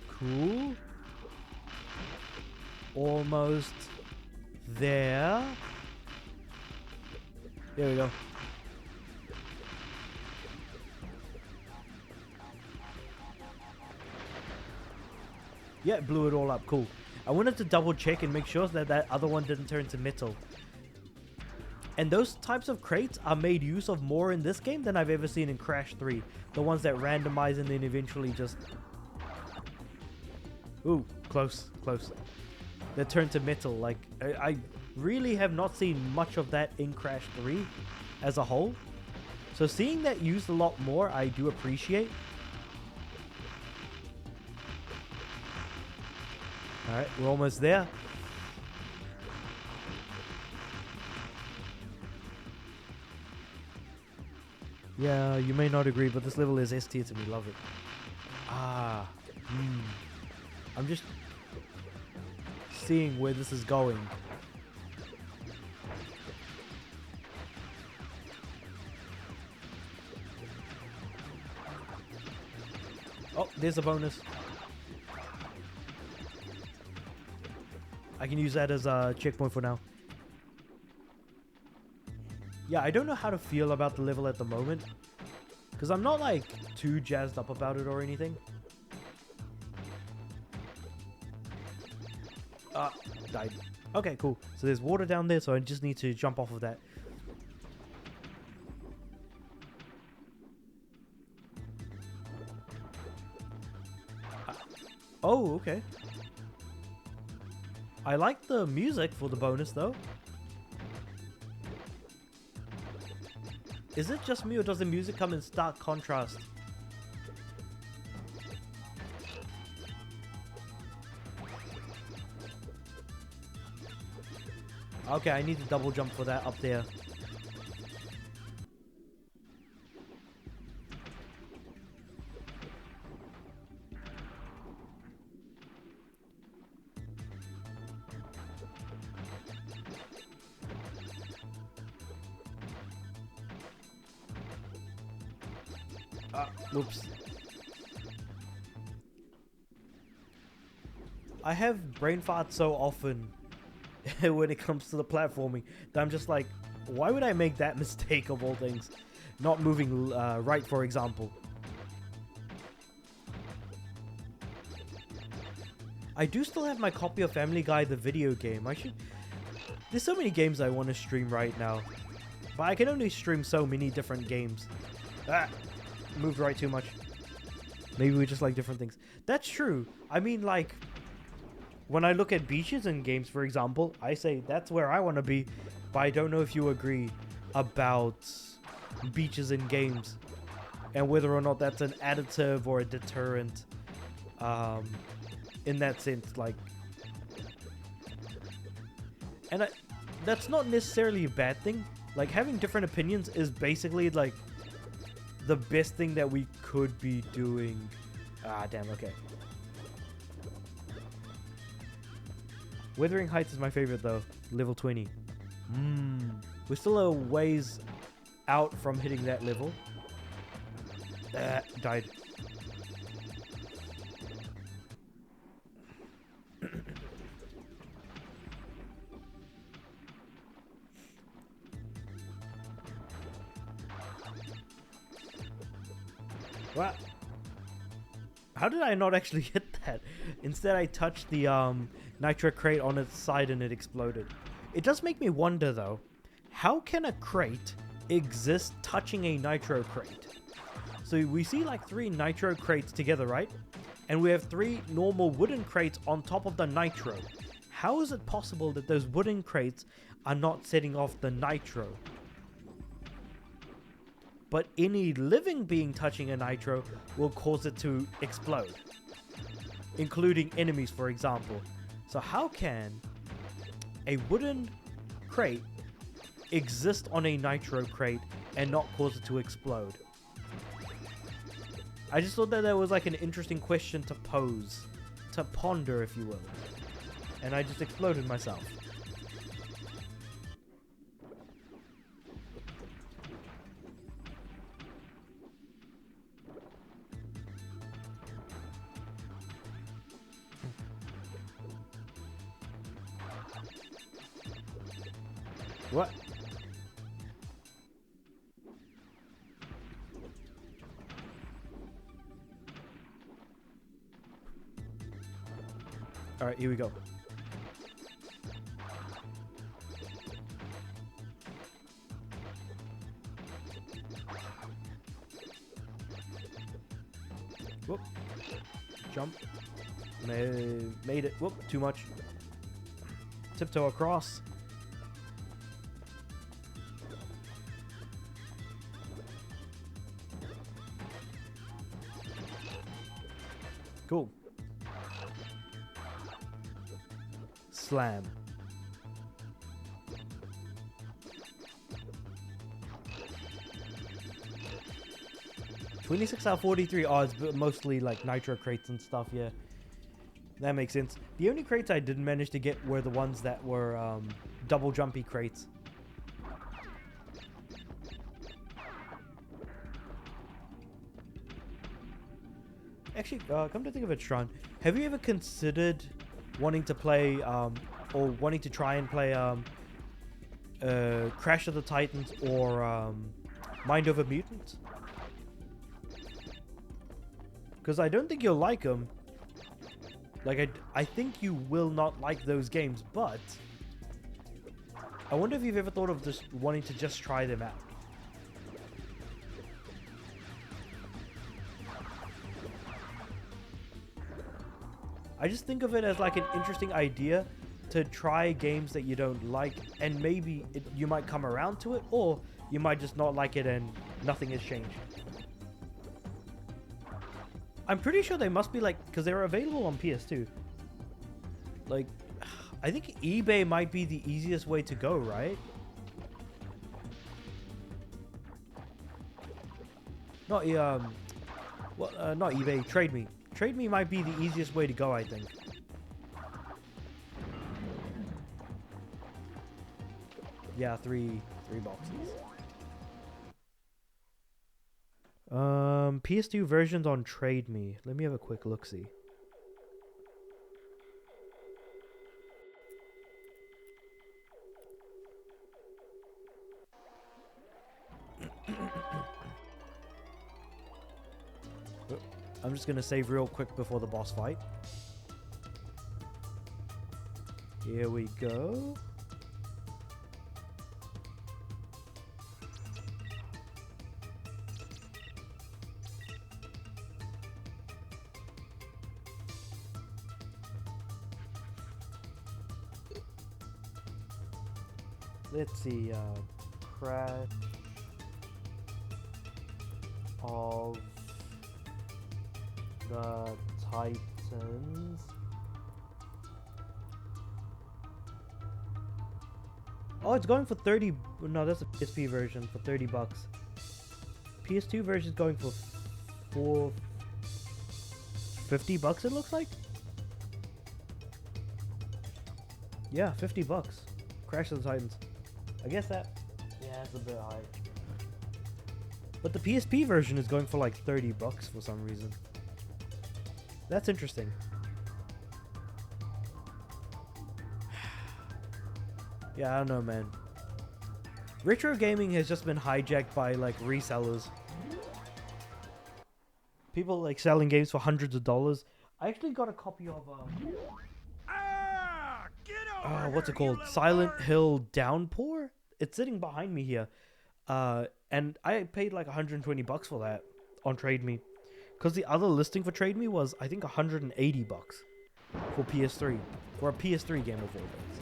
Cool. Almost there. There we go. Yeah, it blew it all up. Cool. I wanted to double check and make sure that that other one didn't turn to metal. And those types of crates are made use of more in this game than I've ever seen in Crash 3. The ones that randomize and then eventually just... Ooh, close, close. That turn to metal. Like, I really have not seen much of that in Crash 3 as a whole. So seeing that used a lot more, I do appreciate. Alright, we're almost there. Yeah, you may not agree, but this level is S tier to me. Love it. Ah. I'm just seeing where this is going. Oh, there's a bonus. I can use that as a checkpoint for now. Yeah, I don't know how to feel about the level at the moment, because I'm not like too jazzed up about it or anything. Died. Okay, cool. So there's water down there, so I just need to jump off of that. Oh, okay. I like the music for the bonus, though. Is it just me, or does the music come in stark contrast? Okay, I need to double jump for that up there. Whoops. I have brain farts so often when it comes to the platforming that I'm just like, why would I make that mistake of all things? Not moving right, for example. I do still have my copy of Family Guy, the video game. There's so many games I want to stream right now, but I can only stream so many different games. Moved right too much. Maybe we just like different things. That's true. I mean, like, when I look at beaches in games, for example, I say that's where I want to be, but I don't know if you agree about beaches in games and whether or not that's an additive or a deterrent in that sense. Like, and that's not necessarily a bad thing. Like, having different opinions is basically like the best thing that we could be doing. Ah, damn, okay. Wuthering Heights is my favorite, though. Level 20. We're still a ways out from hitting that level. Died. What? How did I not actually hit that? Instead, I touched the nitro crate on its side and it exploded. It does make me wonder, though, how can a crate exist touching a nitro crate? So we see like 3 nitro crates together, right? And we have 3 normal wooden crates on top of the nitro. How is it possible that those wooden crates are not setting off the nitro? But any living being touching a nitro will cause it to explode, including enemies, for example. So how can a wooden crate exist on a nitro crate and not cause it to explode? I just thought that that was like an interesting question to pose, to ponder, if you will. And I just exploded myself. What? All right, here we go. Whoop. Jump. Made it. Whoop, too much. Tiptoe across. Cool. Slam. $26 out of 43 odds, but mostly like nitro crates and stuff, yeah. That makes sense. The only crates I didn't manage to get were the ones that were double jumpy crates. Actually, come to think of it, Tron, have you ever considered wanting to play, or wanting to try and play Crash of the Titans or Mind Over Mutant? Because I don't think you'll like them. Like, I think you will not like those games, but I wonder if you've ever thought of just wanting to just try them out. I just think of it as like an interesting idea to try games that you don't like, and maybe you might come around to it, or you might just not like it and nothing has changed. I'm pretty sure they must be like, because they're available on PS2. Like, I think eBay might be the easiest way to go, right? Not not eBay. Trade Me. Trade Me might be the easiest way to go, I think. Yeah, three boxes. PS2 versions on Trade Me. Let me have a quick look-see. I'm just gonna save real quick before the boss fight. Here we go. Let's see, Crash of the Titans. Oh, it's going for 30. No, that's a PSP version for 30 bucks. PS2 version is going for 50 bucks, it looks like. Yeah, 50 bucks. Crash of the Titans. I guess that, yeah, it's a bit high. But the PSP version is going for like 30 bucks for some reason. That's interesting. Yeah, I don't know, man. Retro gaming has just been hijacked by like resellers. People like selling games for hundreds of dollars. I actually got a copy of what's it called? Silent Hill Downpour? It's sitting behind me here. And I paid like 120 bucks for that on Trade Me. Because the other listing for Trade Me was, I think, 180 bucks for PS3. For a PS3 game of all things.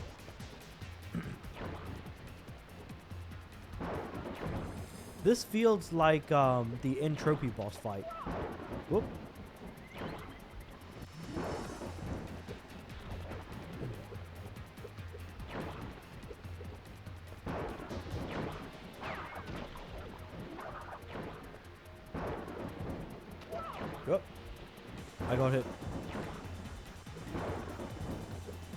This feels like the Entropy boss fight. Whoop. Yep. I got hit.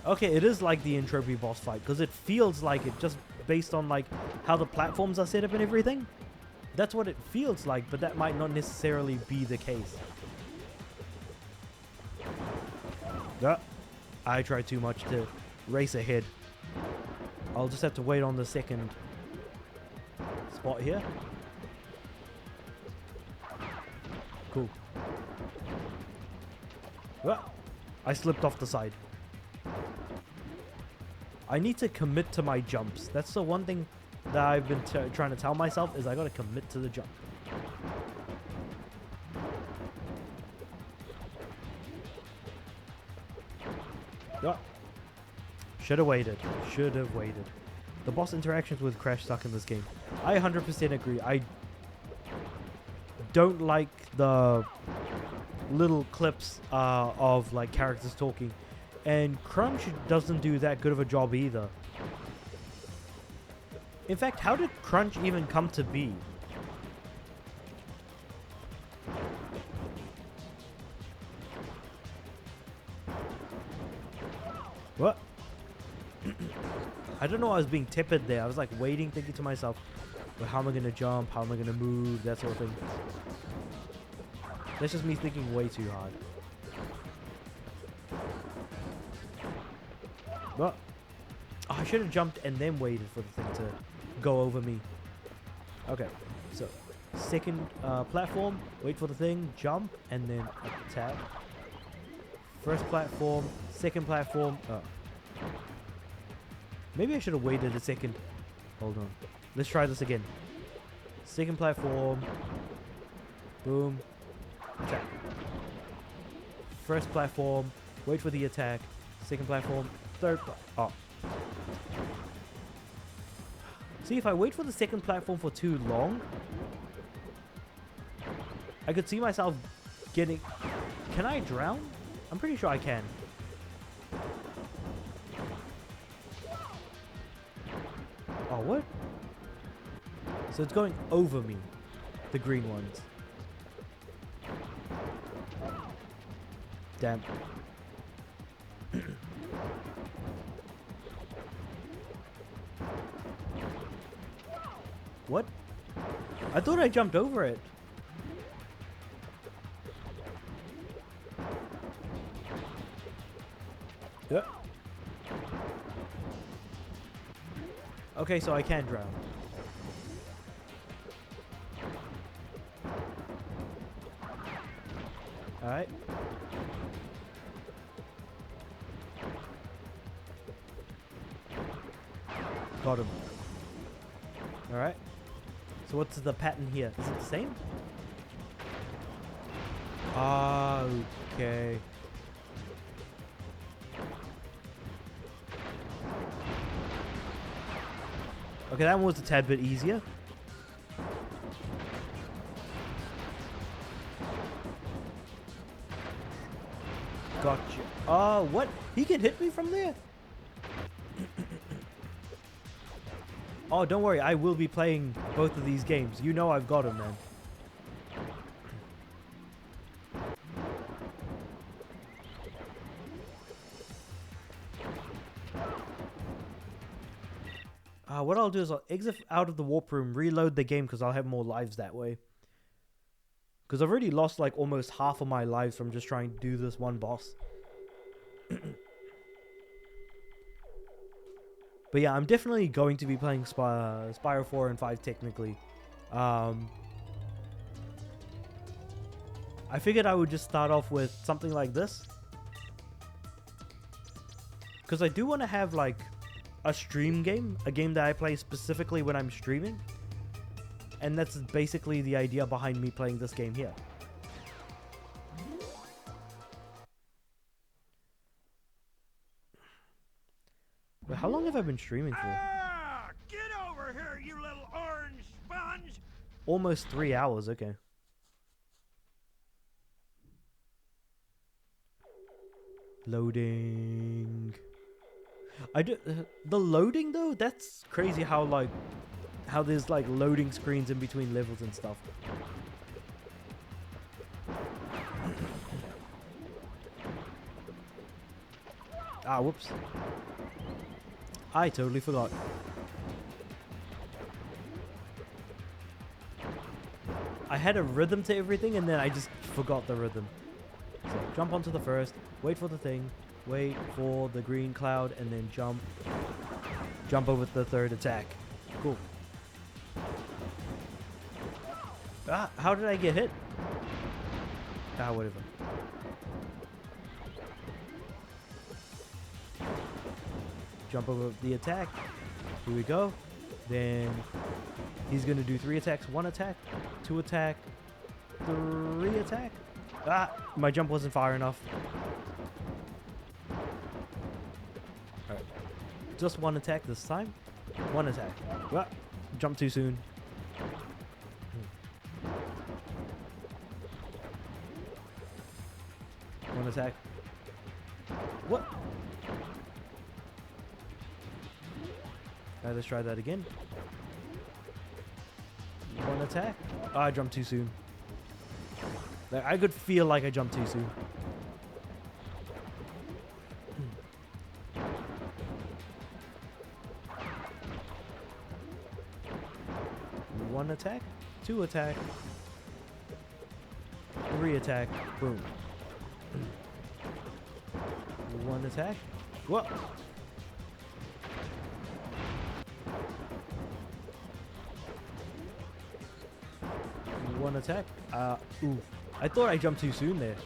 Okay, it is like the Entropy boss fight, because it feels like it just based on like how the platforms are set up and everything. That's what it feels like, but that might not necessarily be the case. Yeah, I tried too much to race ahead. I'll just have to wait on the second spot here. Cool. I slipped off the side. I need to commit to my jumps. That's the one thing that I've been trying to tell myself is I gotta commit to the jump. Oh. Should have waited. Should have waited. The boss interactions with Crash suck in this game. I 100% agree. I don't like the little clips of like characters talking, and Crunch doesn't do that good of a job either. In fact, how did Crunch even come to be? What? I don't know, I was being tepid there. I was like waiting, thinking to myself, well, how am I going to jump? How am I going to move? That sort of thing. That's just me thinking way too hard. What? Oh, I should have jumped and then waited for the thing to go over me. Okay, so second platform, wait for the thing, jump, and then attack. First platform, second platform. Oh. Maybe I should have waited a second. Hold on. Let's try this again. Second platform. Boom. Attack. First platform. Wait for the attack. Second platform. Third. Oh. See, if I wait for the second platform for too long, I could see myself getting... Can I drown? I'm pretty sure I can. Oh, what? So it's going over me. The green ones. Damn. What? I thought I jumped over it. Yeah. Okay, so I can drown. Alright. Got him. Alright. So what's the pattern here? Is it the same? Okay. Okay, that one was a tad bit easier. Gotcha. What? He can hit me from there? Oh, don't worry. I will be playing both of these games. You know I've got him, man. What I'll do is I'll exit out of the warp room, reload the game because I'll have more lives that way. Because I've already lost like almost half of my lives from just trying to do this one boss. But yeah, I'm definitely going to be playing Spyro 4 and 5 technically. I figured I would just start off with something like this. Because I do want to have like a stream game, a game that I play specifically when I'm streaming. And that's basically the idea behind me playing this game here. But how long have I been streaming for?
Ah, get over here, you little orange sponge!
Almost 3 hours, okay. Loading. The loading though, that's crazy how there's like loading screens in between levels and stuff. Ah, whoops. I totally forgot. I had a rhythm to everything and then I just forgot the rhythm. So jump onto the first, wait for the thing, wait for the green cloud, and then jump. Jump over the third attack. Cool. Ah, how did I get hit? Ah, whatever. Jump over the attack. Here we go. Then he's going to do 3 attacks. 1 attack, 2 attack, 3 attack. Ah, my jump wasn't far enough. Alright. Just 1 attack this time. 1 attack. Ah, jump too soon. One attack. What? Alright, let's try that again. 1 attack. Oh, I jumped too soon. Like, I could feel like I jumped too soon. One attack, 2 attack, 3 attack, boom. 1 attack. What? One attack. Ooh. I thought I jumped too soon there.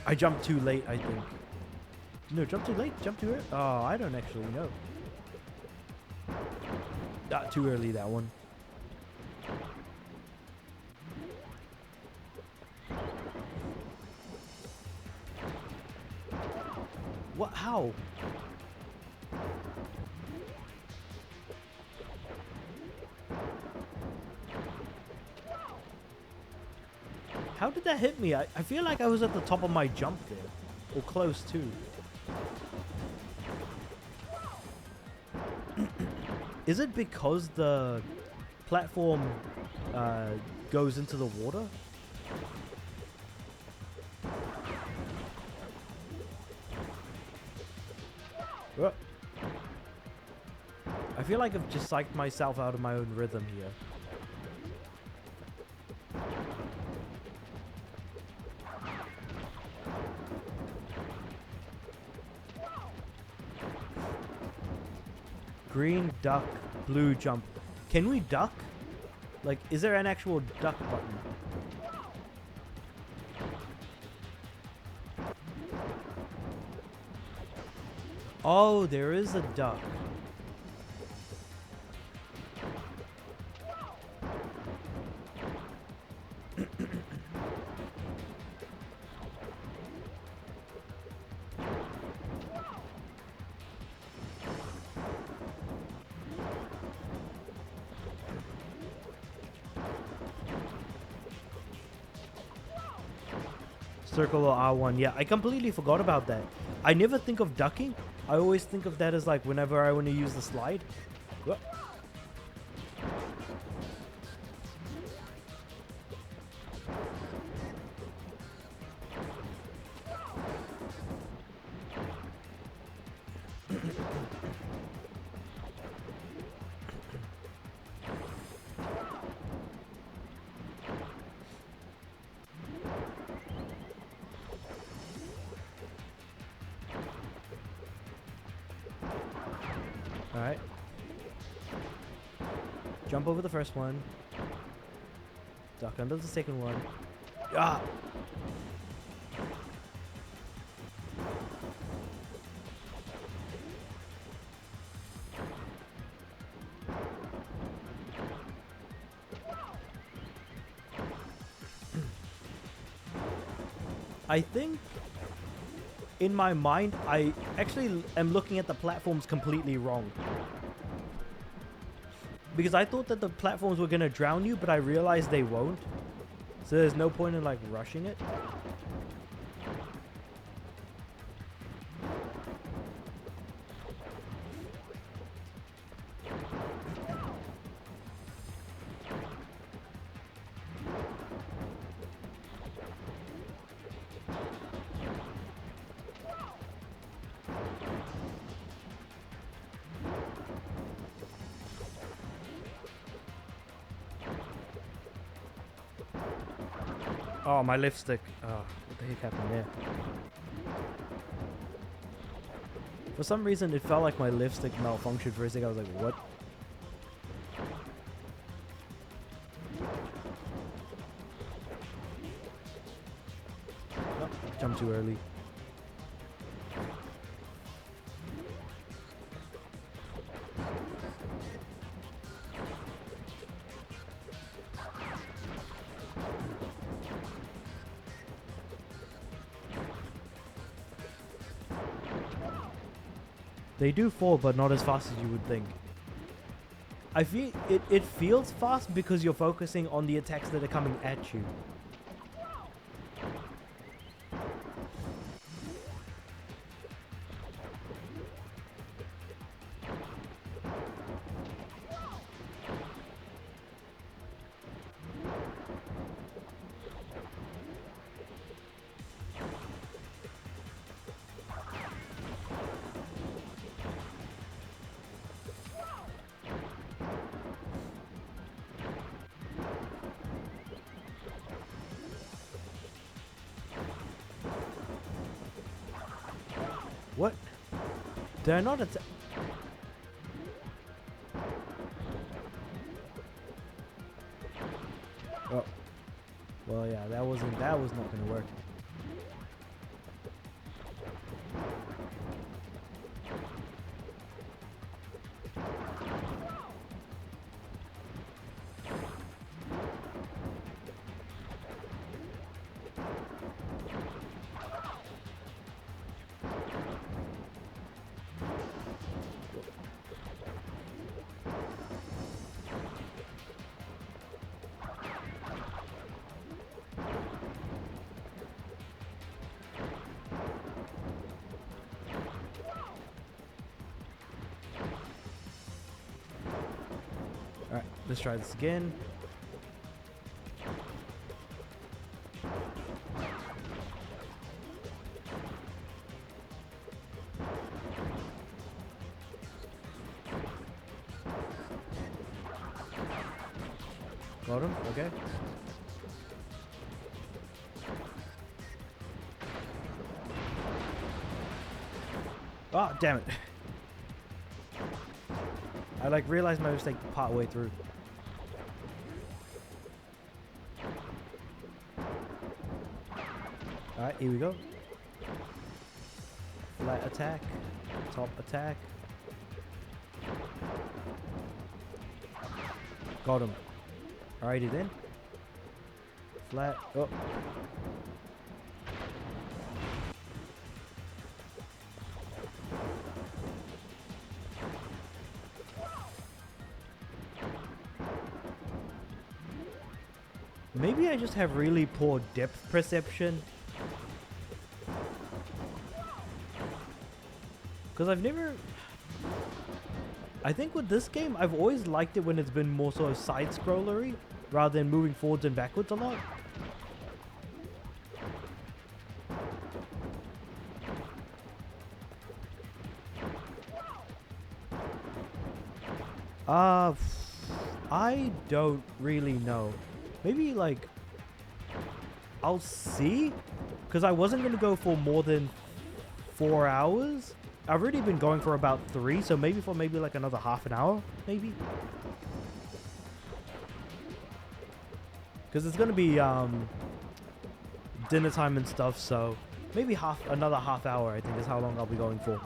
I jumped too late, I think. No, jump too late? Jump too early? Oh, I don't actually know. Not too early, that one. What? How? How did that hit me? I feel like I was at the top of my jump there. Or close to. Is it because the platform goes into the water? I feel like I've just psyched myself out of my own rhythm here. Green duck, blue jump. Can we duck? Like, is there an actual duck button? Oh, there is a duck. Circle or R1. Yeah, I completely forgot about that. I never think of ducking. I always think of that as like whenever I want to use the slide. Whoa. Alright. Jump over the first one. Duck under the second one. Ah! I think in my mind, I actually am looking at the platforms completely wrong. Because I thought that the platforms were going to drown you, but I realized they won't. So there's no point in like rushing it. Oh, my lift stick. Oh, what the heck happened there? For some reason, it felt like my lift stick malfunctioned for a second. I was like, what? them too early. They do fall, but not as fast as you would think. I feel it feels fast because you're focusing on the attacks that are coming at you. What? Did I not attack? Oh. Well, yeah, that was not gonna work. Alright, let's try this again. Got him, okay. Ah, damn it. I like realized my mistake part way through. Alright, here we go. Flat attack. Top attack. Got him. Alrighty then. Flat. Oh. Maybe I just have really poor depth perception. Because I've never... I think with this game, I've always liked it when it's been more sort of side-scrollery, rather than moving forwards and backwards a lot. I don't really know. Maybe, like, I'll see? Because I wasn't going to go for more than 4 hours. I've already been going for about 3, so maybe for like another half an hour, maybe. Because it's going to be dinner time and stuff, so maybe another half hour, I think, is how long I'll be going for.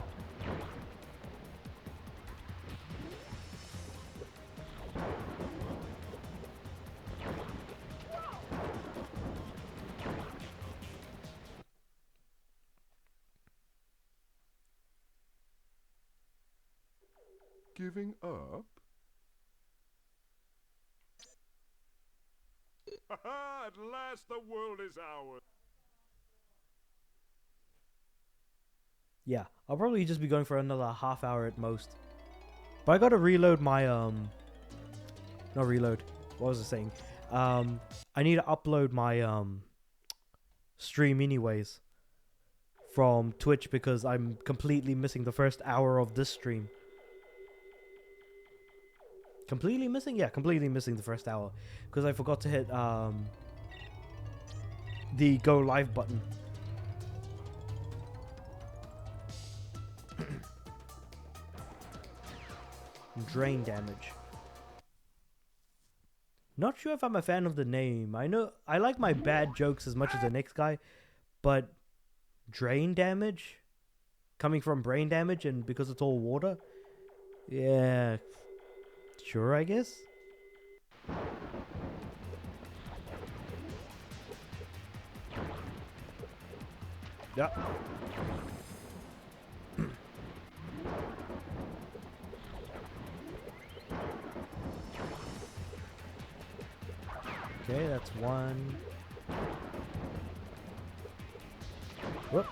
Giving up? Ha! At last the world is ours.
Yeah, I'll probably just be going for another half hour at most. But I gotta reload my, not reload, what was I saying? I need to upload my, stream anyways from Twitch because I'm completely missing the first hour of this stream. Completely missing? Yeah, completely missing the first hour. Because I forgot to hit the go live button. Drain damage. Not sure if I'm a fan of the name. I know I like my bad jokes as much as the next guy, but drain damage coming from brain damage, and because it's all water. Yeah, sure, I guess. Yeah. Okay, that's one. Whoop.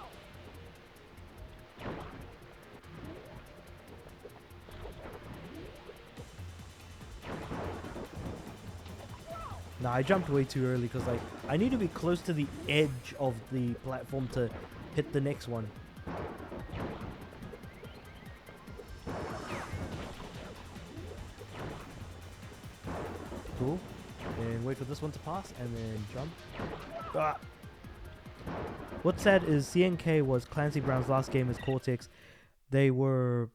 Nah, I jumped way too early because like I need to be close to the edge of the platform to hit the next one. Cool. And wait for this one to pass and then jump. Ah. What's sad is CNK was Clancy Brown's last game as Cortex. They were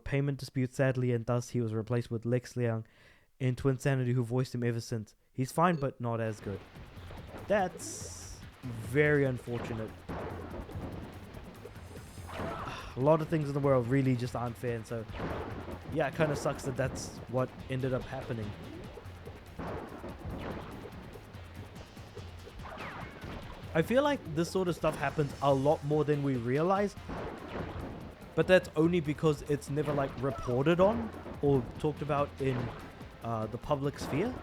payment disputes sadly, and thus he was replaced with Lex Liang in Twinsanity, who voiced him ever since. He's fine but not as good. That's very unfortunate. A lot of things in the world really just aren't fair, and so yeah, it kind of sucks that that's what ended up happening. I feel like this sort of stuff happens a lot more than we realize, but that's only because it's never like reported on or talked about in the public sphere.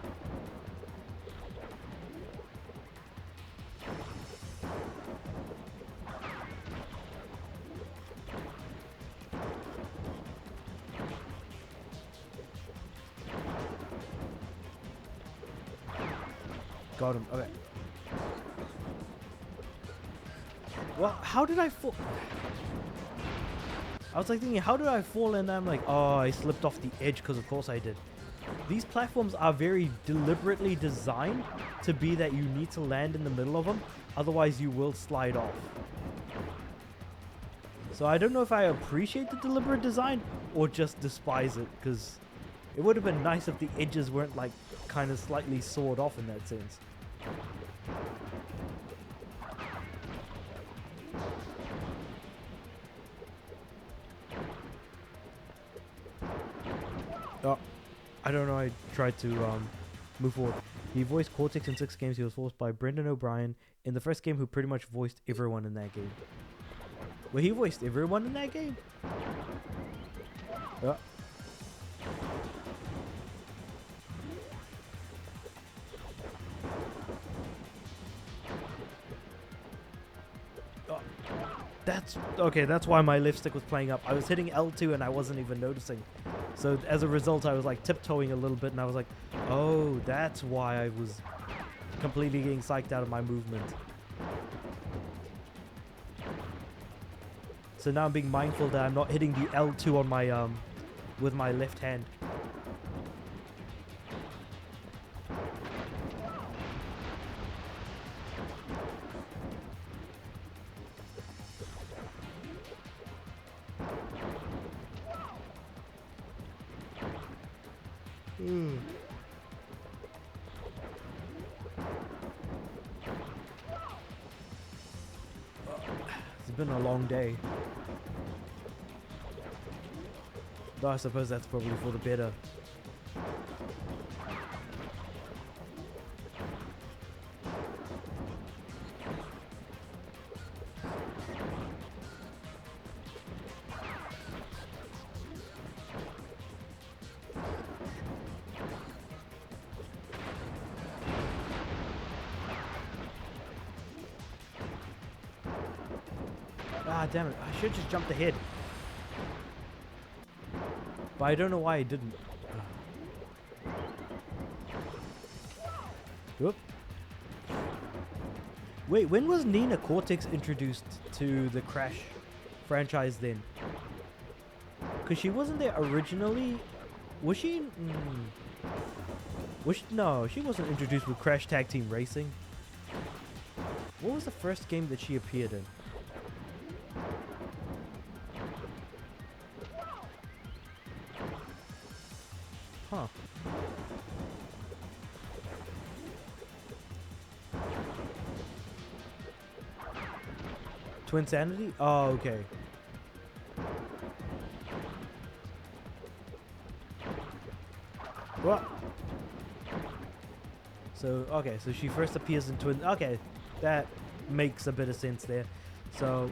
Got him. Okay. Well, how did I fall? I was like thinking, how did I fall? And I'm like, oh, I slipped off the edge, because of course I did. These platforms are very deliberately designed to be that you need to land in the middle of them, otherwise you will slide off. So I don't know if I appreciate the deliberate design or just despise it, because it would have been nice if the edges weren't like kind of slightly sawed off in that sense. Oh, I don't know, I tried to move forward. He voiced Cortex in 6 games. He was voiced by Brendan O'Brien in the first game, who pretty much voiced everyone in that game. Well, he voiced everyone in that game? Oh. That's okay, that's why my left stick was playing up. I was hitting L2 and I wasn't even noticing. So as a result, I was like tiptoeing a little bit, and I was like, oh, that's why I was completely getting psyched out of my movement. So now I'm being mindful that I'm not hitting the L2 on my with my left hand. It's been a long day. Though I suppose that's probably for the better. Ah, damn it. I should just jumped ahead. But I don't know why I didn't. Whoop. Wait, when was Nina Cortex introduced to the Crash franchise then? Because she wasn't there originally. Was she? No, she wasn't introduced with Crash Tag Team Racing. What was the first game that she appeared in? Huh. Twin Sanity? Oh, okay. What? So, okay, so she first appears in Twin... Okay, that makes a bit of sense there. So,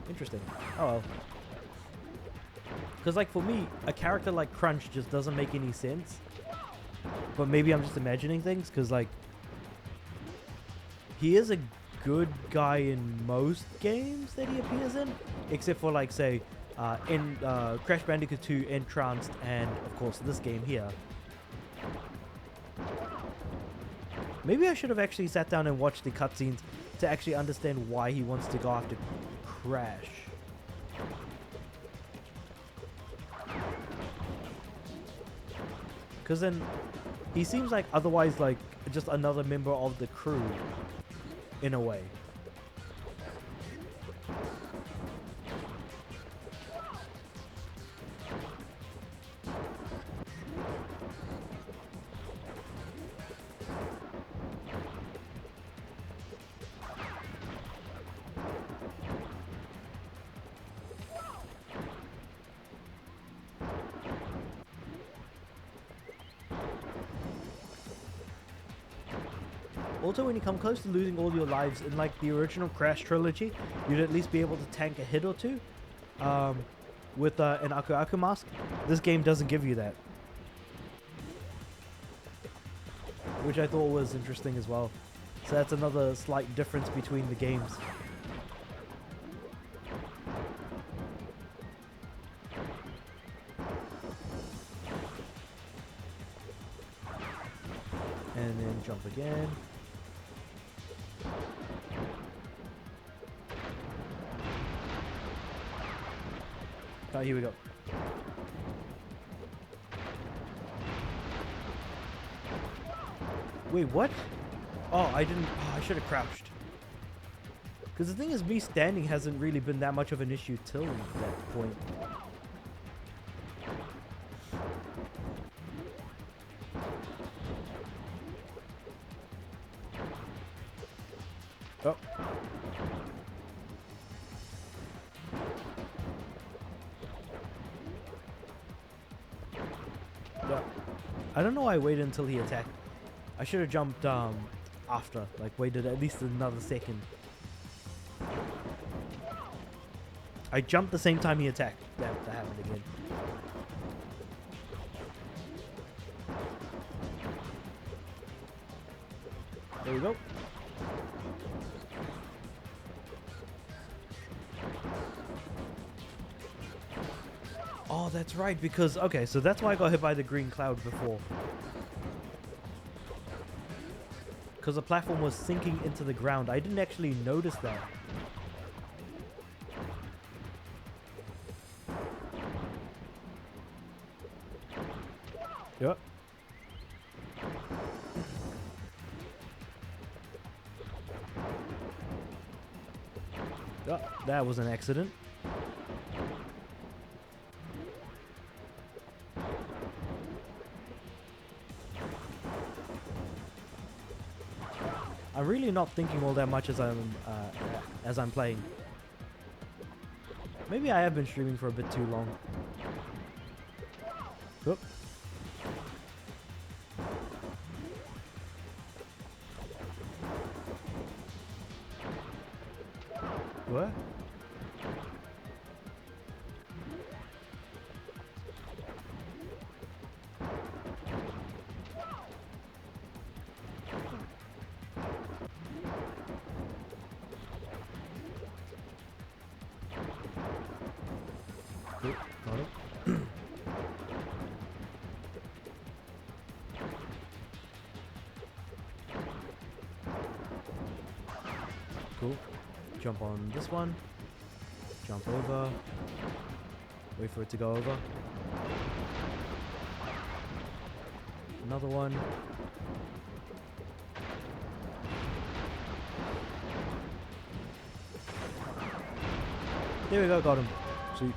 interesting. Oh, well. Because, like, for me, a character like Crunch just doesn't make any sense. But maybe I'm just imagining things, because, like, he is a good guy in most games that he appears in, except for, like, say, in Crash Bandicoot 2, Entranced, and, of course, this game here. Maybe I should have actually sat down and watched the cutscenes to actually understand why he wants to go after Crash. Because then he seems like otherwise like just another member of the crew in a way. Also, when you come close to losing all your lives in like the original Crash trilogy, you'd at least be able to tank a hit or two with an Aku Aku mask. This game doesn't give you that, which I thought was interesting as well. So that's another slight difference between the games. And then jump again. Oh, here we go. Wait, what? Oh, I didn't... Oh, I should have crouched. Because the thing is, me standing hasn't really been that much of an issue till that point. Oh. Yeah. I don't know why I waited until he attacked. I should have jumped after, like waited at least another second. I jumped the same time he attacked. That happened again. There we go. Oh, that's right, because, okay, so that's why I got hit by the green cloud before. Because the platform was sinking into the ground. I didn't actually notice that. Yep. Yep, that was an accident. I'm really not thinking all that much as I'm playing. Maybe I have been streaming for a bit too long. Oop. What? Cool. Got it. Cool. Jump on this one. Jump over. Wait for it to go over. Another one. There we go, got him. Sweet.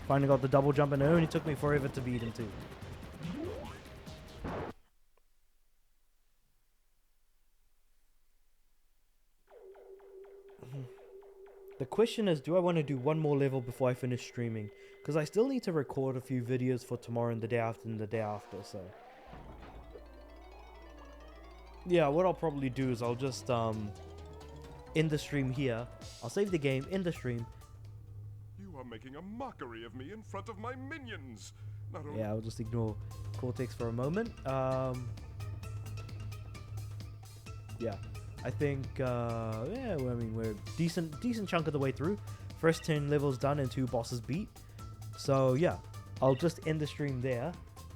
Finally got the double jump, and it only took me forever to beat him too. The question is, do I want to do one more level before I finish streaming? Because I still need to record a few videos for tomorrow and the day after and the day after, so... Yeah, what I'll probably do is I'll just, end the stream here. I'll save the game, end the stream.
You are making a mockery of me in front of my minions. Not only
Yeah, I'll just ignore Cortex for a moment. Yeah, I think, yeah, well, I mean, we're decent chunk of the way through. First 10 levels done and 2 bosses beat. So, yeah, I'll just end the stream there.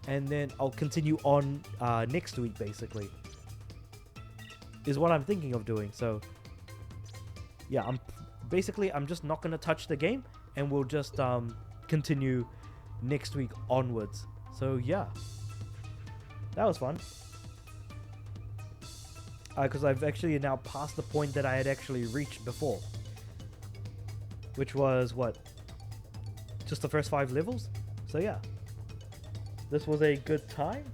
And then I'll continue on next week, basically. Is what I'm thinking of doing. So, yeah, I'm just not going to touch the game. And we'll just continue next week onwards. So, yeah. That was fun. Because I've actually now passed the point that I had actually reached before. Which was, what? Just the first 5 levels? So yeah. This was a good time.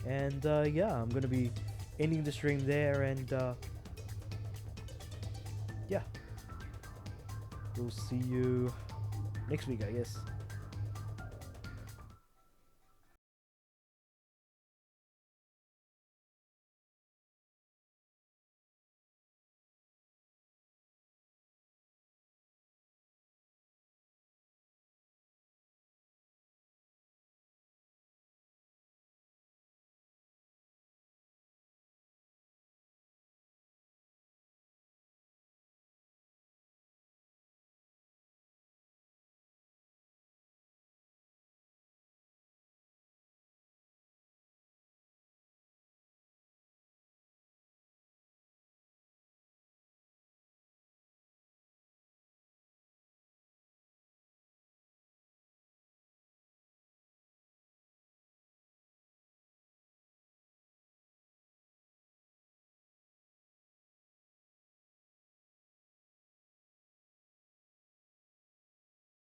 And yeah, I'm going to be ending the stream there. And yeah. We'll see you next week, I guess.